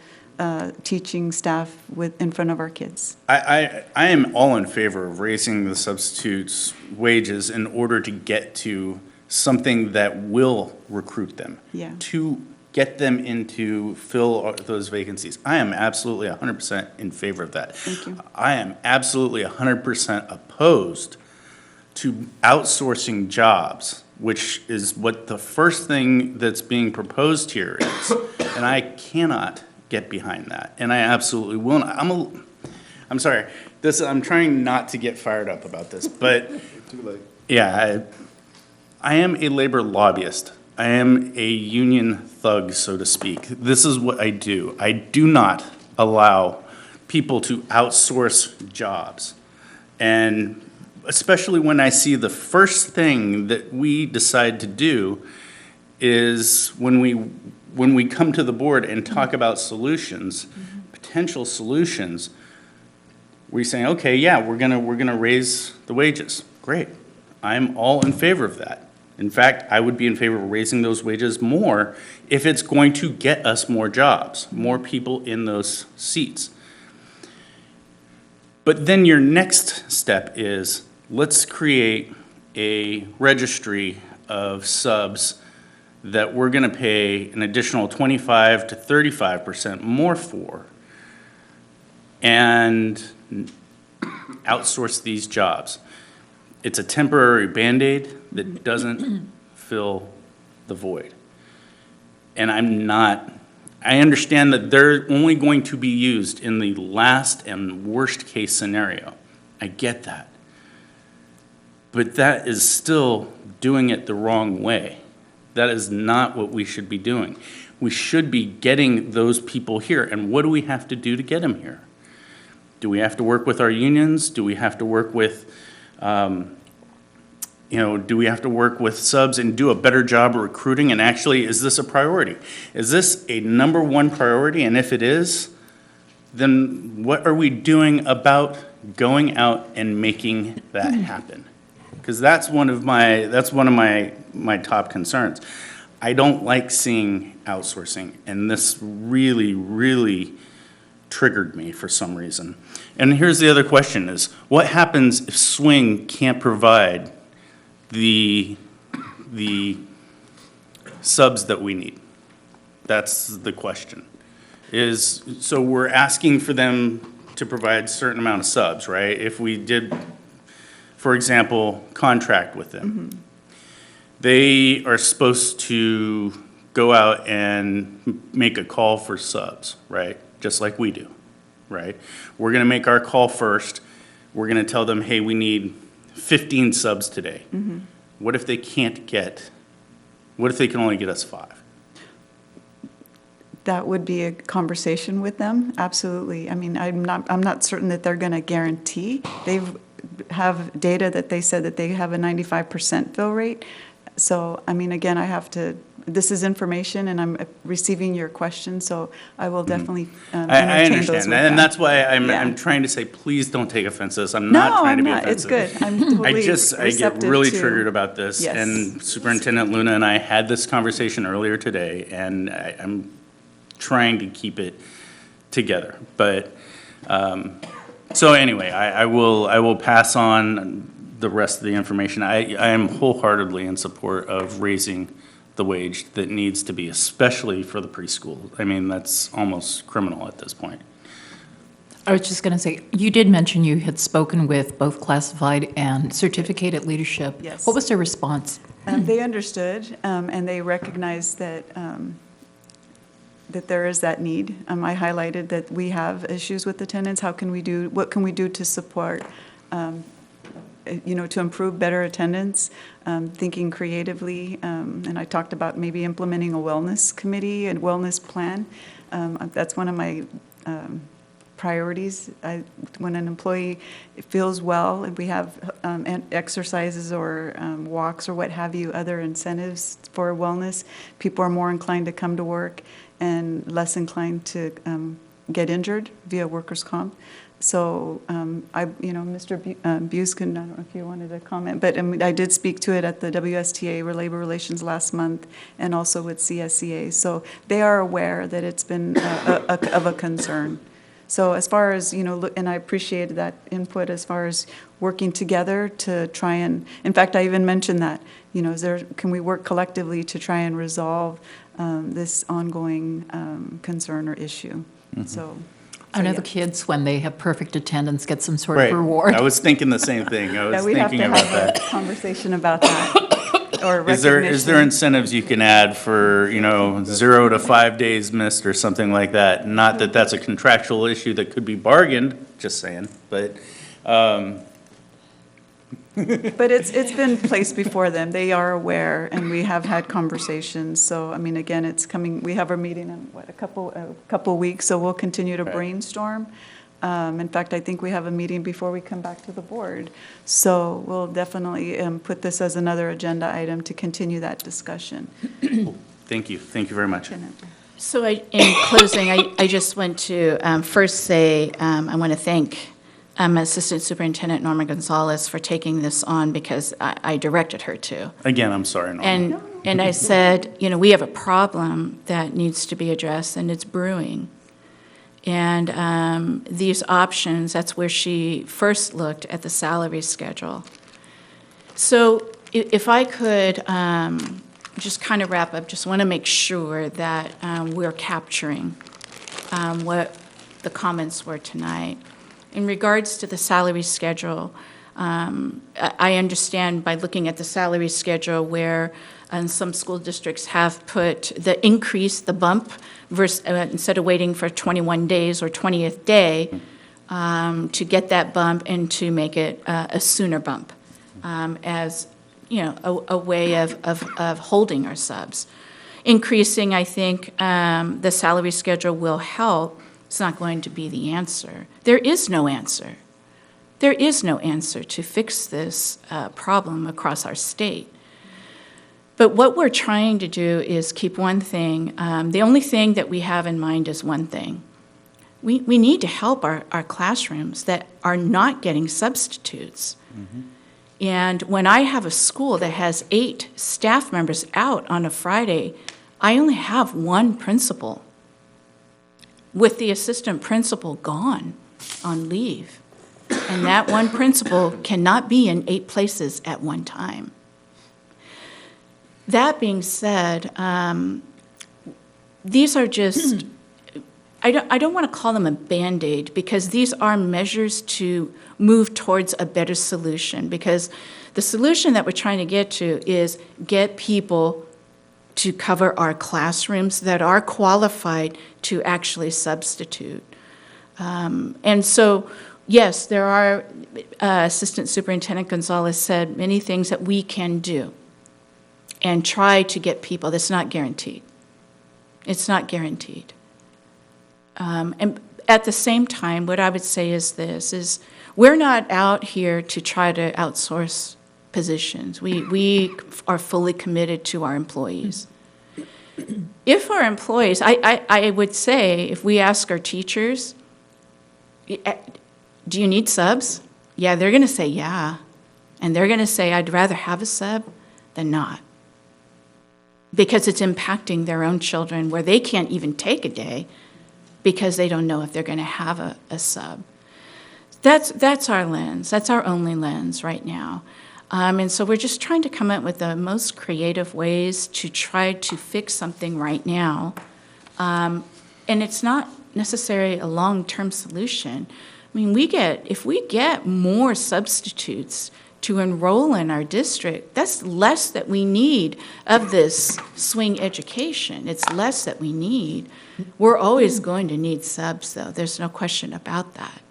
teaching staff in front of our kids. I am all in favor of raising the substitutes' wages in order to get to something that will recruit them. Yeah. To get them into fill those vacancies. I am absolutely 100% in favor of that. Thank you. I am absolutely 100% opposed to outsourcing jobs, which is what the first thing that's being proposed here is. And I cannot get behind that. And I absolutely will not. I'm sorry. I'm trying not to get fired up about this, but Too late. yeah, I am a labor lobbyist. I am a union thug, so to speak. This is what I do. I do not allow people to outsource jobs. And especially when I see the first thing that we decide to do is when we come to the board and talk about solutions, potential solutions, we're saying, okay, yeah, we're gonna raise the wages. Great. I'm all in favor of that. In fact, I would be in favor of raising those wages more if it's going to get us more jobs, more people in those seats. But then your next step is, let's create a registry of subs that we're going to pay an additional 25 to 35% more for, and outsource these jobs. It's a temporary Band-Aid that doesn't fill the void. And I understand that they're only going to be used in the last and worst case scenario. I get that. But that is still doing it the wrong way. That is not what we should be doing. We should be getting those people here. And what do we have to do to get them here? Do we have to work with our unions? Do we have to work with, do we have to work with subs and do a better job of recruiting? And actually, is this a priority? Is this a number one priority? And if it is, then what are we doing about going out and making that happen? Because that's one of my top concerns. I don't like seeing outsourcing, and this really, really triggered me for some reason. And here's the other question is, what happens if Swing can't provide the subs that we need? That's the question. So we're asking for them to provide a certain amount of subs, right? If we did, for example, contract with them, they are supposed to go out and make a call for subs, right? Just like we do, right? We're gonna make our call first. We're gonna tell them, hey, we need 15 subs today. What if they can't what if they can only get us 5? That would be a conversation with them, absolutely. I mean, I'm not certain that they're going to guarantee. They have data that they said that they have a 95% fill rate. So, I mean, again, this is information, and I'm receiving your question, so I will definitely I entertain those understand, with and them. that's why I'm Yeah. trying to say, please don't take offense to this. I'm not trying to be offensive. No, it's good. I'm totally I get receptive really to- triggered about this, Yes. and Superintendent Luna and I had this conversation earlier today, and I'm trying to keep it together. But, so anyway, I will pass on the rest of the information. I am wholeheartedly in support of raising the wage that needs to be, especially for the preschool. I mean, that's almost criminal at this point. I was just going to say, you did mention you had spoken with both classified and certificated leadership. Yes. What was their response? They understood, and they recognized that that there is that need. I highlighted that we have issues with attendance. What can we do to support to improve better attendance, thinking creatively. And I talked about maybe implementing a wellness committee and wellness plan. That's one of my priorities. When an employee feels well, and we have exercises or walks or what have you, other incentives for wellness, people are more inclined to come to work and less inclined to get injured via workers' comp. So Mr. Buskin, I don't know if you wanted to comment, but I did speak to it at the WSTA or Labor Relations last month, and also with CSEA. So they are aware that it's been of a concern. So as far as, and I appreciated that input as far as working together to try and, in fact, I even mentioned that, can we work collectively to try and resolve this ongoing concern or issue? So. I know the kids, when they have perfect attendance, get some sort of reward. I was thinking the same thing. I was thinking about that. We have to have a conversation about that, or recognition. Is there incentives you can add for, 0 to 5 days missed or something like that? Not that that's a contractual issue that could be bargained, just saying, but. But it's been placed before them. They are aware, and we have had conversations. So, again, it's coming. We have our meeting in, a couple weeks, so we'll continue to brainstorm. In fact, I think we have a meeting before we come back to the board. So we'll definitely put this as another agenda item to continue that discussion. Thank you. Thank you very much. So in closing, I just want to first say I want to thank Assistant Superintendent Norma Gonzalez for taking this on, because I directed her to. Again, I'm sorry, Norma. And I said, we have a problem that needs to be addressed, and it's brewing. And these options, that's where she first looked at the salary schedule. So if I could just kind of wrap up, just want to make sure that we're capturing what the comments were tonight. In regards to the salary schedule, I understand by looking at the salary schedule where some school districts have put the increase, the bump, versus, instead of waiting for 21 days or 20th day to get that bump and to make it a sooner bump as, a way of holding our subs. Increasing, I think, the salary schedule will help. It's not going to be the answer. There is no answer. There is no answer to fix this problem across our state. But what we're trying to do is keep one thing. The only thing that we have in mind is one thing. We need to help our classrooms that are not getting substitutes. Mm-hmm. And when I have a school that has 8 staff members out on a Friday, I only have one principal, with the assistant principal gone on leave. And that one principal cannot be in 8 places at one time. That being said, these are just, I don't want to call them a Band-Aid, because these are measures to move towards a better solution, because the solution that we're trying to get to is get people to cover our classrooms that are qualified to actually substitute. And so, yes, there are, Assistant Superintendent Gonzalez said, many things that we can do and try to get people. That's not guaranteed. It's not guaranteed. And at the same time, what I would say is this, is we're not out here to try to outsource positions. We are fully committed to our employees. If our employees, I would say, if we ask our teachers, do you need subs? Yeah, they're going to say yeah. And they're going to say, I'd rather have a sub than not. Because it's impacting their own children where they can't even take a day because they don't know if they're going to have a sub. That's our lens. That's our only lens right now. And so we're just trying to come up with the most creative ways to try to fix something right now. And it's not necessarily a long-term solution. I mean, if we get more substitutes to enroll in our district, that's less that we need of this swing education. It's less that we need. We're always going to need subs, though. There's no question about that.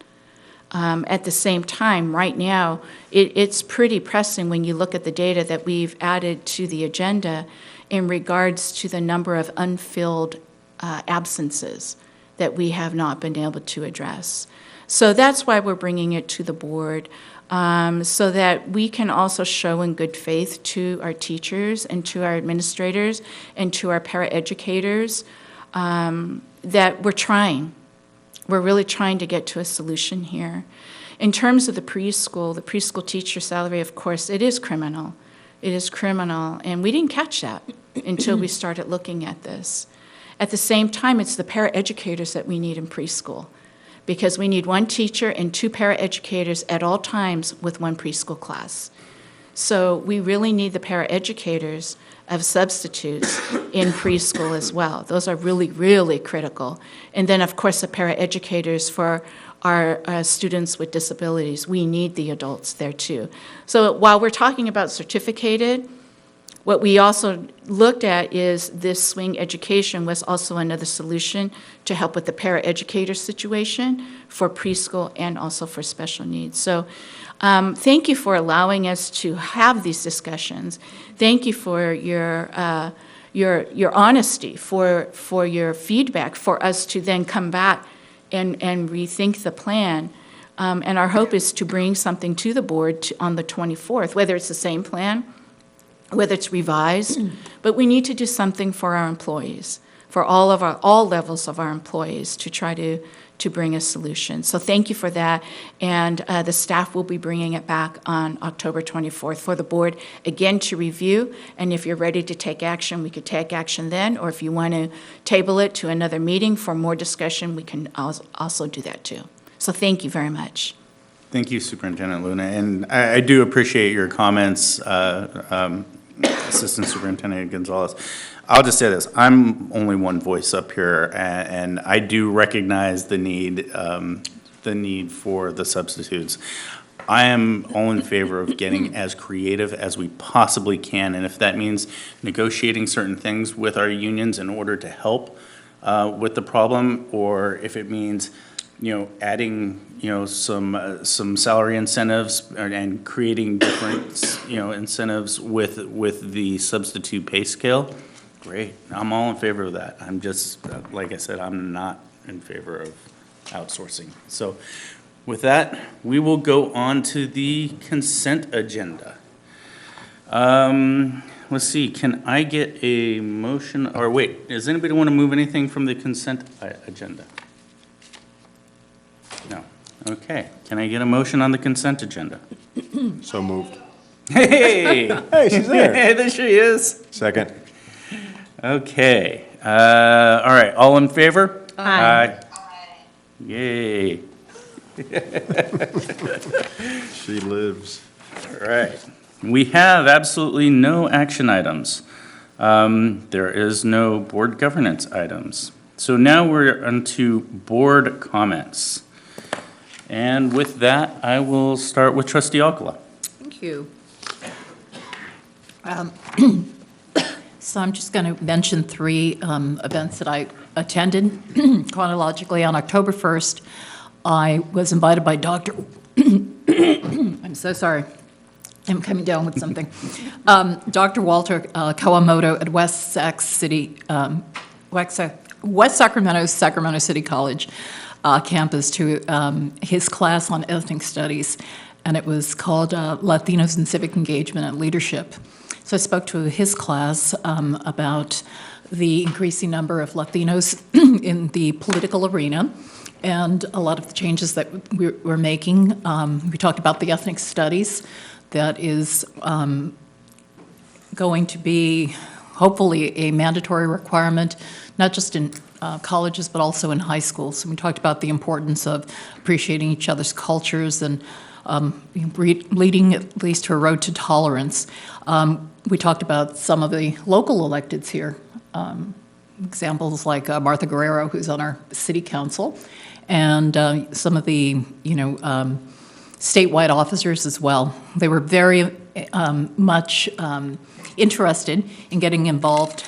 At the same time, right now, it's pretty pressing when you look at the data that we've added to the agenda in regards to the number of unfilled absences that we have not been able to address. So that's why we're bringing it to the board, so that we can also show in good faith to our teachers and to our administrators and to our paraeducators that we're trying. We're really trying to get to a solution here. In terms of the preschool teacher salary, of course, it is criminal. It is criminal, and we didn't catch that until we started looking at this. At the same time, it's the paraeducators that we need in preschool, because we need one teacher and 2 paraeducators at all times with 1 preschool class. So we really need the paraeducators of substitutes in preschool as well. Those are really, really critical. And then, of course, the paraeducators for our students with disabilities. We need the adults there too. So while we're talking about certificated, what we also looked at is this swing education was also another solution to help with the paraeducator situation for preschool and also for special needs. So thank you for allowing us to have these discussions. Thank you for your honesty, for your feedback, for us to then come back and rethink the plan. And our hope is to bring something to the board on the 24th, whether it's the same plan, whether it's revised, but we need to do something for our employees, for all levels of our employees, to try to bring a solution. So thank you for that, and the staff will be bringing it back on October 24th for the board, again, to review, and if you're ready to take action, we could take action then, or if you want to table it to another meeting for more discussion, we can also do that too. So thank you very much. Thank you, Superintendent Luna, and I do appreciate your comments, Assistant Superintendent Gonzalez. I'll just say this, I'm only one voice up here, and I do recognize the need for the substitutes. I am all in favor of getting as creative as we possibly can, and if that means negotiating certain things with our unions in order to help with the problem, or if it means adding, some salary incentives and creating different, incentives with the substitute pay scale, great. I'm all in favor of that. I'm just, like I said, I'm not in favor of outsourcing. So with that, we will go on to the consent agenda. Let's see, can I get a motion, or wait, does anybody want to move anything from the consent agenda? No. Okay. Can I get a motion on the consent agenda? So moved. Hey! Hey, she's there. Hey, there she is. Second. Okay. All right. All in favor? Aye. Yay. She lives. All right. We have absolutely no action items. There is no board governance items. So now we're onto board comments. And with that, I will start with Trustee Alcala. Thank you. So I'm just going to mention 3 events that I attended chronologically. On October 1st, I was invited by Dr. I'm so sorry. I'm coming down with something. Dr. Walter Kawamoto at West Sacramento City College campus to his class on ethnic studies, and it was called Latinos in Civic Engagement and Leadership. So I spoke to his class about the increasing number of Latinos in the political arena and a lot of the changes that we're making. We talked about the ethnic studies that is going to be hopefully a mandatory requirement, not just in colleges, but also in high schools. And we talked about the importance of appreciating each other's cultures and leading at least to a road to tolerance. We talked about some of the local electeds here, examples like Martha Guerrero, who's on our city council, and some of the, statewide officers as well. They were very much interested in getting involved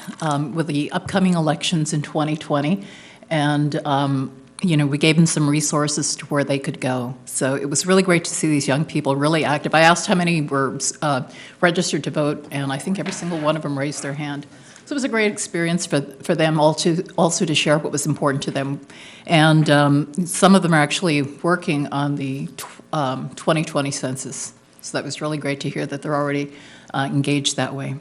with the upcoming elections in 2020, and we gave them some resources to where they could go. So it was really great to see these young people really active. I asked how many were registered to vote, and I think every single one of them raised their hand. So it was a great experience for them also to share what was important to them. And some of them are actually working on the 2020 census. So that was really great to hear that they're already engaged that way.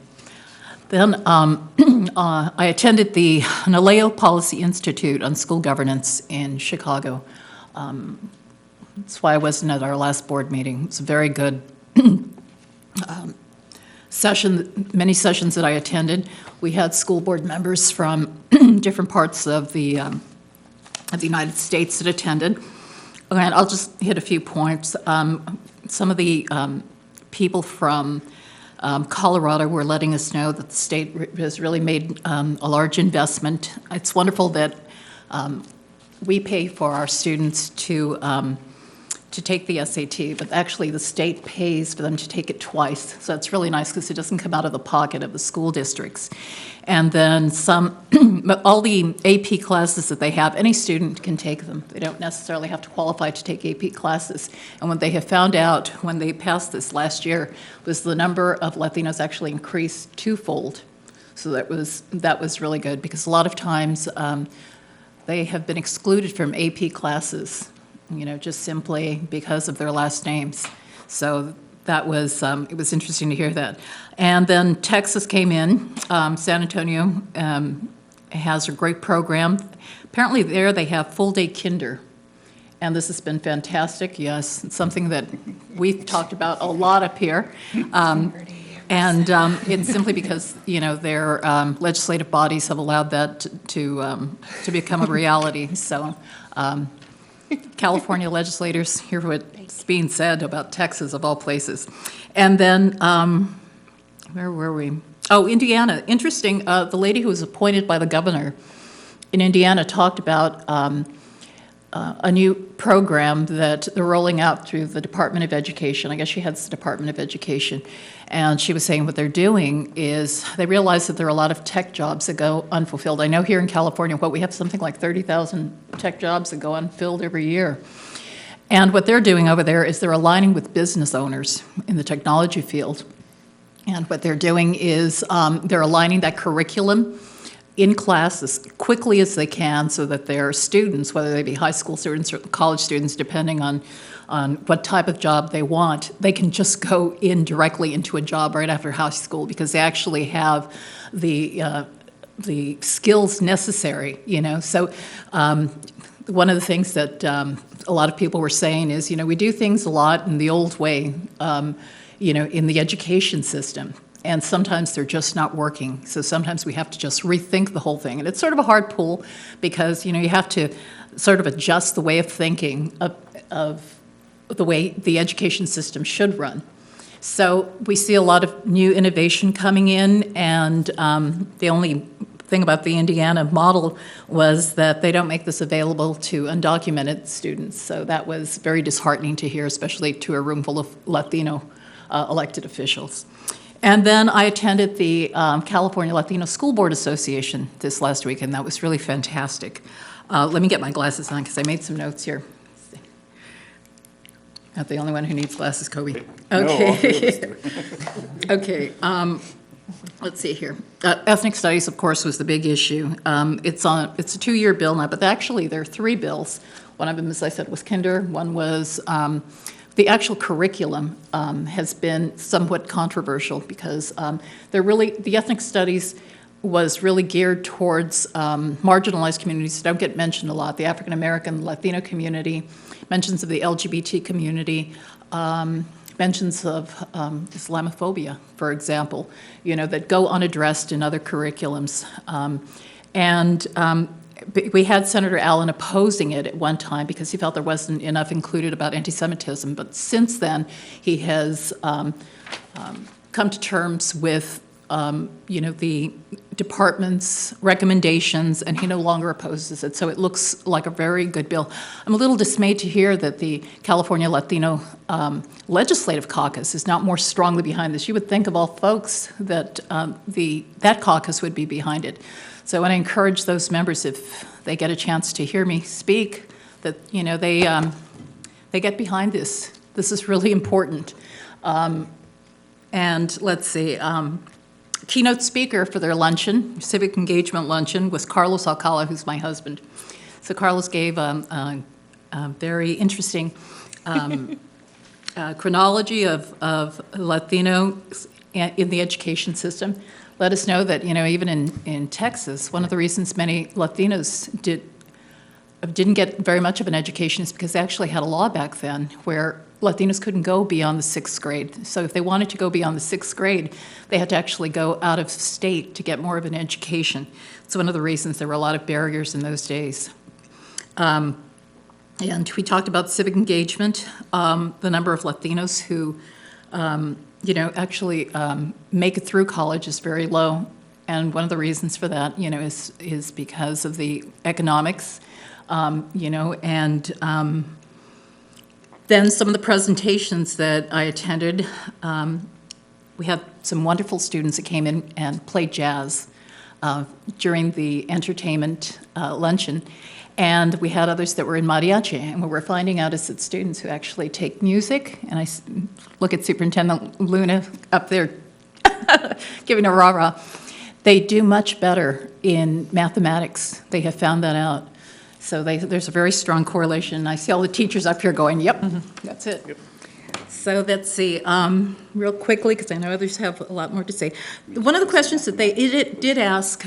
Then I attended the NALEO Policy Institute on School Governance in Chicago. That's why I wasn't at our last board meeting. It's a very good session, many sessions that I attended. We had school board members from different parts of the United States that attended. And I'll just hit a few points. Some of the people from Colorado were letting us know that the state has really made a large investment. It's wonderful that we pay for our students to take the SAT, but actually the state pays for them to take it twice. So it's really nice because it doesn't come out of the pocket of the school districts. And then all the AP classes that they have, any student can take them. They don't necessarily have to qualify to take AP classes. And what they have found out when they passed this last year was the number of Latinos actually increased twofold. So that was really good because a lot of times they have been excluded from AP classes, just simply because of their last names. So that was, it was interesting to hear that. And then Texas came in. San Antonio has a great program. Apparently there they have full-day kinder. And this has been fantastic. Yes, it's something that we've talked about a lot up here. And it's simply because, their legislative bodies have allowed that to become a reality. So California legislators hear what's being said about Texas, of all places. And then, where were we? Oh, Indiana. Interesting, the lady who was appointed by the governor in Indiana talked about a new program that they're rolling out through the Department of Education. I guess she heads the Department of Education. And she was saying what they're doing is they realize that there are a lot of tech jobs that go unfulfilled. I know here in California, we have something like 30,000 tech jobs that go unfilled every year. And what they're doing over there is they're aligning with business owners in the technology field. And what they're doing is they're aligning that curriculum in class as quickly as they can so that their students, whether they be high school students or college students, depending on what type of job they want, they can just go in directly into a job right after high school because they actually have the skills necessary, So one of the things that a lot of people were saying is, we do things a lot in the old way, in the education system. And sometimes they're just not working. So sometimes we have to just rethink the whole thing. And it's sort of a hard pull because, you have to sort of adjust the way of thinking of the way the education system should run. So we see a lot of new innovation coming in, and the only thing about the Indiana model was that they don't make this available to undocumented students. So that was very disheartening to hear, especially to a room full of Latino elected officials. And then I attended the California Latino School Board Association this last week, and that was really fantastic. Let me get my glasses on because I made some notes here. Not the only one who needs glasses, Kobe. Okay. Okay. Let's see here. Ethnic studies, of course, was the big issue. It's a 2-year bill now, but actually there are 3 bills. One of them, as I said, was kinder. One was the actual curriculum has been somewhat controversial because the ethnic studies was really geared towards marginalized communities that don't get mentioned a lot, the African American, Latino community, mentions of the LGBT community, mentions of Islamophobia, for example, that go unaddressed in other curriculums. We had Senator Allen opposing it at one time because he felt there wasn't enough included about anti-Semitism, but since then he has come to terms with the department's recommendations, and he no longer opposes it. So it looks like a very good bill. I'm a little dismayed to hear that the California Latino Legislative Caucus is not more strongly behind this. You would think of all folks that that caucus would be behind it. So I want to encourage those members, if they get a chance to hear me speak, that, you know, they get behind this. This is really important. And let's see, keynote speaker for their luncheon, civic engagement luncheon, was Carlos Alcala, who's my husband. So Carlos gave a very interesting chronology of Latino in the education system. Let us know that, you know, even in Texas, one of the reasons many Latinos didn't get very much of an education is because they actually had a law back then where Latinos couldn't go beyond the 6th grade. So if they wanted to go beyond the 6th grade, they had to actually go out of state to get more of an education. It's one of the reasons there were a lot of barriers in those days. And we talked about civic engagement, the number of Latinos who, you know, actually make it through college is very low. And one of the reasons for that, you know, is because of the economics, you know, and then some of the presentations that I attended, we had some wonderful students that came in and played jazz during the entertainment luncheon. And we had others that were in mariachi. And what we're finding out is that students who actually take music, and I look at Superintendent Luna up there giving a rah-rah, they do much better in mathematics. They have found that out. So there's a very strong correlation. I see all the teachers up here going, yep, that's it. Yep. So let's see, real quickly, because I know others have a lot more to say. One of the questions that they did ask,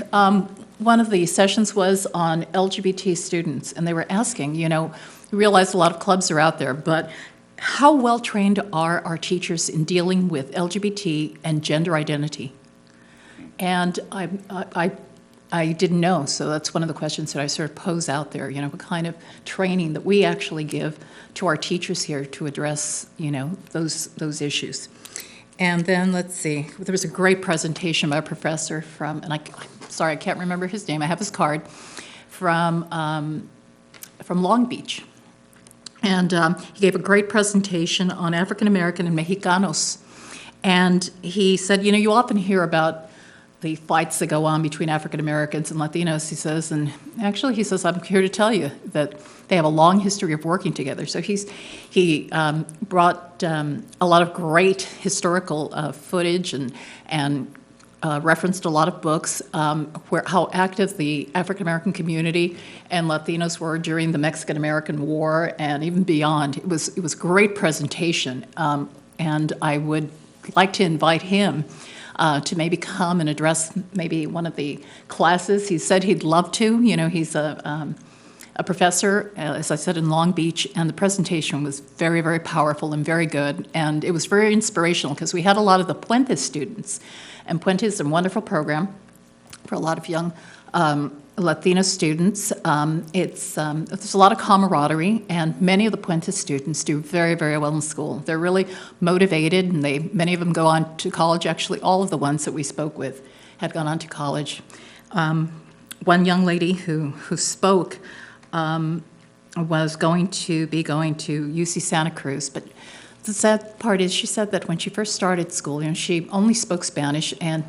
one of the sessions was on LGBT students, and they were asking, you know, we realize a lot of clubs are out there, but how well trained are our teachers in dealing with LGBT and gender identity? And I didn't know, so that's one of the questions that I sort of pose out there, you know, what kind of training that we actually give to our teachers here to address, you know, those issues. And then, let's see, there was a great presentation by a professor from, and I'm sorry, I can't remember his name, I have his card, from Long Beach. And he gave a great presentation on African American and Mexicanos. And he said, you know, you often hear about the fights that go on between African Americans and Latinos, he says, and actually he says, I'm here to tell you that they have a long history of working together. So he brought a lot of great historical footage and referenced a lot of books where how active the African American community and Latinos were during the Mexican American War and even beyond. It was a great presentation, and I would like to invite him to maybe come and address maybe one of the classes. He said he'd love to. You know, he's a professor, as I said, in Long Beach, and the presentation was very, very powerful and very good. And it was very inspirational because we had a lot of the Puentes students. And Puentes is a wonderful program for a lot of young Latino students. There's a lot of camaraderie, and many of the Puentes students do very, very well in school. They're really motivated, and many of them go on to college. Actually, all of the ones that we spoke with had gone on to college. One young lady who spoke was going to UC Santa Cruz, but the sad part is she said that when she first started school, you know, she only spoke Spanish, and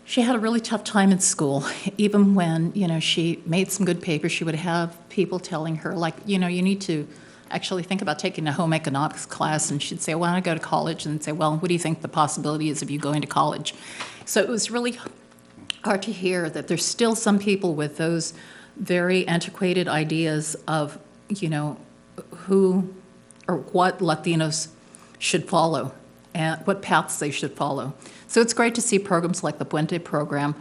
she had a really tough time in school. Even when, you know, she made some good papers, she would have people telling her, like, you know, you need to actually think about taking a home economics class. And she'd say, well, I want to go to college. And say, well, what do you think the possibility is of you going to college? So it was really hard to hear that there's still some people with those very antiquated ideas of, you know, who or what Latinos should follow and what paths they should follow. So it's great to see programs like the Puente program,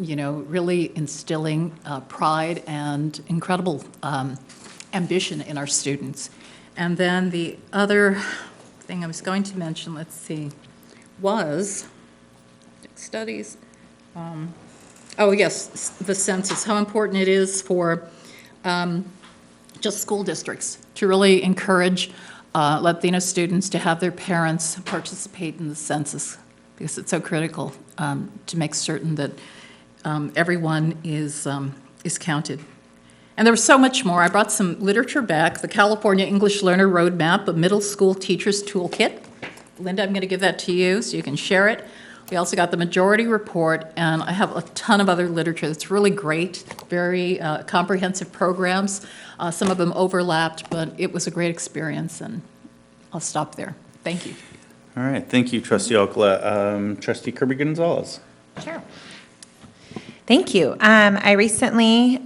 you know, really instilling pride and incredible ambition in our students. And then the other thing I was going to mention, let's see, was studies. Oh, yes, the census, how important it is for just school districts to really encourage Latino students to have their parents participate in the census, because it's so critical to make certain that everyone is counted. And there was so much more. I brought some literature back, the California English Learner Roadmap, a middle school teacher's toolkit. Linda, I'm going to give that to you so you can share it. We also got the majority report, and I have a ton of other literature that's really great, very comprehensive programs. Some of them overlapped, but it was a great experience, and I'll stop there. Thank you. All right, thank you, Trustee Okla. Trustee Kirby Gonzalez. Sure. Thank you. I recently,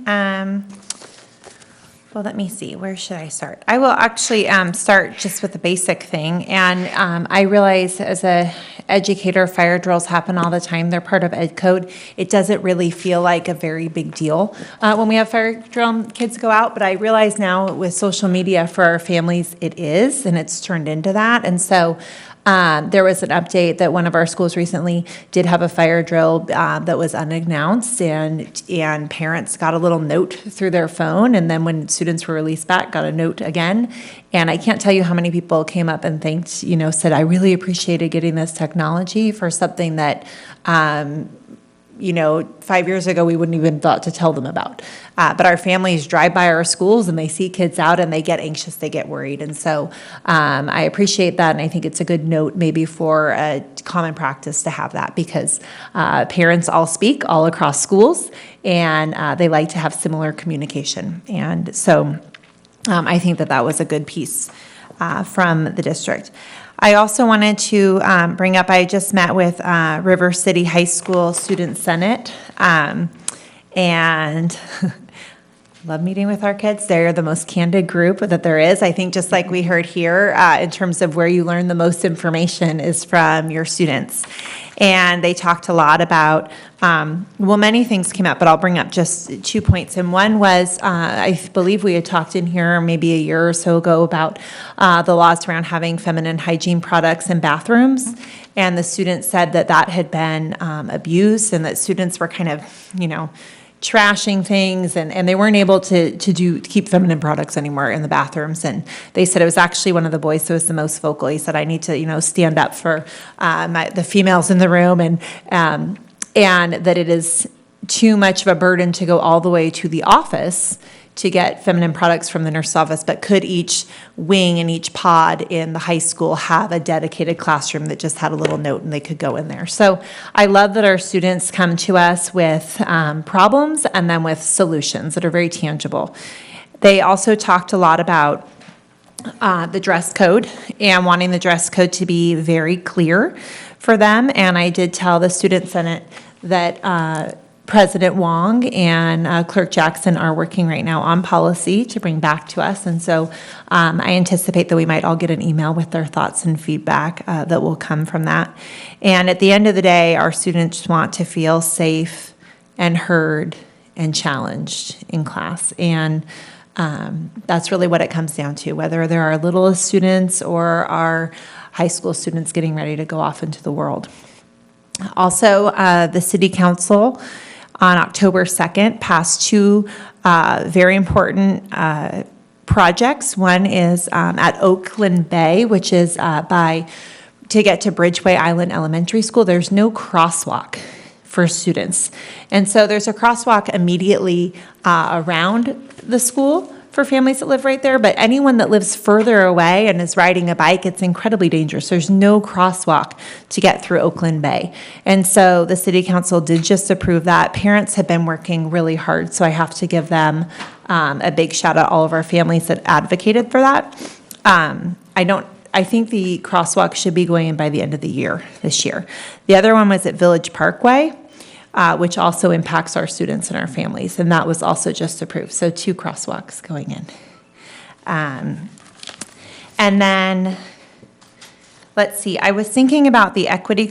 well, let me see, where should I start? I will actually start just with the basic thing. And I realize as a educator, fire drills happen all the time. They're part of ed code. It doesn't really feel like a very big deal when we have fire drill kids go out. But I realize now with social media for our families, it is, and it's turned into that. And so there was an update that one of our schools recently did have a fire drill that was unannounced, and parents got a little note through their phone, and then when students were released back, got a note again. And I can't tell you how many people came up and thanked, said, I really appreciated getting this technology for something that 5 years ago, we wouldn't even thought to tell them about. But our families drive by our schools and they see kids out and they get anxious, they get worried. And so I appreciate that. And I think it's a good note maybe for a common practice to have that, because parents all speak all across schools, and they like to have similar communication. And so I think that was a good piece from the district. I also wanted to bring up, I just met with River City High School Student Senate, and love meeting with our kids. They're the most candid group that there is. I think just like we heard here, in terms of where you learn the most information is from your students. And they talked a lot about, many things came up, but I'll bring up just 2 points. And one was, I believe we had talked in here maybe a year or so ago about the laws around having feminine hygiene products in bathrooms. And the students said that had been abused, and that students were kind of, trashing things, and they weren't able to keep feminine products anymore in the bathrooms. And they said it was actually one of the boys who was the most vocal. He said, I need to stand up for the females in the room, and that it is too much of a burden to go all the way to the office to get feminine products from the nurse's office, but could each wing and each pod in the high school have a dedicated classroom that just had a little note and they could go in there. So I love that our students come to us with problems and then with solutions that are very tangible. They also talked a lot about the dress code and wanting the dress code to be very clear for them. And I did tell the Student Senate that President Wong and Clerk Jackson are working right now on policy to bring back to us. And so I anticipate that we might all get an email with their thoughts and feedback that will come from that. And at the end of the day, our students want to feel safe and heard and challenged in class. And that's really what it comes down to, whether they're our littlest students or our high school students getting ready to go off into the world. Also, the City Council on October 2nd passed two very important projects. One is at Oakland Bay, which is to get to Bridgeway Island Elementary School. There's no crosswalk for students. And so there's a crosswalk immediately around the school for families that live right there, but anyone that lives further away and is riding a bike, it's incredibly dangerous. There's no crosswalk to get through Oakland Bay. And so the City Council did just approve that. Parents have been working really hard, so I have to give them a big shout out, all of our families that advocated for that. I think the crosswalk should be going in by the end of the year, this year. The other one was at Village Parkway, which also impacts our students and our families, and that was also just approved. So 2 crosswalks going in. And then, let's see, I was thinking about the equity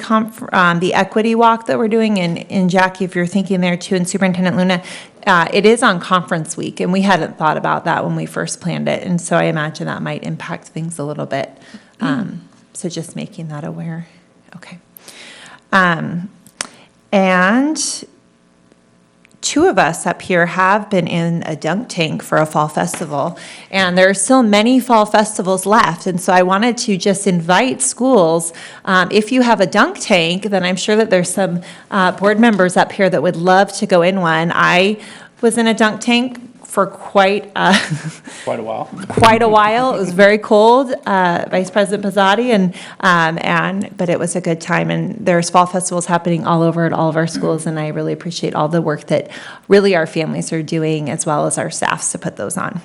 walk that we're doing, and Jackie, if you're thinking there too, and Superintendent Luna, it is on conference week, and we hadn't thought about that when we first planned it, and so I imagine that might impact things a little bit. So just making that aware. Okay. And 2 of us up here have been in a dunk tank for a fall festival, and there are still many fall festivals left. And so I wanted to just invite schools, if you have a dunk tank, then I'm sure that there's some board members up here that would love to go in one. I was in a dunk tank for quite Quite a while. quite a while. It was very cold, Vice President Pizzotti, but it was a good time. And there's fall festivals happening all over at all of our schools, and I really appreciate all the work that really our families are doing, as well as our staffs, to put those on.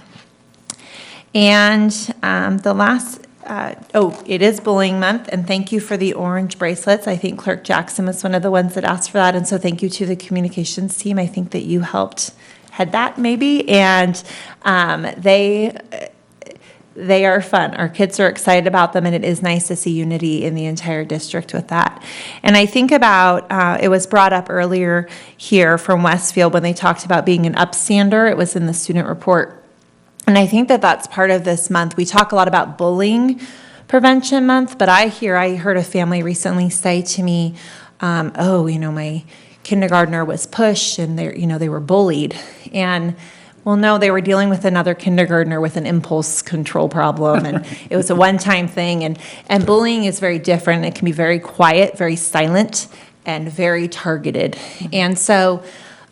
And the last, it is bullying month, and thank you for the orange bracelets. I think Clerk Jackson was one of the ones that asked for that, and so thank you to the communications team. I think that you helped head that maybe, and they are fun. Our kids are excited about them, and it is nice to see unity in the entire district with that. And I think about, it was brought up earlier here from Westfield when they talked about being an upstander. It was in the student report. And I think that that's part of this month. We talk a lot about bullying prevention month, but I heard a family recently say to me, my kindergartner was pushed and they were bullied. And well, no, they were dealing with another kindergartner with an impulse control problem, and it was a one-time thing. And bullying is very different. It can be very quiet, very silent, and very targeted. And so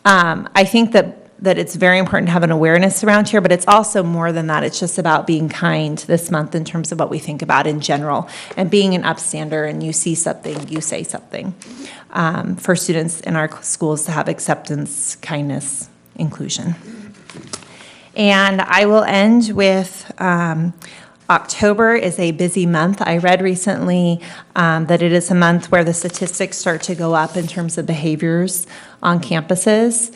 I think that it's very important to have an awareness around here, but it's also more than that. It's just about being kind this month in terms of what we think about in general, and being an upstander, and you see something, you say something, for students in our schools to have acceptance, kindness, inclusion. And I will end with October is a busy month. I read recently that it is a month where the statistics start to go up in terms of behaviors on campuses.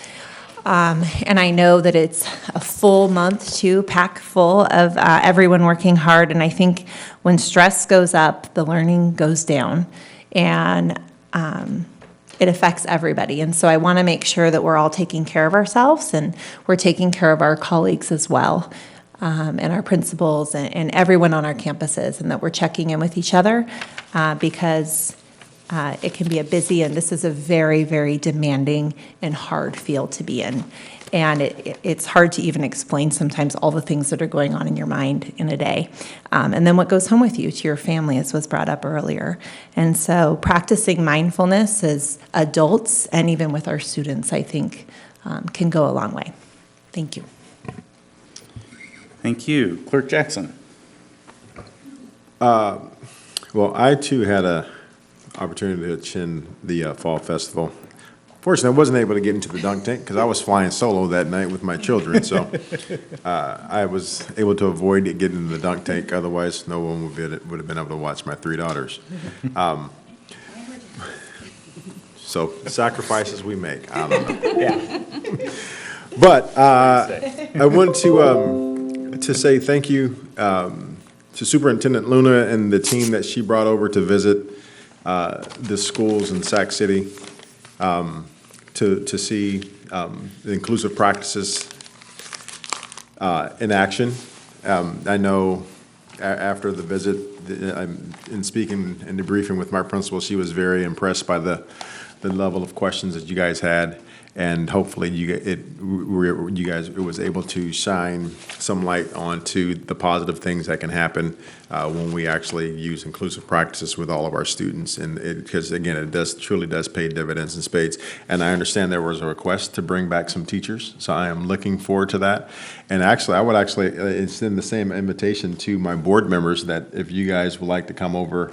And I know that it's a full month too, packed full of everyone working hard. And I think when stress goes up, the learning goes down, and it affects everybody. And so I want to make sure that we're all taking care of ourselves, and we're taking care of our colleagues as well, and our principals and everyone on our campuses, and that we're checking in with each other because it can be a busy, and this is a very, very demanding and hard field to be in. And it's hard to even explain sometimes all the things that are going on in your mind in a day. And then what goes home with you to your family, as was brought up earlier. And so practicing mindfulness as adults, and even with our students, I think can go a long way. Thank you. Thank you. Clerk Jackson. Well, I too had a opportunity to attend the fall festival. Fortunately, I wasn't able to get into the dunk tank because I was flying solo that night with my children, so I was able to avoid getting into the dunk tank. Otherwise, no one would have been able to watch my 3 daughters. So sacrifices we make. I don't know. Yeah. But I want to say thank you to Superintendent Luna and the team that she brought over to visit the schools in Sac City to see the inclusive practices in action. I know after the visit, in speaking and debriefing with my principal, she was very impressed by the level of questions that you guys had, and hopefully it was able to shine some light onto the positive things that can happen when we actually use inclusive practices with all of our students. And because again, it truly does pay dividends in spades. And I understand there was a request to bring back some teachers, so I am looking forward to that. And actually, I would extend the same invitation to my board members that if you guys would like to come over,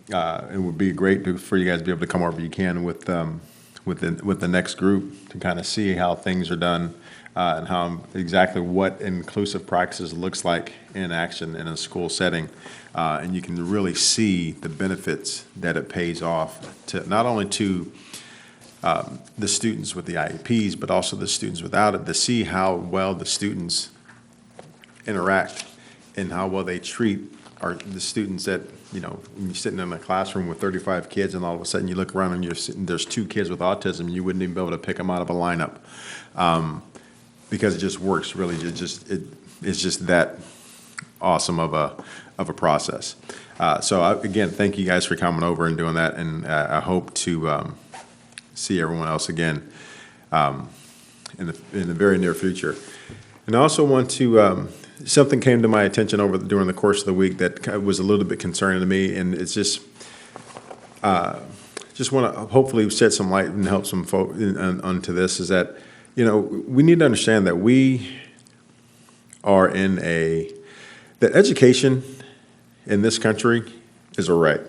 it would be great for you guys to be able to come over. You can with the next group to kind of see how things are done and how exactly what inclusive practices looks like in action in a school setting. And you can really see the benefits that it pays off to not only to the students with the IEPs, but also the students without it, to see how well the students interact and how well they treat the students that, when you're sitting in a classroom with 35 kids and all of a sudden you look around and there's 2 kids with autism, you wouldn't even be able to pick them out of a lineup because it just works really. It's just that awesome of a process. So again, thank you guys for coming over and doing that, and I hope to see everyone else again in the very near future. And I also want to something came to my attention during the course of the week that was a little bit concerning to me, and it's just want to hopefully shed some light and help some folk onto this. Is that we need to understand that we are that education in this country is a right.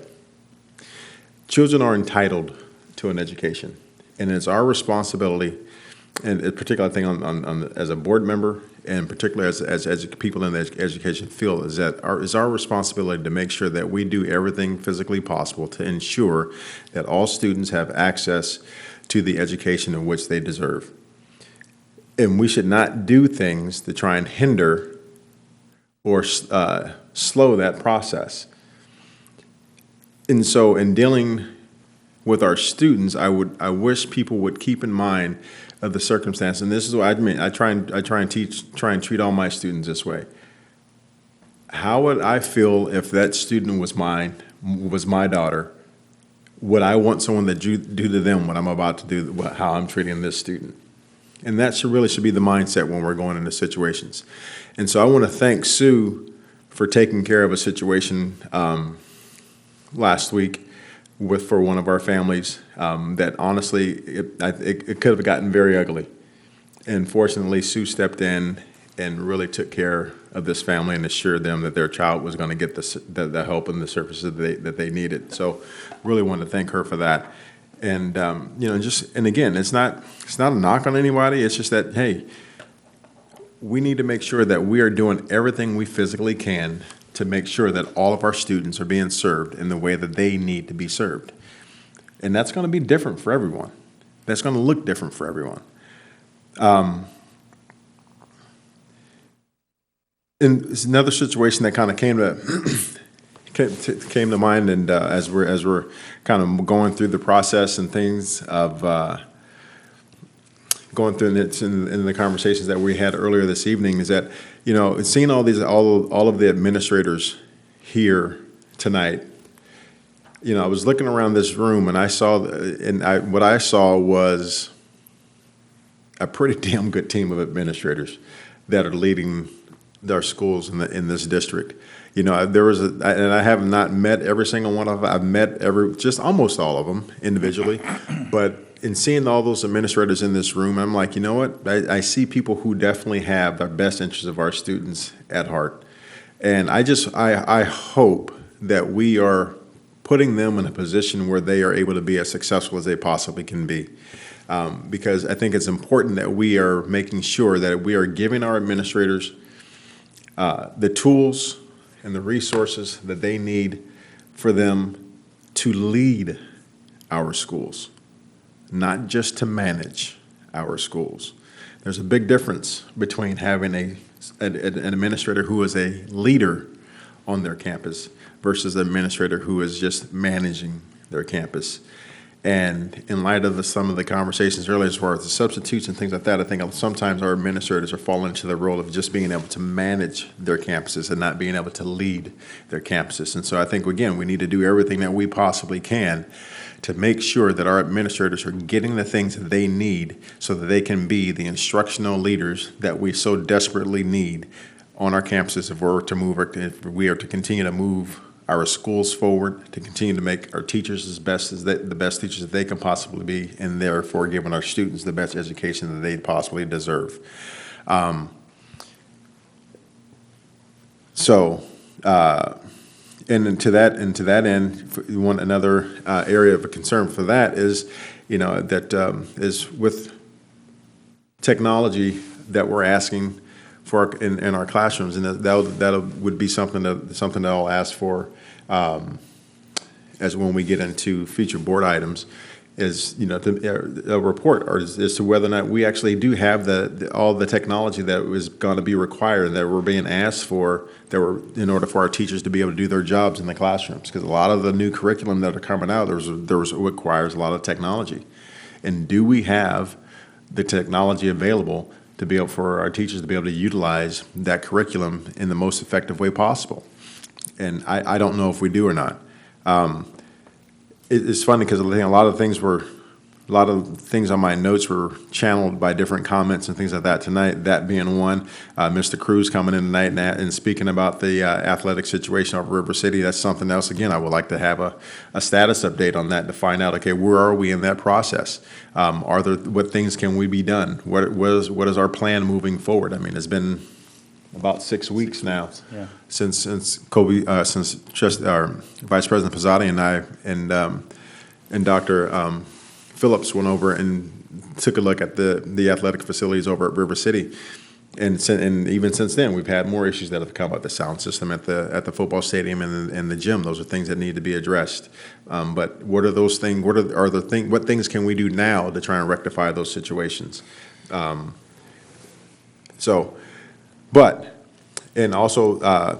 Children are entitled to an education, and it's our responsibility, and particularly I think as a board member, and particularly as people in the education field, is our responsibility to make sure that we do everything physically possible to ensure that all students have access to the education in which they deserve. And we should not do things to try and hinder or slow that process. And so in dealing with our students, I wish people would keep in mind of the circumstance, and this is what I mean. I try and treat all my students this way. How would I feel if that student was my daughter? Would I want someone to do to them what I'm about to do, how I'm treating this student? And that should be the mindset when we're going into situations. And so I want to thank Sue for taking care of a situation last week for one of our families that honestly, it could have gotten very ugly. And fortunately, Sue stepped in and really took care of this family and assured them that their child was going to get the help and the services that they needed. So really wanted to thank her for that. And, and again, it's not a knock on anybody. It's just that, hey, we need to make sure that we are doing everything we physically can to make sure that all of our students are being served in the way that they need to be served. And that's going to be different for everyone. That's going to look different for everyone. And it's another situation that kind of came to mind, and as we're kind of going through the process and things of going through it in the conversations that we had earlier this evening, is that seeing all of the administrators here tonight. I was looking around this room and what I saw was a pretty damn good team of administrators that are leading our schools in this district. And I have not met every single one of them. I've met just almost all of them individually, but in seeing all those administrators in this room, I'm like, you know what? I see people who definitely have the best interests of our students at heart. And I hope that we are putting them in a position where they are able to be as successful as they possibly can be. Because I think it's important that we are making sure that we are giving our administrators the tools and the resources that they need for them to lead our schools, not just to manage our schools. There's a big difference between having an administrator who is a leader on their campus versus an administrator who is just managing their campus. And in light of some of the conversations earlier as far as the substitutes and things like that, I think sometimes our administrators are falling into the role of just being able to manage their campuses and not being able to lead their campuses. And so I think, again, we need to do everything that we possibly can to make sure that our administrators are getting the things that they need so that they can be the instructional leaders that we so desperately need on our campuses if we are to continue to move our schools forward, to continue to make our teachers the best teachers that they can possibly be, and therefore giving our students the best education that they possibly deserve. And to that end, another area of concern for that is, is with technology that we're asking for in our classrooms, and that would be something that I'll ask for as when we get into future board items, is a report as to whether or not we actually do have all the technology that was going to be required, that we're being asked for, in order for our teachers to be able to do their jobs in the classrooms. Because a lot of the new curriculum that are coming out, requires a lot of technology, and do we have the technology available to be able for our teachers to be able to utilize that curriculum in the most effective way possible? And I don't know if we do or not. It's funny because I think a lot of things on my notes were channeled by different comments and things like that tonight, that being one. Mr. Cruz coming in tonight and speaking about the athletic situation of River City. That's something else. Again, I would like to have a status update on that to find out, okay, where are we in that process? What things can we be done? What is our plan moving forward? I mean, it's been about 6 weeks now. Yeah. Since Vice President Pizzotti and I and Dr. Phillips went over and took a look at the athletic facilities over at River City. And even since then, we've had more issues that have come up. The sound system at the football stadium and the gym. Those are things that need to be addressed. But what are those things? What things can we do now to try and rectify those situations? And also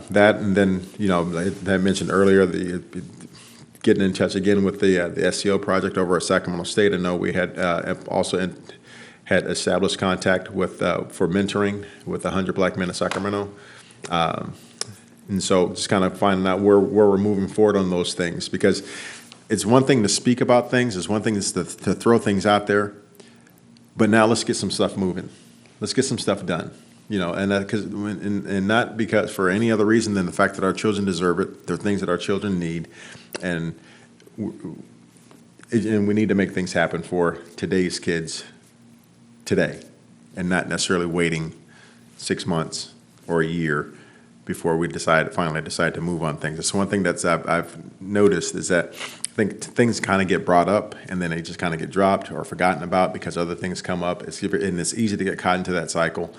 that, and then I mentioned earlier getting in touch again with the SEO project over at Sacramento State. I know we had also had established contact with for mentoring with 100 Black Men in Sacramento. And so just kind of finding out where we're moving forward on those things, because it's one thing to speak about things, it's one thing is to throw things out there, but now let's get some stuff moving. Let's get some stuff done, and not because for any other reason than the fact that our children deserve it. They're things that our children need, and we need to make things happen for today's kids today, and not necessarily waiting 6 months or a year before we finally decide to move on things. It's one thing that I've noticed is that I think things kind of get brought up and then they just kind of get dropped or forgotten about because other things come up. And it's easy to get caught into that cycle.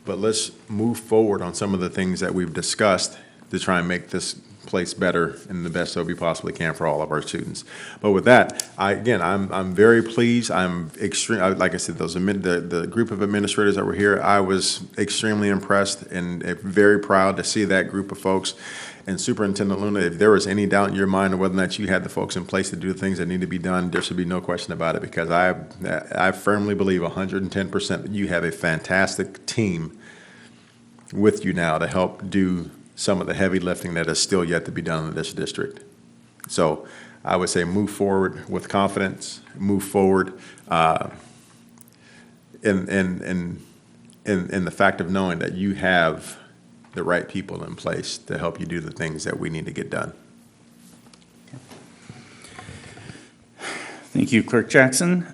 But let's move forward on some of the things that we've discussed to try and make this place better and the best that we possibly can for all of our students. But with that, I'm very pleased. I'm extreme. Like I said, the group of administrators that were here, I was extremely impressed and very proud to see that group of folks. And Superintendent Luna, if there was any doubt in your mind of whether or not you had the folks in place to do the things that need to be done, there should be no question about it, because I firmly believe 110% that you have a fantastic team with you now to help do some of the heavy lifting that is still yet to be done in this district. So I would say move forward with confidence, move forward in the fact of knowing that you have the right people in place to help you do the things that we need to get done. Thank you, Clerk Jackson.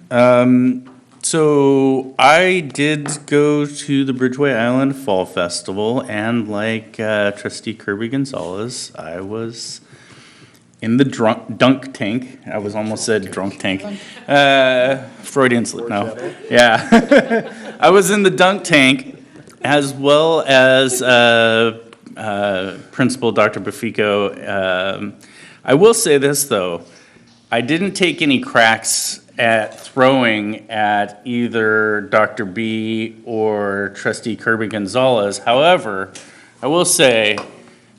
So I did go to the Bridgeway Island Fall Festival, and like Trustee Kirby Gonzalez, I was in the dunk tank. I was almost said drunk tank. Freudian slip, no. Yeah. I was in the dunk tank, as well as Principal Dr. Bafico. I will say this, though. I didn't take any cracks at throwing at either Dr. B or Trustee Kirby Gonzalez. However, I will say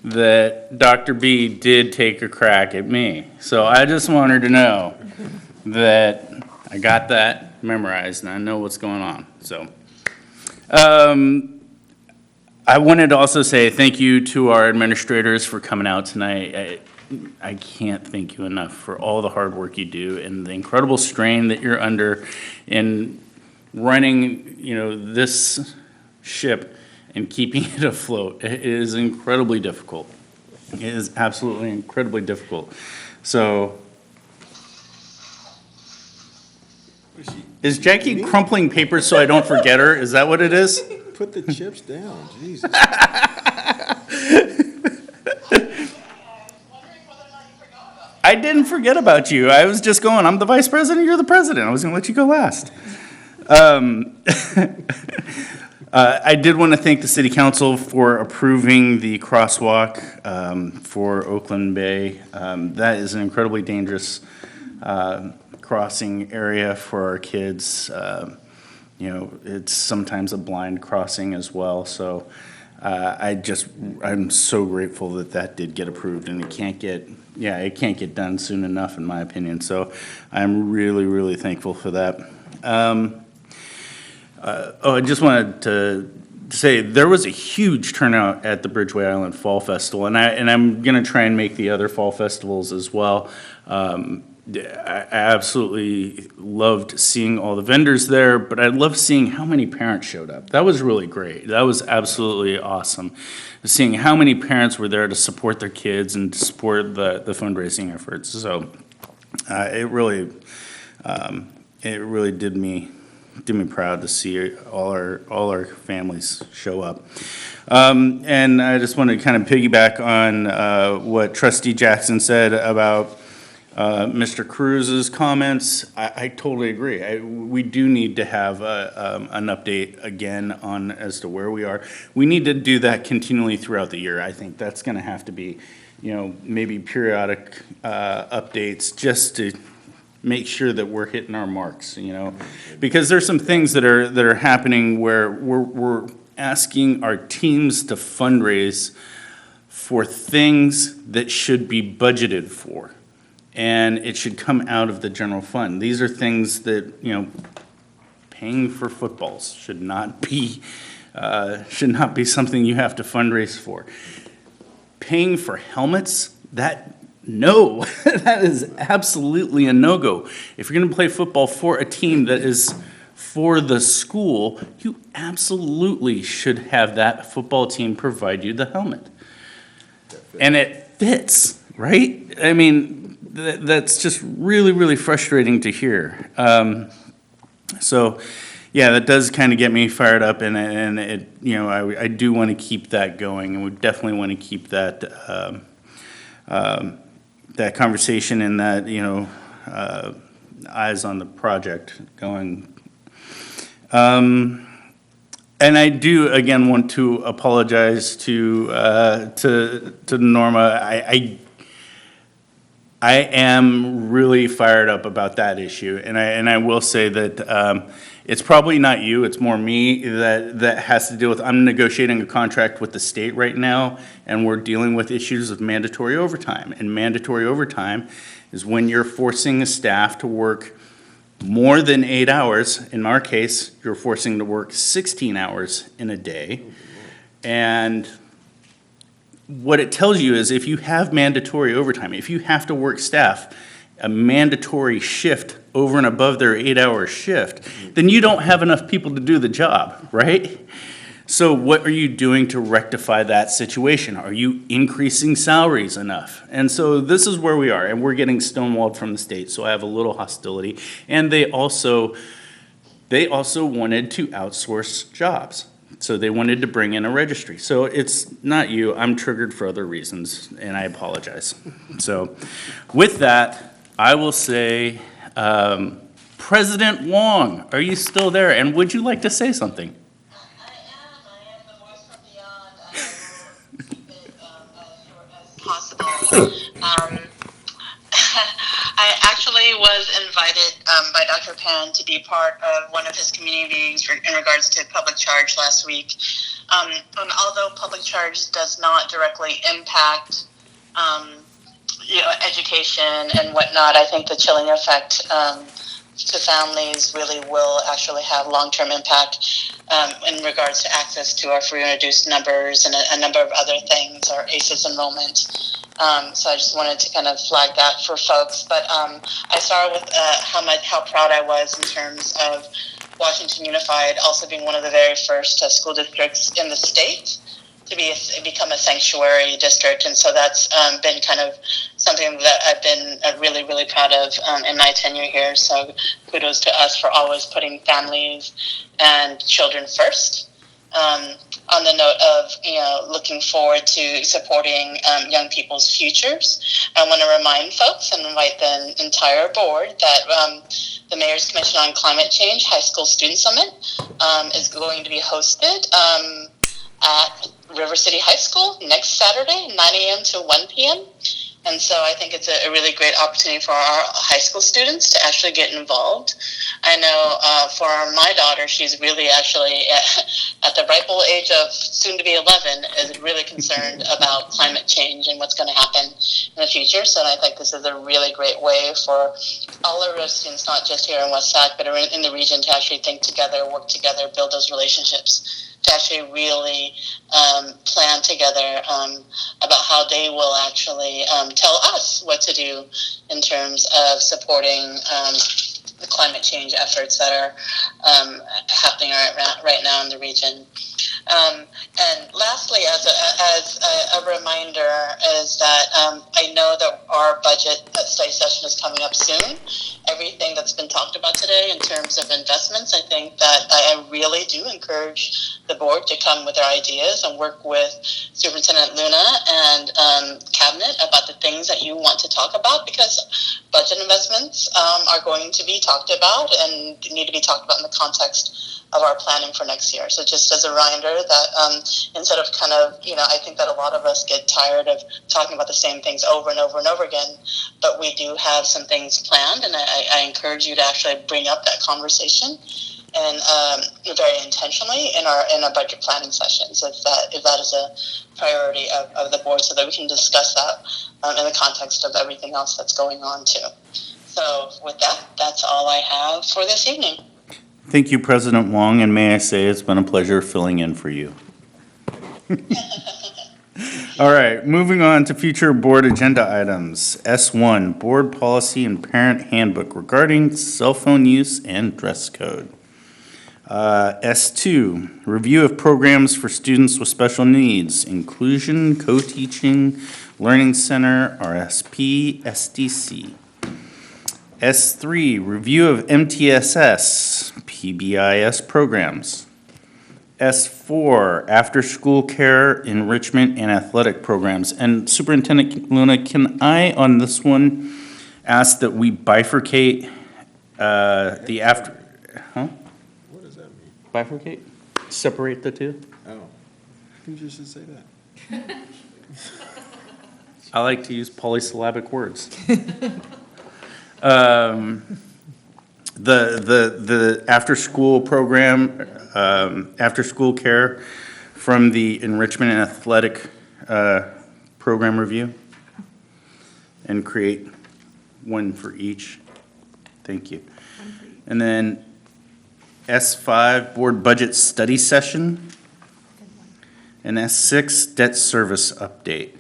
that Dr. B did take a crack at me. So I just wanted to know that I got that memorized and I know what's going on. So I wanted to also say thank you to our administrators for coming out tonight. I can't thank you enough for all the hard work you do and the incredible strain that you're under in running, this ship and keeping it afloat. It is incredibly difficult. It is absolutely incredibly difficult. So, is Jackie crumpling papers so I don't forget her? Is that what it is? Put the chips down, Jesus. I didn't forget about you. I was just going, I'm the vice president, you're the president. I was going to let you go last. I did want to thank the city council for approving the crosswalk for Oakland Bay. That is an incredibly dangerous crossing area for our kids. It's sometimes a blind crossing as well. So I'm so grateful that that did get approved, and it can't get done soon enough, in my opinion. So I'm really, really thankful for that. I just wanted to say there was a huge turnout at the Bridgeway Island Fall Festival, and I'm going to try and make the other fall festivals as well. I absolutely loved seeing all the vendors there, but I loved seeing how many parents showed up. That was really great. That was absolutely awesome. Seeing how many parents were there to support their kids and to support the fundraising efforts. So it really did me do me proud to see all our families show up. And I just want to kind of piggyback on what Trustee Jackson said about Mr. Cruz's comments. I totally agree. We do need to have an update again on as to where we are. We need to do that continually throughout the year. I think that's going to have to be, maybe periodic updates just to make sure that we're hitting our marks, because there's some things that are happening where we're asking our teams to fundraise for things that should be budgeted for. And it should come out of the general fund. These are things that, paying for footballs should not be something you have to fundraise for. Paying for helmets, that is absolutely a no-go. If you're gonna play football for a team that is for the school, you absolutely should have that football team provide you the helmet. And it fits, right? I mean, that's just really, really frustrating to hear. So, yeah, that does kind of get me fired up, and it, I do want to keep that going, and we definitely want to keep that that conversation and that eyes on the project going. And I do again want to apologize to Norma. I am really fired up about that issue, and I will say that it's probably not you, it's more me that has to deal with. I'm negotiating a contract with the state right now, and we're dealing with issues of mandatory overtime. And mandatory overtime is when you're forcing a staff to work more than 8 hours. In our case, you're forcing to work 16 hours in a day, and what it tells you is if you have mandatory overtime, if you have to work staff a mandatory shift over and above their 8-hour shift, then you don't have enough people to do the job, right? So what are you doing to rectify that situation? Are you increasing salaries enough? And so this is where we are, and we're getting stonewalled from the state, so I have a little hostility. And they also wanted to outsource jobs. So they wanted to bring in a registry. So it's not you, I'm triggered for other reasons, and I apologize. So with that, I will say, President Wong, are you still there? And would you like to say something? I am the voice from beyond. I will keep it as short as possible. I actually was invited by Dr. Pan to be part of one of his community meetings in regards to public charge last week. And although public charge does not directly impact education and whatnot, I think the chilling effect to families really will actually have long-term impact in regards to access to our free and reduced numbers and a number of other things, our ACEs enrollment. So I just wanted to kind of flag that for folks. But I started with how proud I was in terms of Washington Unified also being one of the very first school districts in the state to become a sanctuary district. And so that's been kind of something that I've been really, really proud of in my tenure here. So kudos to us for always putting families and children first. On the note of, looking forward to supporting young people's futures, I want to remind folks and invite the entire board that the Mayor's Commission on Climate Change High School Student Summit is going to be hosted at River City High School next Saturday, 9 a.m. to 1 p.m. And so I think it's a really great opportunity for our high school students to actually get involved. I know for my daughter, she's really actually at the ripe old age of soon to be 11, is really concerned about climate change and what's going to happen in the future. So I think this is a really great way for all of our students, not just here in West Sac, but in the region, to actually think together, work together, build those relationships, to actually really plan together about how they will actually tell us what to do in terms of supporting the climate change efforts that are happening right now in the region. And lastly, as a reminder, is that I know that our budget study session is coming up soon. Everything that's been talked about today in terms of investments, I think that I really do encourage the board to come with their ideas and work with Superintendent Luna and Cabinet about the things that you want to talk about, because budget investments are going to be talked about and need to be talked about in the context of our planning for next year. So just as a reminder that instead of kind of, I think that a lot of us get tired of talking about the same things over and over and over again, but we do have some things planned, and I encourage you to actually bring up that conversation and very intentionally in our budget planning sessions, if that is a priority of the board, so that we can discuss that in the context of everything else that's going on too. So with that, that's all I have for this evening. Thank you, President Wong, and may I say it's been a pleasure filling in for you. All right, moving on to future board agenda items. S1, Board Policy and Parent Handbook regarding cell phone use and dress code. S2, Review of programs for students with special needs, inclusion, co-teaching, learning center, RSP, SDC. S3, Review of MTSS, PBIS programs. S4, After-School Care, Enrichment, and Athletic Programs. And Superintendent Luna, can I, on this one, ask that we bifurcate the after... Huh? What does that mean? Bifurcate? Separate the two? Oh, I think you should say that. I like to use polysyllabic words. The after-school program, after-school care from the enrichment and athletic program review, and create one for each. Thank you. And then S5, board budget study session, and S6, debt service update.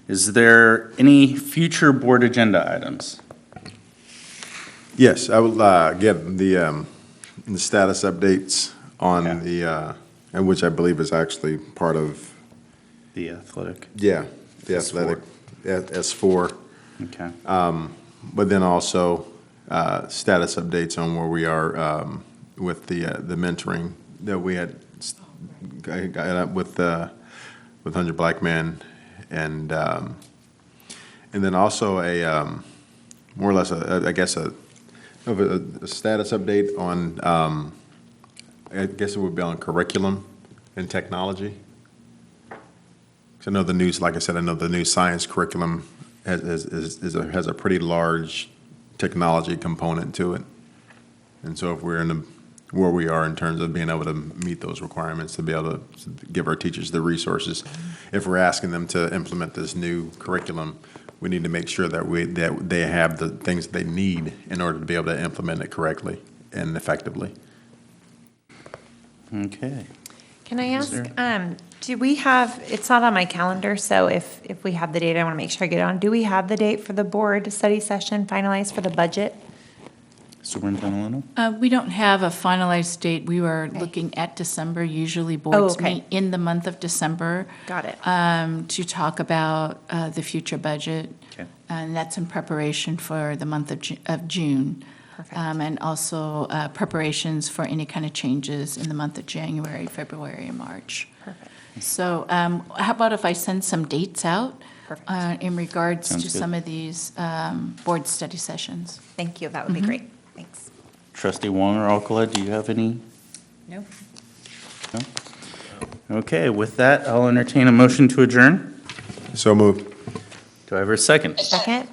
Is there any future board agenda items? Yes, I will give the status updates on the, and which I believe is actually part of. The athletic. Yeah, the S4. athletic, S4. Okay. But then also status updates on where we are with the mentoring that we had got up with 100 Black Men, and then also a more or less I guess a status update on I guess it would be on curriculum and technology. 'Cause I know the news, like I said, I know the new science curriculum has a pretty large technology component to it. And so if we're in where we are in terms of being able to meet those requirements, to be able to give our teachers the resources, if we're asking them to implement this new curriculum, we need to make sure that they have the things they need in order to be able to implement it correctly and effectively. Okay. Can I ask, do we have, it's not on my calendar, so if we have the date, I want to make sure I get it on. Do we have the date for the board study session finalized for the budget? Superintendent Luna? We don't have a finalized date. We were looking at December. Usually boards okay. meet in the month of December. Got it. To talk about the future budget. Okay. And that's in preparation for the month of June. Perfect. And also preparations for any kind of changes in the month of January, February, and March. Perfect. So how about if I send some dates out in regards Sounds to good. some of these board study sessions? Thank you, that would be great. Thanks. Trustee Wong or Alcala, do you have any? No. No? Okay, with that, I'll entertain a motion to adjourn. So moved. Do I have a second? Second?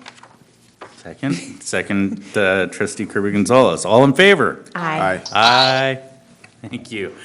Second, Trustee Kirby Gonzalez. All in favor? Aye. Aye. Thank you.